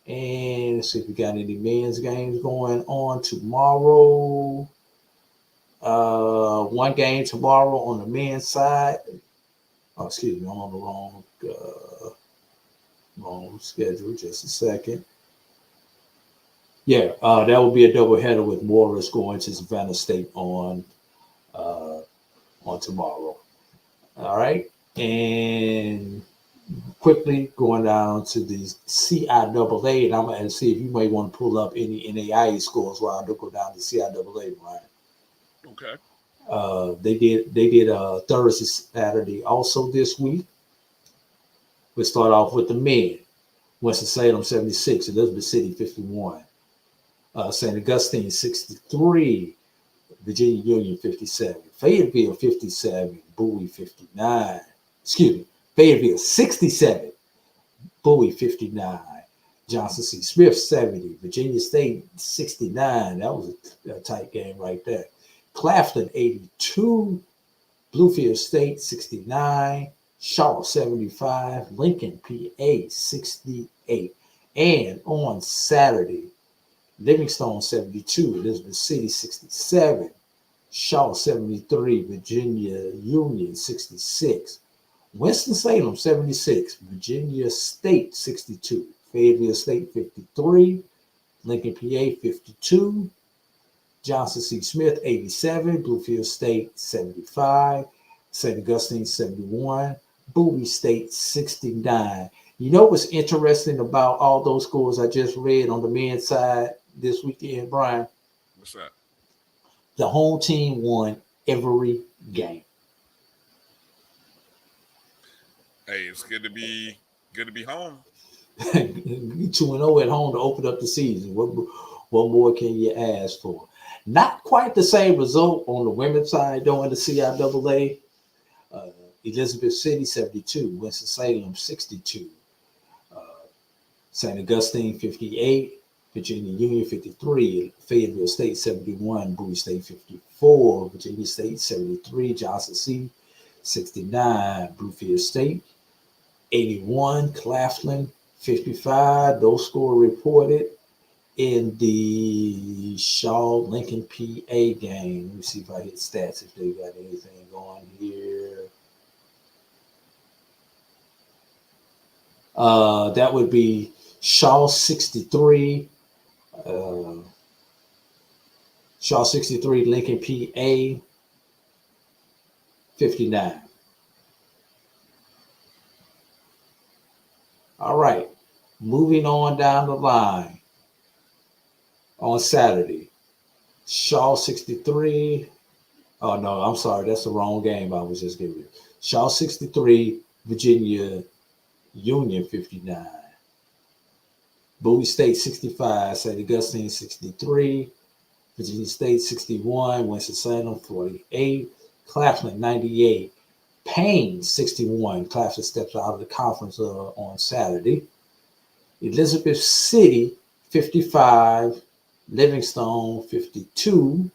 S3: And let's see if we got any men's games going on tomorrow. One game tomorrow on the men's side. Oh, excuse me, I'm on the wrong schedule. Just a second. Yeah, that will be a doubleheader with Morris going to Savannah State on tomorrow. All right, and quickly going down to the CIAA, and I'm going to see if you may want to pull up any NAIA scores while I go down to CIAA, Brian.
S2: Okay.
S3: They did Thursday, Saturday also this week. We'll start off with the men. Winston-Salem 76, Elizabeth City 51, St. Augustine 63, Virginia Union 57, Fayetteville 57, Bowie 59. Excuse me, Fayetteville 67, Bowie 59, Johnson C. Smith 70, Virginia State 69. That was a tight game right there. Claflin 82, Bluefield State 69, Shaw 75, Lincoln PA 68. And on Saturday, Livingstone 72, Elizabeth City 67, Shaw 73, Virginia Union 66, Winston-Salem 76, Virginia State 62, Fayetteville State 53, Lincoln PA 52, Johnson C. Smith 87, Bluefield State 75, St. Augustine 71, Bowie State 69. You know what's interesting about all those scores I just read on the men's side this weekend, Brian?
S2: What's that?
S3: The home team won every game.
S2: Hey, it's good to be home.
S3: 2-0 at home to open up the season. What more can you ask for? Not quite the same result on the women's side, though, in the CIAA. Elizabeth City 72, Winston-Salem 62, St. Augustine 58, Virginia Union 53, Fayetteville State 71, Bowie State 54, Virginia State 73, Johnson C 69, Bluefield State 81, Claflin 55. Those scores reported in the Shaw Lincoln PA game. Let me see if I hit stats, if they got anything going here. That would be Shaw 63, Lincoln PA 59. All right, moving on down the line. On Saturday, Shaw 63. Oh, no, I'm sorry. That's the wrong game I was just giving you. Shaw 63, Virginia Union 59. Bowie State 65, St. Augustine 63, Virginia State 61, Winston-Salem 48, Claflin 98, Payne 61. Claflin steps out of the conference on Saturday. Elizabeth City 55, Livingstone 52,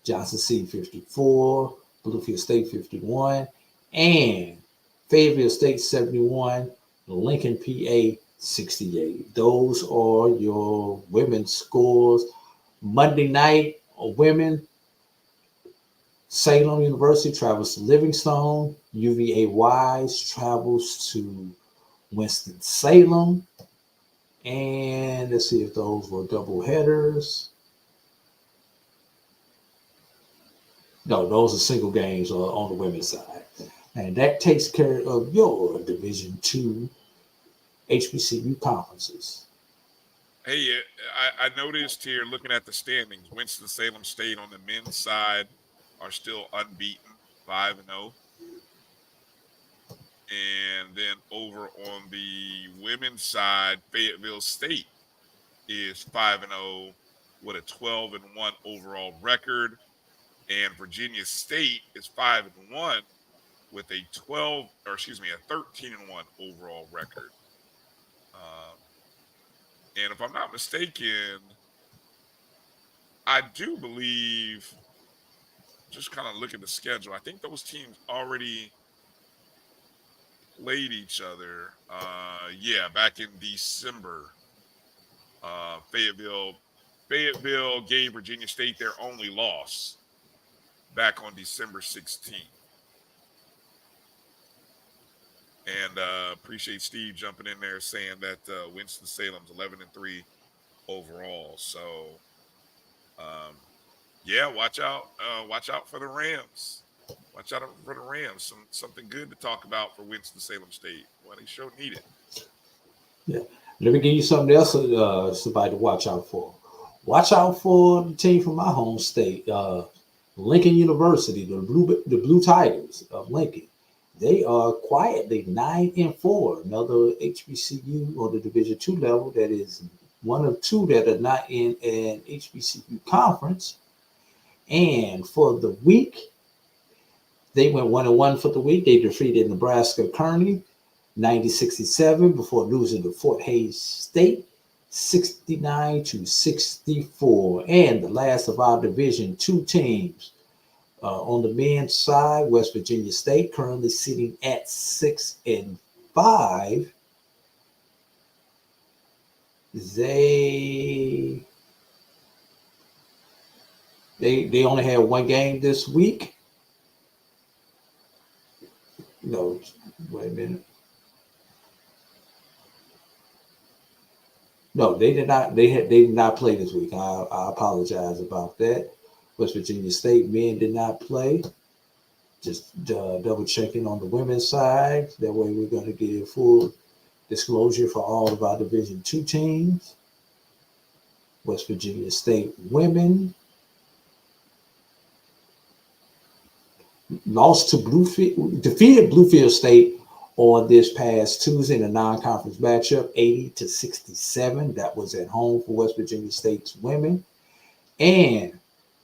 S3: Johnson C 54, Bluefield State 51, and Fayetteville State 71, Lincoln PA 68. Those are your women's scores. Monday night, women, Salem University travels to Livingstone. UVA Wise travels to Winston-Salem. And let's see if those were double headers. No, those are single games on the women's side. And that takes care of your Division Two HBCU conferences.
S2: Hey, I noticed here looking at the standings, Winston-Salem State on the men's side are still unbeaten, 5-0. And then over on the women's side, Fayetteville State is 5-0 with a 12-1 overall record. And Virginia State is 5-1 with a 13-1 overall record. Um, and if I'm not mistaken, I do believe, just kind of look at the schedule, I think those teams already played each other. Yeah, back in December. Fayetteville gave Virginia State their only loss back on December 16th. And appreciate Steve jumping in there saying that Winston-Salem's 11-3 overall. So, yeah, watch out for the Rams. Watch out for the Rams. Something good to talk about for Winston-Salem State. Well, they sure need it.
S3: Yeah. Let me give you something else, somebody to watch out for. Watch out for the team from my home state, Lincoln University, the Blue Tigers of Lincoln. They are quietly 9-4. Another HBCU on the Division II level that is one of two that are not in an HBCU conference. And for the week, they went 1-1 for the week. They defeated Nebraska Kearney 90-67 before losing to Fort Hays State 69-64. And the last of our Division II teams, on the men's side, West Virginia State currently sitting at 6-5. They only had one game this week. No, wait a minute. No, they did not. They did not play this week. I apologize about that. West Virginia State men did not play. Just double checking on the women's side. That way, we're going to give full disclosure for all of our Division II teams. West Virginia State women defeated Bluefield State on this past Tuesday in a non-conference matchup, 80-67. That was at home for West Virginia State's women. And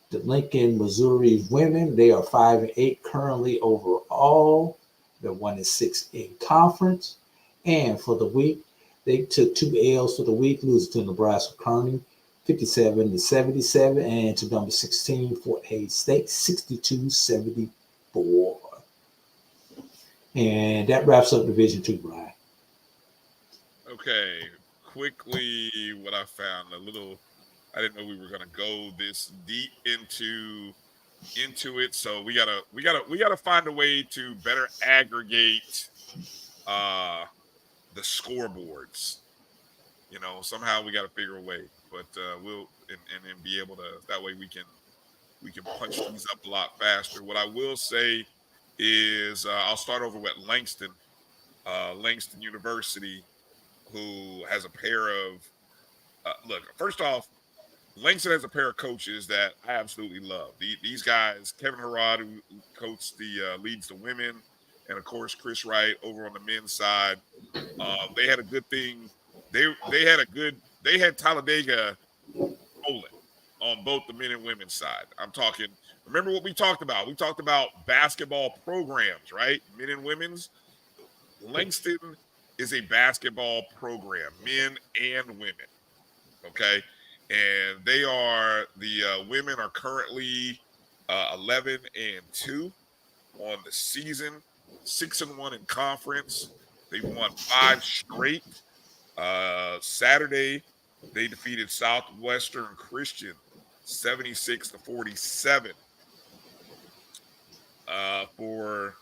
S3: the Lincoln, Missouri women, they are 5-8 currently overall. They're 1-6 in conference. And for the week, they took 2 L's for the week, losing to Nebraska Kearney 57-77, and to number 16, Fort Hays State 62-74. And that wraps up Division II, Brian.
S2: Okay, quickly, what I found I didn't know we were gonna go this deep into it, so we gotta find a way to better aggregate the scoreboards. You know, somehow we got to figure a way, but we'll and then be able to. That way we can punch these up a lot faster. What I will say is I'll start over with Langston University, who has a pair of look. First off, Langston has a pair of coaches that I absolutely love. These guys, Kevin Harrod, who coached leads the women, and of course Chris Wright over on the men's side. They had a good thing. They had Talladega rolling on both the men and women's side. I'm talking. Remember what we talked about? We talked about basketball programs, right? Men and women's. Langston is a basketball program, men and women. Okay, and the women are currently 11-2 on the season, 6-1 in conference. They've won 5 straight. Saturday, they defeated Southwestern Christian 76-47 for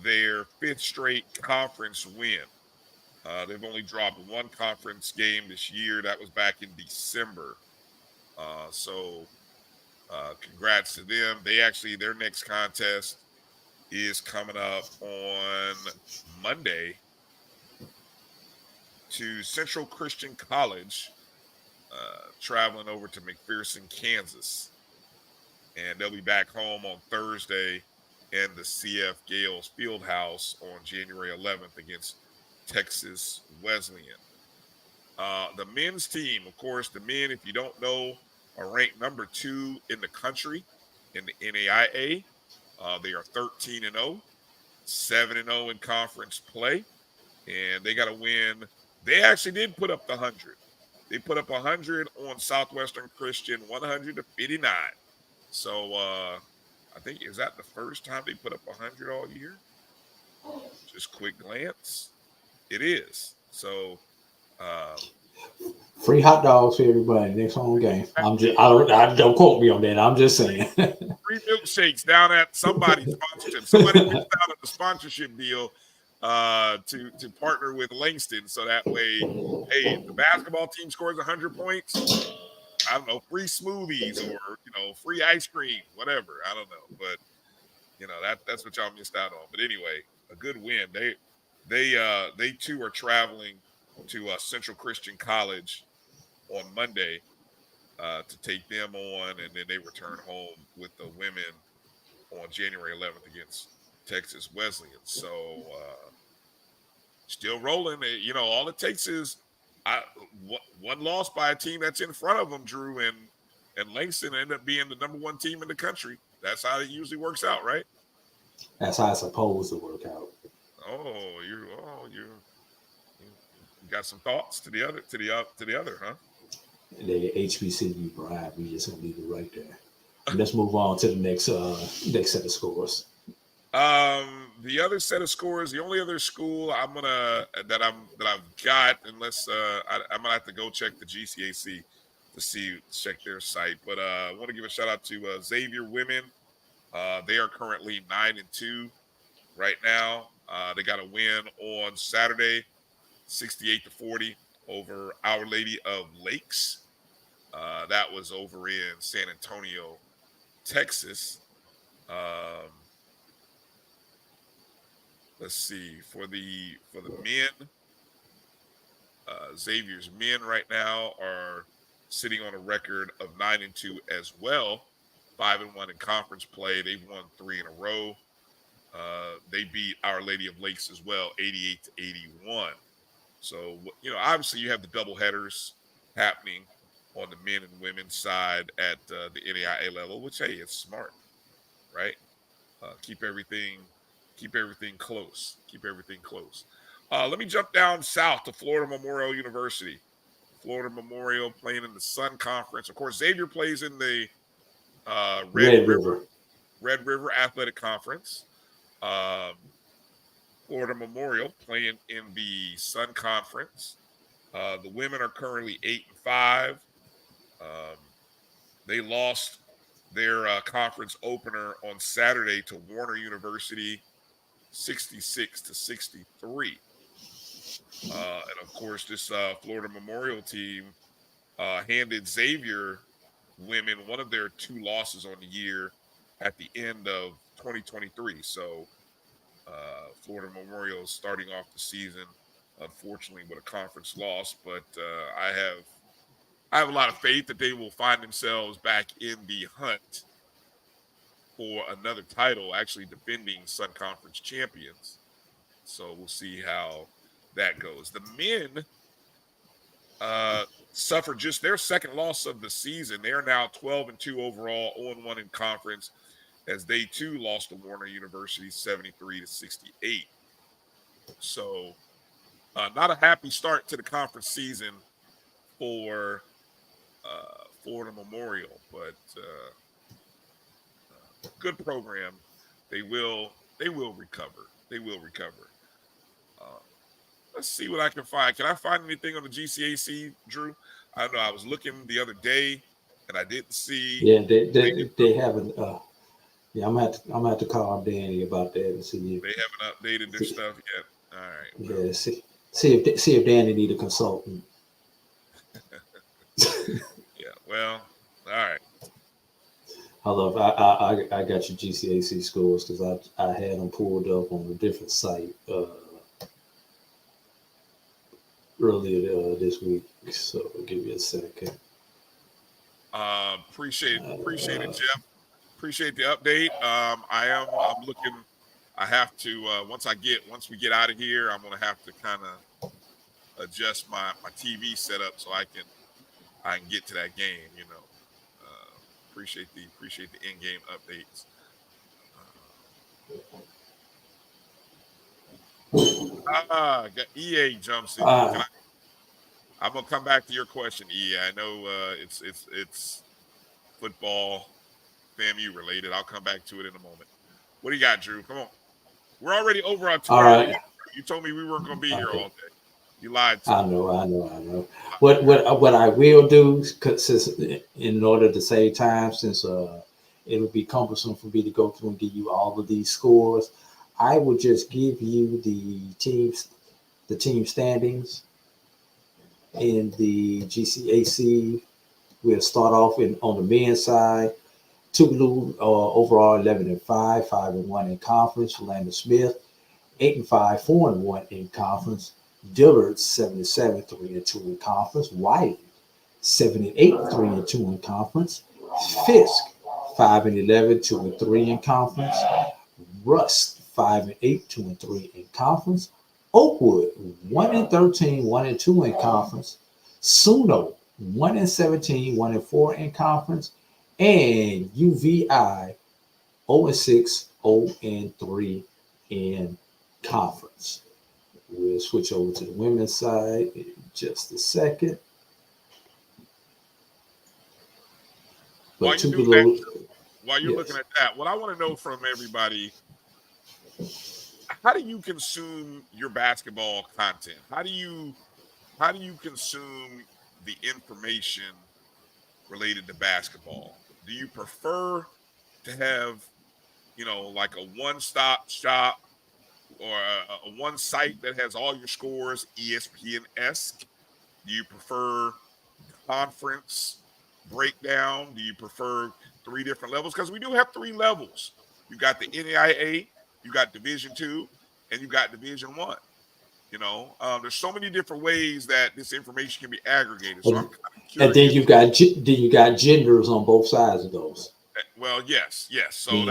S2: their 5th straight conference win. They've only dropped 1 conference game this year. That was back in December. So Congrats to them. Their next contest is coming up on Monday to Central Christian College, traveling over to McPherson, Kansas. And they'll be back home on Thursday in the CF Gales Fieldhouse on January 11th against Texas Wesleyan. The men's team, of course, the men, if you don't know, are ranked number 2 in the country in the NAIA. They are 13-0, 7-0 in conference play, and they got to win. They actually did put up the 100. They put up 100 on Southwestern Christian, 100-59. So I think, is that the first time they put up 100 all year? Just quick glance. It is. So
S3: free hot dogs for everybody next home game. I don't quote me on that. I'm just saying.
S2: Free milkshakes down at somebody's sponsorship. Somebody reached out on the sponsorship deal to partner with Langston, so that way, hey, if the basketball team scores 100 points, I don't know, free smoothies or free ice cream, whatever. I don't know, but that's what y'all missed out on. But anyway, a good win. They too are traveling to Central Christian College on Monday to take them on, and then they return home with the women on January 11th against Texas Wesleyan. So still rolling. All it takes is one loss by a team that's in front of them, Drew, and Langston end up being the number 1 team in the country. That's how it usually works out, right?
S3: That's how it's supposed to work out.
S2: You got some thoughts to the other, huh?
S3: The HBCU bribe, we just gonna leave it right there. Let's move on to the next set of scores.
S2: The other set of scores, the only other school I've got, unless I'm gonna have to go check the GCAC to check their site. But I want to give a shout out to Xavier women. They are currently 9-2 right now. They got a win on Saturday, 68-40 over Our Lady of Lakes. That was over in San Antonio, Texas. Let's see, for the men, Xavier's men right now are sitting on a record of 9-2 as well, 5-1 in conference play. They've won 3 in a row. They beat Our Lady of Lakes as well, 88-81. So, obviously you have the double headers happening on the men and women's side at the NAIA level, which, hey, it's smart, right? Keep everything close. Let me jump down south to Florida Memorial University. Florida Memorial playing in the Sun Conference. Of course, Xavier plays in the Red River Athletic Conference. Florida Memorial playing in the Sun Conference. The women are currently 8-5. They lost their conference opener on Saturday to Warner University, 66-63. And of course, this Florida Memorial team handed Xavier women one of their 2 losses on the year at the end of 2023. So Florida Memorial is starting off the season, unfortunately, with a conference loss. But I have a lot of faith that they will find themselves back in the hunt for another title, actually defending Sun Conference champions. So we'll see how that goes. The men suffered just their second loss of the season. They are now 12-2 overall, 0-1 in conference, as they too lost to Warner University 73-68. So not a happy start to the conference season for Florida Memorial, but good program. They will recover. Let's see what I can find. Can I find anything on the GCAC, Drew? I don't know. I was looking the other day and I didn't see.
S3: Yeah, they haven't. Yeah, I'm gonna have to call Danny about that and see if
S2: they haven't updated their stuff yet. All right. Well.
S3: Yeah, see if Danny need a consultant.
S2: Yeah. Well. All right.
S3: Hold up, I got your GCAC scores because I had them pulled up on a different site earlier this week. So give me a second.
S2: Appreciate it, Jeff. Appreciate the update. I'm looking. I have to once we get out of here, I'm gonna have to kind of adjust my TV setup so I can get to that game. Appreciate the in-game updates. Got EA jumps in. I'm gonna come back to your question, EA. I know it's football, FAMU related. I'll come back to it in a moment. What do you got, Drew? Come on. We're already over our 2
S3: All
S2: hour.
S3: right.
S2: You told me we weren't gonna be here all day. You lied to
S3: I
S2: me.
S3: know. What I will do, since in order to save time, since it would be cumbersome for me to go through and give you all of these scores, I will just give you the team standings in the GCAC. We'll start off on the men's side. Tougaloo overall 11-5, 5-1 in conference. Philander Smith 8-5, 4-1 in conference. Dillard 7-7, 3-2 in conference. Wiley 7-8, 3-2 in conference. Fisk 5-11, 2-3 in conference. Rust 5-8, 2-3 in conference. Oakwood 1-13, 1-2 in conference. Suno 1-17, 1-4 in conference. And UVI 0-6, 0-3 in conference. We'll switch over to the women's side in just a second.
S2: While you're looking at that, what I want to know from everybody, how do you consume your basketball content? How do you consume the information related to basketball? Do you prefer to have, like a one-stop shop or a one site that has all your scores, ESPN-esque? Do you prefer conference breakdown? Do you prefer 3 different levels? Because we do have 3 levels. You got the NAIA, you got Division II, and you got Division I. There's so many different ways that this information can be aggregated. So I'm kind of curious.
S3: And then you got genders on both sides of those.
S2: Well, yes. So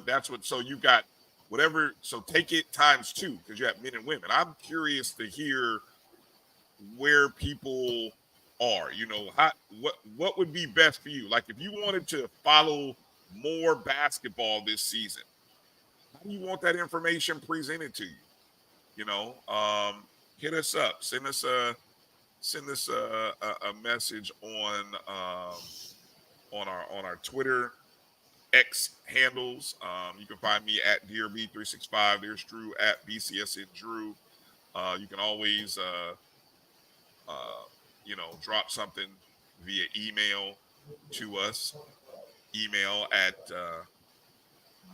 S2: that's what. So you got whatever. So take it times 2 because you have men and women. I'm curious to hear where people are. What would be best for you? Like if you wanted to follow more basketball this season, how do you want that information presented to you? Hit us up. Send us a message on our Twitter X handles. You can find me at DRB365. There's Drew at BCSN Drew. You can always drop something via email to us. Email at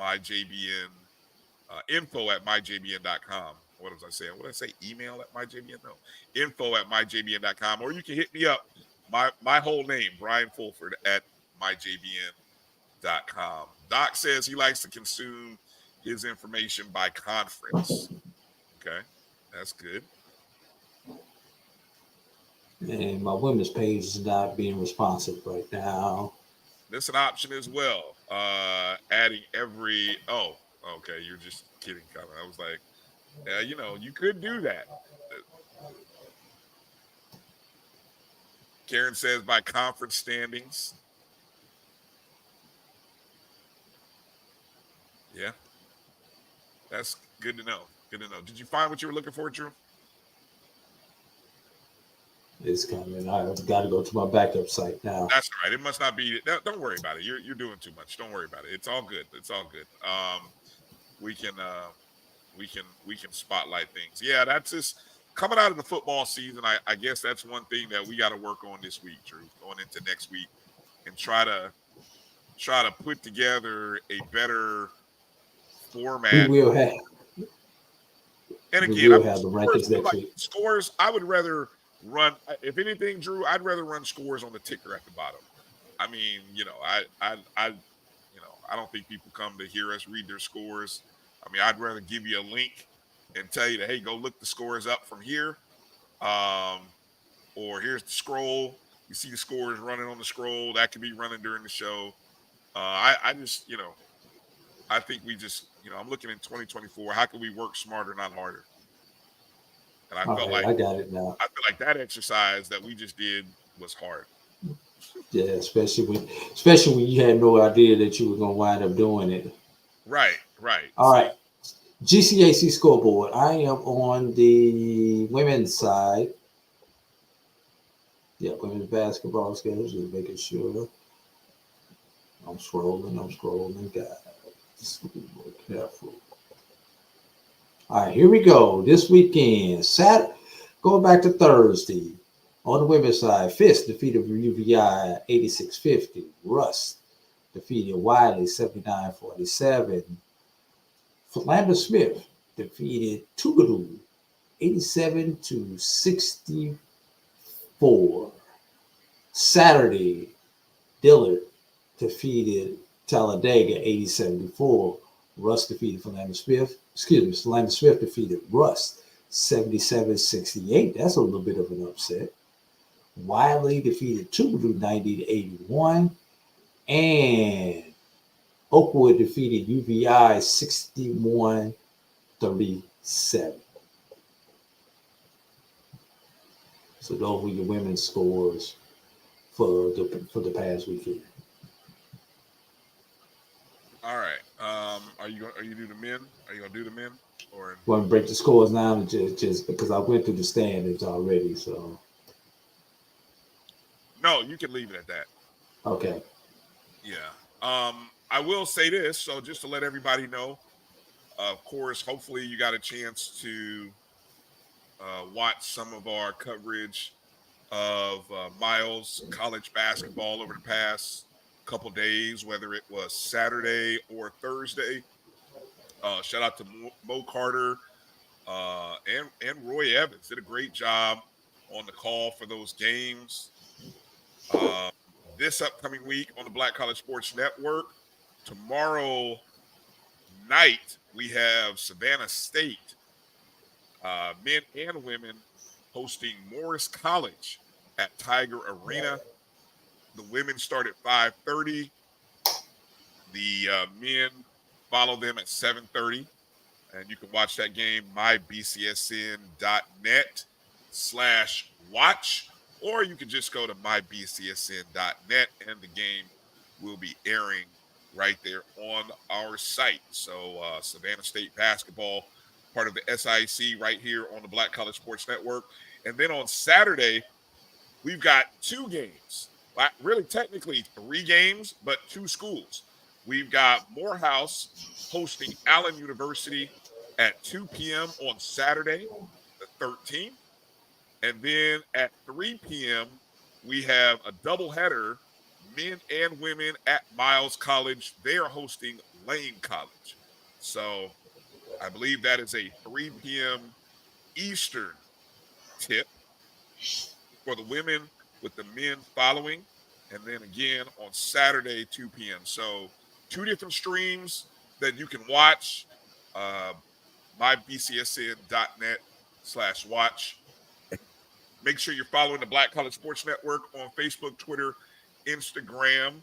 S2: MyJBN info at MyJBN.com. What was I saying? What did I say? Email at MyJBN? No. Info at MyJBN.com. Or you can hit me up. My whole name, Bryan Fulford at MyJBN.com. Doc says he likes to consume his information by conference. Okay. That's good.
S3: And my women's page is not being responsive right now.
S2: That's an option as well. Adding every. Oh, okay. You're just kidding, Colin. I was like, you could do that. Karen says by conference standings. Yeah. That's good to know. Good to know. Did you find what you were looking for, Drew?
S3: It's coming. I've got to go to my backup site now.
S2: That's all right. It must not be. Don't worry about it. You're doing too much. Don't worry about it. It's all good. It's all good. We can spotlight things. Yeah, that's just coming out of the football season. I guess that's one thing that we got to work on this week, Drew, going into next week, and try to put together a better format.
S3: We will have.
S2: And again,
S3: we will have the rankings next week.
S2: Scores. I would rather run. If anything, Drew, I'd rather run scores on the ticker at the bottom. I mean, I don't think people come to hear us read their scores. I mean, I'd rather give you a link and tell you that, hey, go look the scores up from here. Um, or here's the scroll. You see the scores running on the scroll. That could be running during the show. I just, I think we just, I'm looking in 2024. How can we work smarter, not harder? And I
S3: All
S2: felt
S3: right,
S2: like
S3: I got it now.
S2: that exercise that we just did was hard.
S3: Yeah, especially when you had no idea that you were gonna wind up doing it.
S2: Right, right.
S3: All
S2: See,
S3: right, GCAC scoreboard. I am on the women's side. Yeah, women's basketball schedule. Just making sure. I'm scrolling. God, just be more careful. All right, here we go. This weekend, going back to Thursday. On the women's side, Fisk defeated UVI 86-50. Russ defeated Wiley 79-47. Philander Smith defeated Tougaloo 87-64. Saturday, Dillard defeated Talladega 80-74. Russ defeated Philander Smith. Philander Smith defeated Russ 77-68. That's a little bit of an upset. Wiley defeated Tougaloo 90-81. And Oakwood defeated UVI 61-37. So those were your women's scores for the past weekend.
S2: all right. Are you do the men? Are you gonna do the men or
S3: Want to break the scores down just because I went through the standards already. So
S2: no? You can leave it at that.
S3: okay.
S2: Yeah. I will say this. So just to let everybody know, of course, hopefully you got a chance to watch some of our coverage of Miles college basketball over the past couple days, whether it was Saturday or Thursday. Shout out to Mo Carter and Roy Evans. Did a great job on the call for those games. This upcoming week on the Black College Sports Network, tomorrow night, we have Savannah State, men and women, hosting Morris College at Tiger Arena. The women start at 5:30. The men follow them at 7:30. And you can watch that game, mybcsn.net/watch, or you can just go to mybcsn.net and the game will be airing right there on our site. So Savannah State basketball, part of the SIC right here on the Black College Sports Network. And then on Saturday, we've got two games. Really, technically 3 games, but 2 schools. We've got Morehouse hosting Allen University at 2 p.m. on Saturday, the 13th. And then at 3 p.m., we have a doubleheader, men and women at Miles College. They are hosting Lane College. So I believe that is a 3 p.m. Eastern tip for the women, with the men following. And then again on Saturday, 2 p.m. So 2 different streams that you can watch. mybcsn.net/watch. Make sure you're following the Black College Sports Network on Facebook, Twitter, Instagram,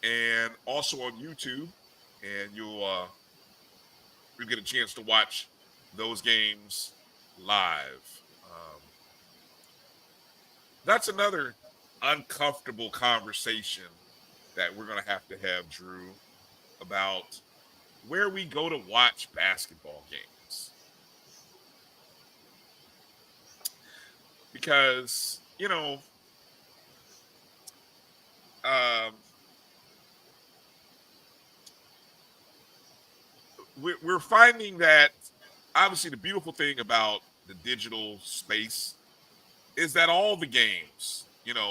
S2: and also on YouTube. And you'll get a chance to watch those games live. That's another uncomfortable conversation that we're going to have, Drew, about where we go to watch basketball games. Because, we're finding that obviously the beautiful thing about the digital space is that all the games,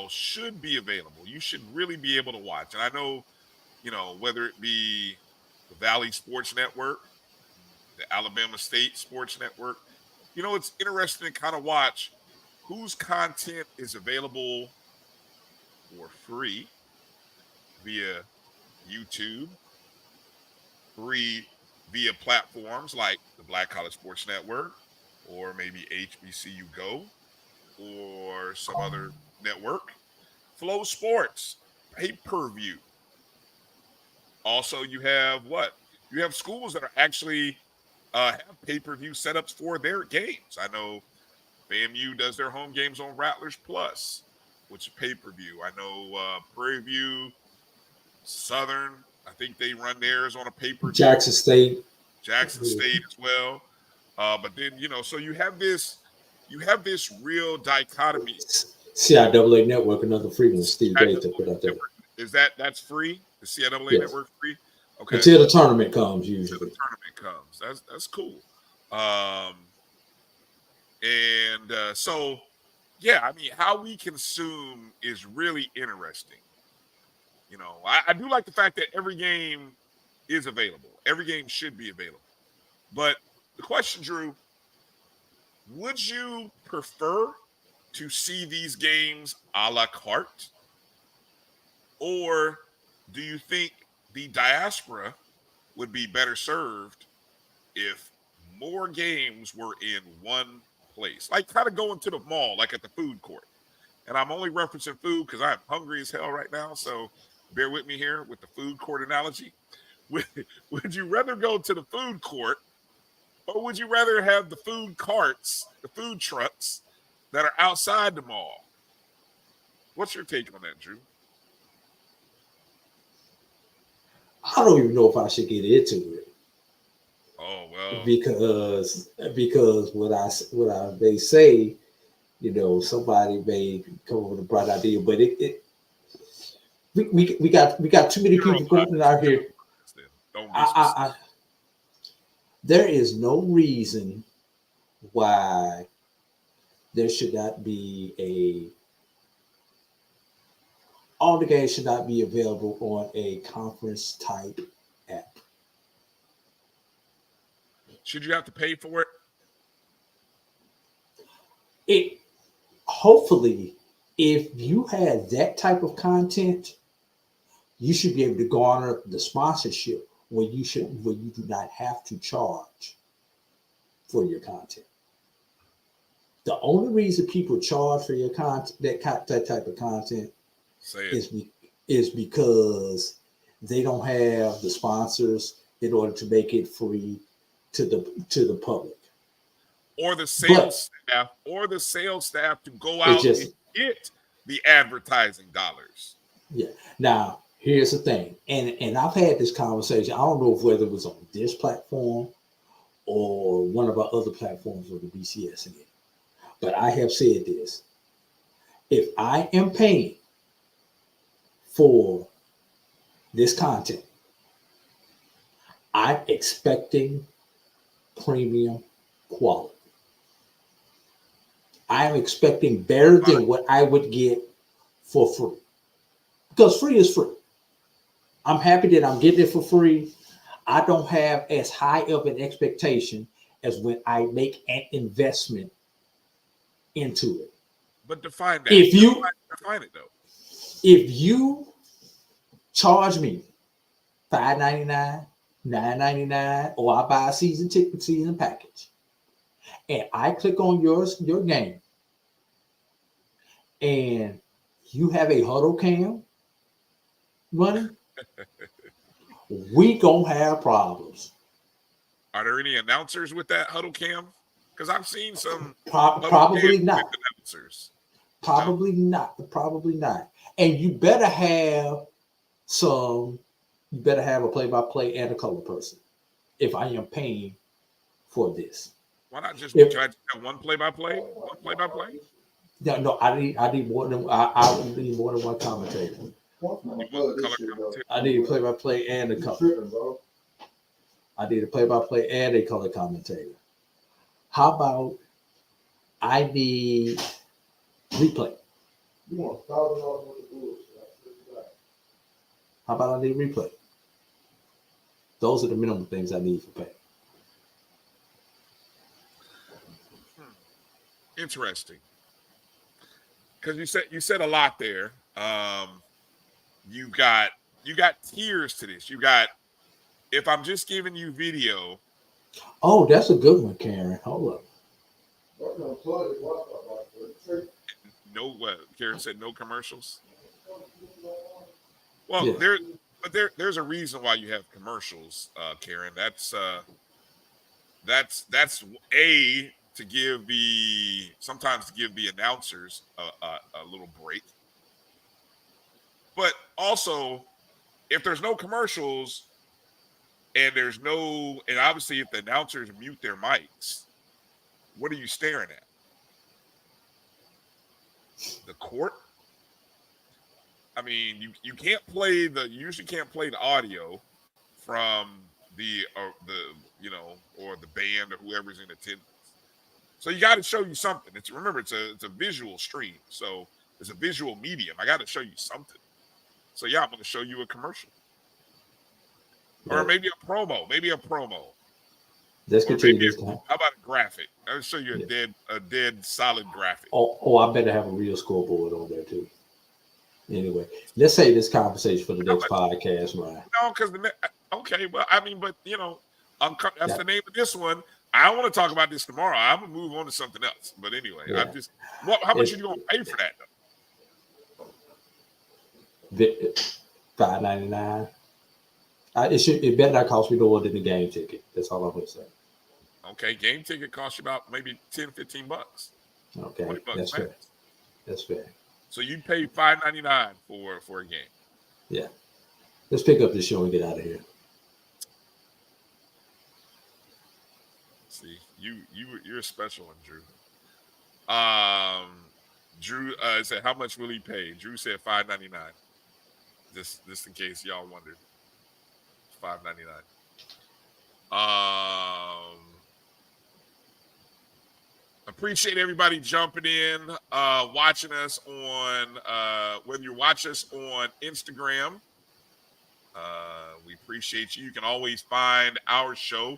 S2: should be available. You should really be able to watch. And I know, whether it be the Valley Sports Network, the Alabama State Sports Network, it's interesting to kind of watch whose content is available for free via YouTube, free via platforms like the Black College Sports Network or maybe HBCU Go or some other network. Flow Sports, pay-per-view. Also, you have what? You have schools that are actually have pay-per-view setups for their games. I know FAMU does their home games on Rattlers Plus, which is pay-per-view. I know Prairie View, Southern, I think they run theirs on a pay-per-view.
S3: Jackson State
S2: as well. But then, so you have this real dichotomy.
S3: CIAA Network, another free one. Steve Gator put out there.
S2: That's free? The CIAA
S3: Yes.
S2: Network free? Okay.
S3: Until the tournament comes, usually.
S2: Until the tournament comes. That's cool. So, yeah, I mean, how we consume is really interesting. I do like the fact that every game is available. Every game should be available. But the question, Drew, would you prefer to see these games a la carte? Or do you think the diaspora would be better served if more games were in one place? Like kind of going to the mall, like at the food court. And I'm only referencing food because I'm hungry as hell right now. So bear with me here with the food court analogy. Would you rather go to the food court, or would you rather have the food carts, the food trucks that are outside the mall? What's your take on that, Drew?
S3: I don't even know if I should get into it.
S2: Oh well,
S3: because what I may say, somebody may come up with a bright idea, but we got too many people going out here. There is no reason why there should not be all the games should not be available on a conference type app.
S2: Should you have to pay for
S3: it? Hopefully, if you had that type of content, you should be able to garner the sponsorship where you do not have to charge for your content. The only reason people charge for your content, that type of content, is because they don't have the sponsors in order to make it free to the public,
S2: or the sales staff to go out and get the advertising dollars.
S3: Yeah. Now, here's the thing, and I've had this conversation. I don't know whether it was on this platform or one of our other platforms of the BCSN, but I have said this: if I am paying for this content, I'm expecting premium quality. I'm expecting better than what I would get for free, because free is free. I'm happy that I'm getting it for free. I don't have as high of an expectation as when I make an investment into it.
S2: But define that. Define it though.
S3: If you charge me $5.99, $9.99, or I buy a season package, and I click on your game, and you have a huddle cam running, we gonna have problems.
S2: Are there any announcers with that huddle cam? Because I've seen some.
S3: Probably not.
S2: Announcers.
S3: Probably not. Probably not. And you better have a play-by-play and a color person if I am paying for this.
S2: Why not just try to have one play-by-play? One play-by-play?
S3: No, I need more than I need more than one commentator. I need a play-by-play and a color. I need a play-by-play and a color commentator. How about I need replay? How about I need replay? Those are the minimum things I need for pay.
S2: Interesting. Because you said a lot there. You've got you got tiers to this. You got, if I'm just giving you video.
S3: Oh, that's a good one, Karen. Hold up.
S2: No, what Karen said, no commercials. Well,
S3: Yeah.
S2: there's a reason why you have commercials, Karen. That's a to give sometimes to give the announcers a little break, but also if there's no commercials and obviously if the announcers mute their mics, what are you staring at? The court. I mean, you usually can't play the audio from the or the band or whoever's in attendance. So you got to show you something. Remember, it's a visual stream, so it's a visual medium. I got to show you something. So yeah, I'm going to show you a commercial, or maybe a promo.
S3: Let's continue this time.
S2: How about a graphic? I'll show you a dead solid graphic.
S3: Oh, I better have a real scoreboard on there too. Anyway, let's save this conversation for the next podcast, Ryan.
S2: No, because okay, well, I mean, but that's the name of this one. I want to talk about this tomorrow. I'm gonna move on to something else. But anyway, how much are you gonna pay for that though?
S3: $5.99. It better not cost me more than the game ticket. That's all I'm gonna say.
S2: Okay, game ticket costs you about maybe $10-15.
S3: Okay,
S2: $20
S3: that's fair. That's fair.
S2: So you pay $5.99 for a game.
S3: Yeah. Let's pick up this show and get out of here.
S2: See, you're a special one, Drew. Drew said, how much will he pay? Drew said $5.99. Just in case y'all wondered. $5.99. Appreciate everybody jumping in, watching us on whether you watch us on Instagram. We appreciate you. You can always find our show,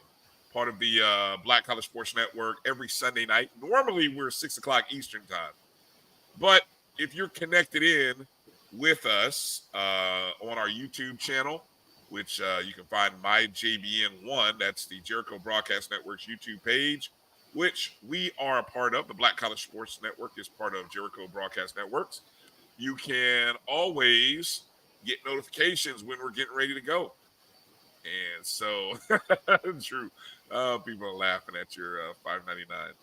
S2: part of the Black College Sports Network, every Sunday night. Normally we're 6:00 Eastern time, but if you're connected in with us on our YouTube channel, which you can find MyJBN 1, that's the Jericho Broadcast Network's YouTube page, which we are a part of. The Black College Sports Network is part of Jericho Broadcast Networks. You can always get notifications when we're getting ready to go. And so, Drew, people are laughing at your $5.99.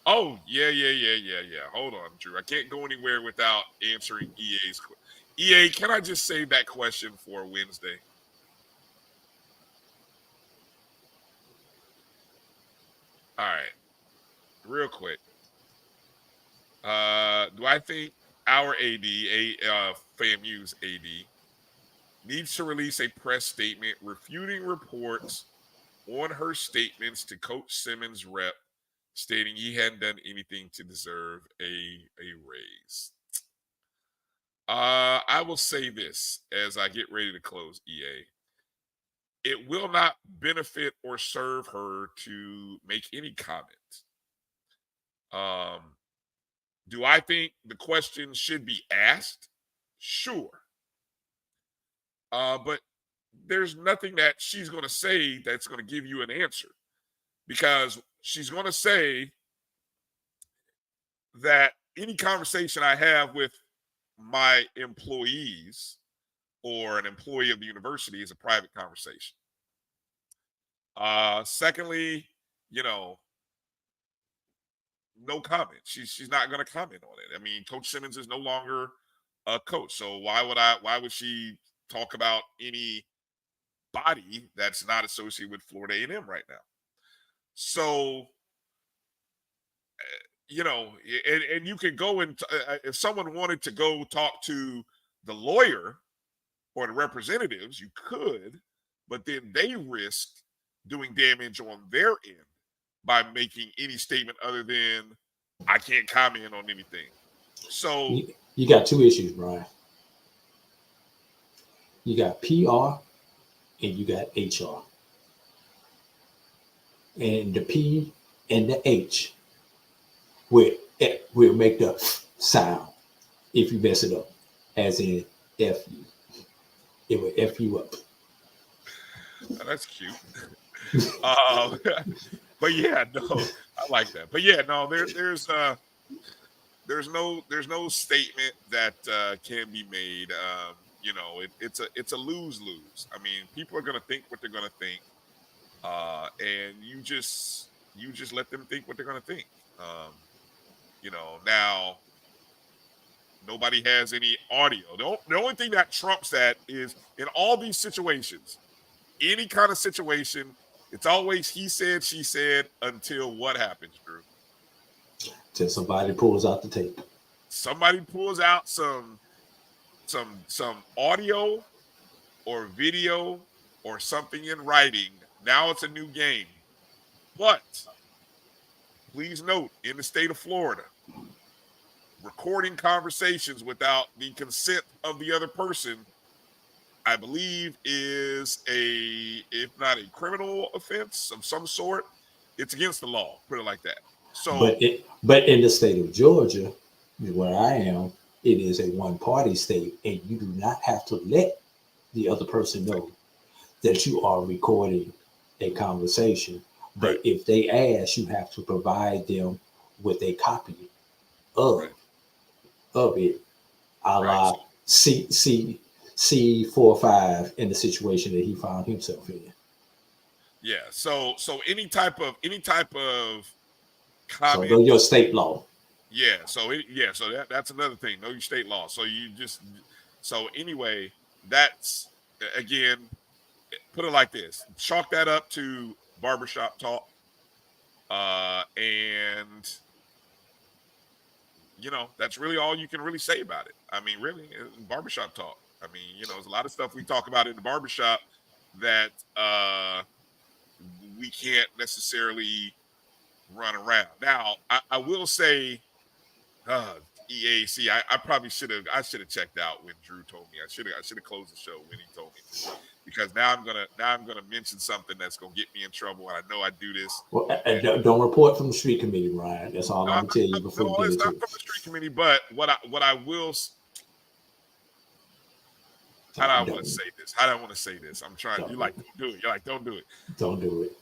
S2: Oh, yeah. Hold on, Drew. I can't go anywhere without answering EA's question. EA, can I just save that question for Wednesday? All right, real quick. Do I think our AD, FAMU's AD, needs to release a press statement refuting reports on her statements to Coach Simmons' rep, stating he hadn't done anything to deserve a raise? I will say this as I get ready to close, EA. It will not benefit or serve her to make any comment. Do I think the question should be asked? Sure. But there's nothing that she's going to say that's going to give you an answer, because she's going to say that any conversation I have with my employees or an employee of the university is a private conversation. Secondly, no comment. She's not going to comment on it. I mean, Coach Simmons is no longer a coach, so why would she talk about any body that's not associated with Florida A&M right now? So, and you can go and if someone wanted to go talk to the lawyer or the representatives, you could, but then they risk doing damage on their end by making any statement other than I can't comment on anything. So
S3: you got two issues, Brian. You got PR and you got HR. And the P and the H will make the sound if you mess it up, as in F you. It will F you up.
S2: Oh, that's cute. But yeah, no, I like that. But yeah, no, there's no statement that can be made. It's a lose-lose. I mean, people are gonna think what they're gonna think, and you just let them think what they're gonna think. Now nobody has any audio. The only thing that trumps that is in all these situations, any kind of situation, it's always he said, she said until what happens, Drew?
S3: Till somebody pulls out the tape.
S2: Somebody pulls out some audio or video or something in writing. Now it's a new game. But please note, in the state of Florida, recording conversations without the consent of the other person, I believe, is if not a criminal offense of some sort, it's against the law. Put it like that. So,
S3: but in the state of Georgia, where I am, it is a one-party state, and you do not have to let the other person know that you are recording a conversation. But
S2: right.
S3: If they ask, you have to provide them with a copy of it, a la C4 in the situation that he found himself in.
S2: Yeah. So any type of
S3: So know your state law.
S2: Yeah. So that's another thing. Know your state law. So anyway, that's again, put it like this: chalk that up to barbershop talk, and that's really all you can really say about it. I mean, really, barbershop talk. I mean, there's a lot of stuff we talk about in the barbershop that we can't necessarily run around. Now, I will say, EAC, I probably should have checked out when Drew told me. I should have closed the show when he told me, because now I'm gonna mention something that's gonna get me in trouble, and I know I do this.
S3: Well, don't report from the street committee, Ryan. That's all I'm gonna tell you before you get
S2: it's
S3: into
S2: not
S3: it.
S2: from the street committee, but what I will. How do I want to say this? I'm trying. You're like, don't do it. You're like, don't do it.
S3: Don't do
S2: it.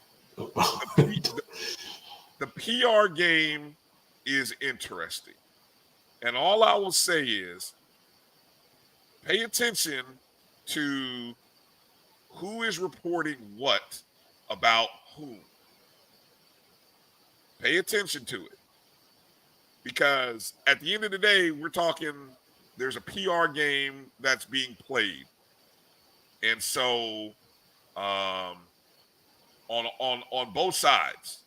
S2: The PR game is interesting. And all I will say is pay attention to who is reporting what about whom. Pay attention to it. Because at the end of the day, we're talking, there's a PR game that's being played. And so on both sides.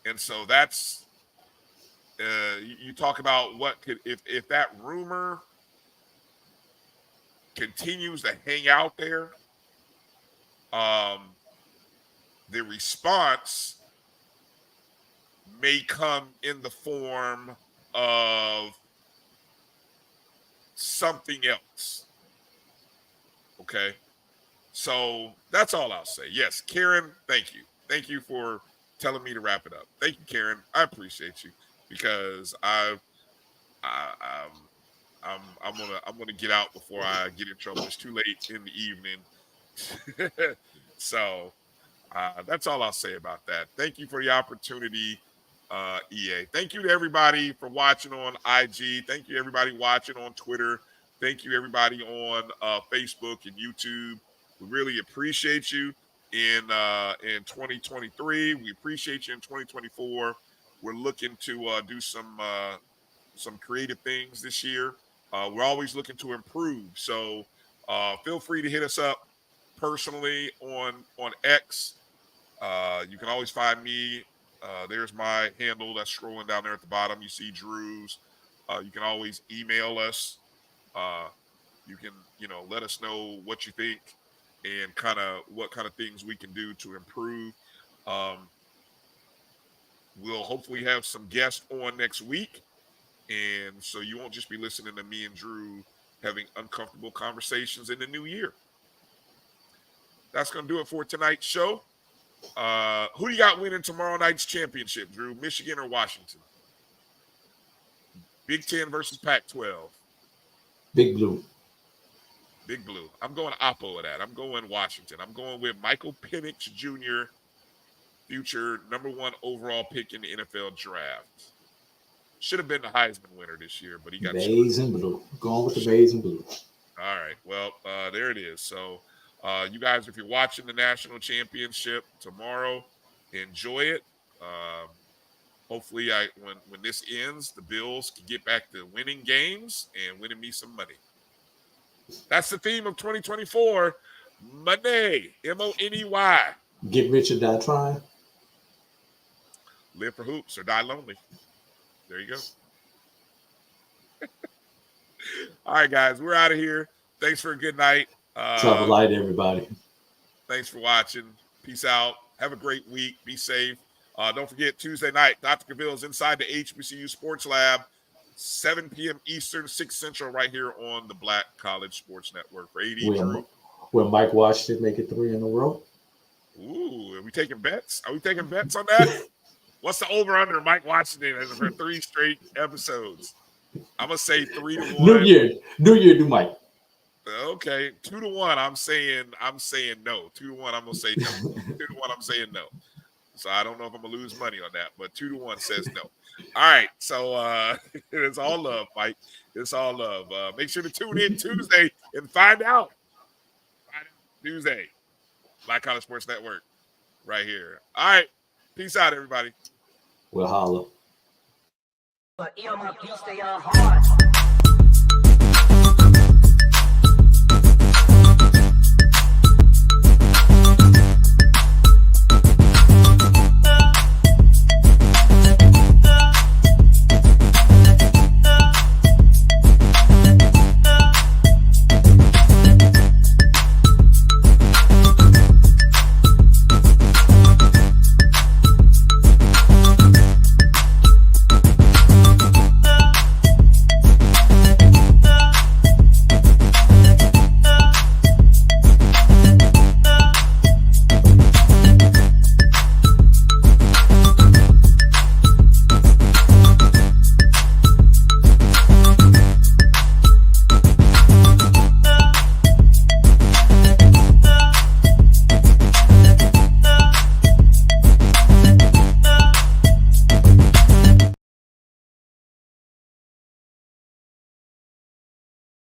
S2: And so that's you talk about what could, if that rumor continues to hang out there, the response may come in the form of something else. Okay. So that's all I'll say. Yes, Karen, thank you. Thank you for telling me to wrap it up. Thank you, Karen. I appreciate you, because I'm gonna get out before I get in trouble. It's too late in the evening. So that's all I'll say about that. Thank you for the opportunity, EA. Thank you to everybody for watching on IG. Thank you everybody watching on Twitter. Thank you everybody on Facebook and YouTube. We really appreciate you in 2023. We appreciate you in 2024. We're looking to do some creative things this year. We're always looking to improve. So feel free to hit us up personally on X. You can always find me. There's my handle that's scrolling down there at the bottom. You see Drew's. You can always email us. You can, let us know what you think and what kind of things we can do to improve. We'll hopefully have some guests on next week. And so you won't just be listening to me and Drew having uncomfortable conversations in the new year. That's going to do it for tonight's show. Who do you got winning tomorrow night's championship, Drew? Michigan or Washington? Big Ten versus Pac-12.
S3: Big Blue.
S2: Big Blue. I'm going Oppo of that. I'm going Washington. I'm going with Michael Penix Jr., future #1 overall pick in the NFL draft. Should have been the Heisman winner this year, but he got
S3: Maize and blue. Going with the maize and blue.
S2: All right. Well, there it is. So, you guys, if you're watching the national championship tomorrow, enjoy it. Hopefully, when this ends, the Bills can get back to winning games and winning me some money. That's the theme of 2024. Money. MONEY.
S3: Get rich or die trying.
S2: Live for hoops or die lonely. There you go. All right, guys, we're out of here. Thanks for a good night.
S3: Travel light, everybody.
S2: Thanks for watching. Peace out. Have a great week. Be safe. Don't forget, Tuesday night, Dr. Cavill's inside the HBCU Sports Lab, 7 p.m. Eastern, 6 Central, right here on the Black College Sports Network. For AD Drew.
S3: Will Mike Washington make it 3 in a row?
S2: Ooh, are we taking bets? Are we taking bets on that? What's the over-under Mike Washington for 3 straight episodes? I'm going to say 3-1.
S3: New year, do Mike.
S2: Okay, 2-1. I'm saying no. 2-1. I'm gonna say no. 2-1. I'm saying no. So I don't know if I'm gonna lose money on that, but 2-1 says no. All right. So it's all love, Mike. It's all love. Make sure to tune in Tuesday and find out. Tuesday, Black College Sports Network, right here. All right. Peace out, everybody.
S3: We'll holler.
S1: But you stay hard.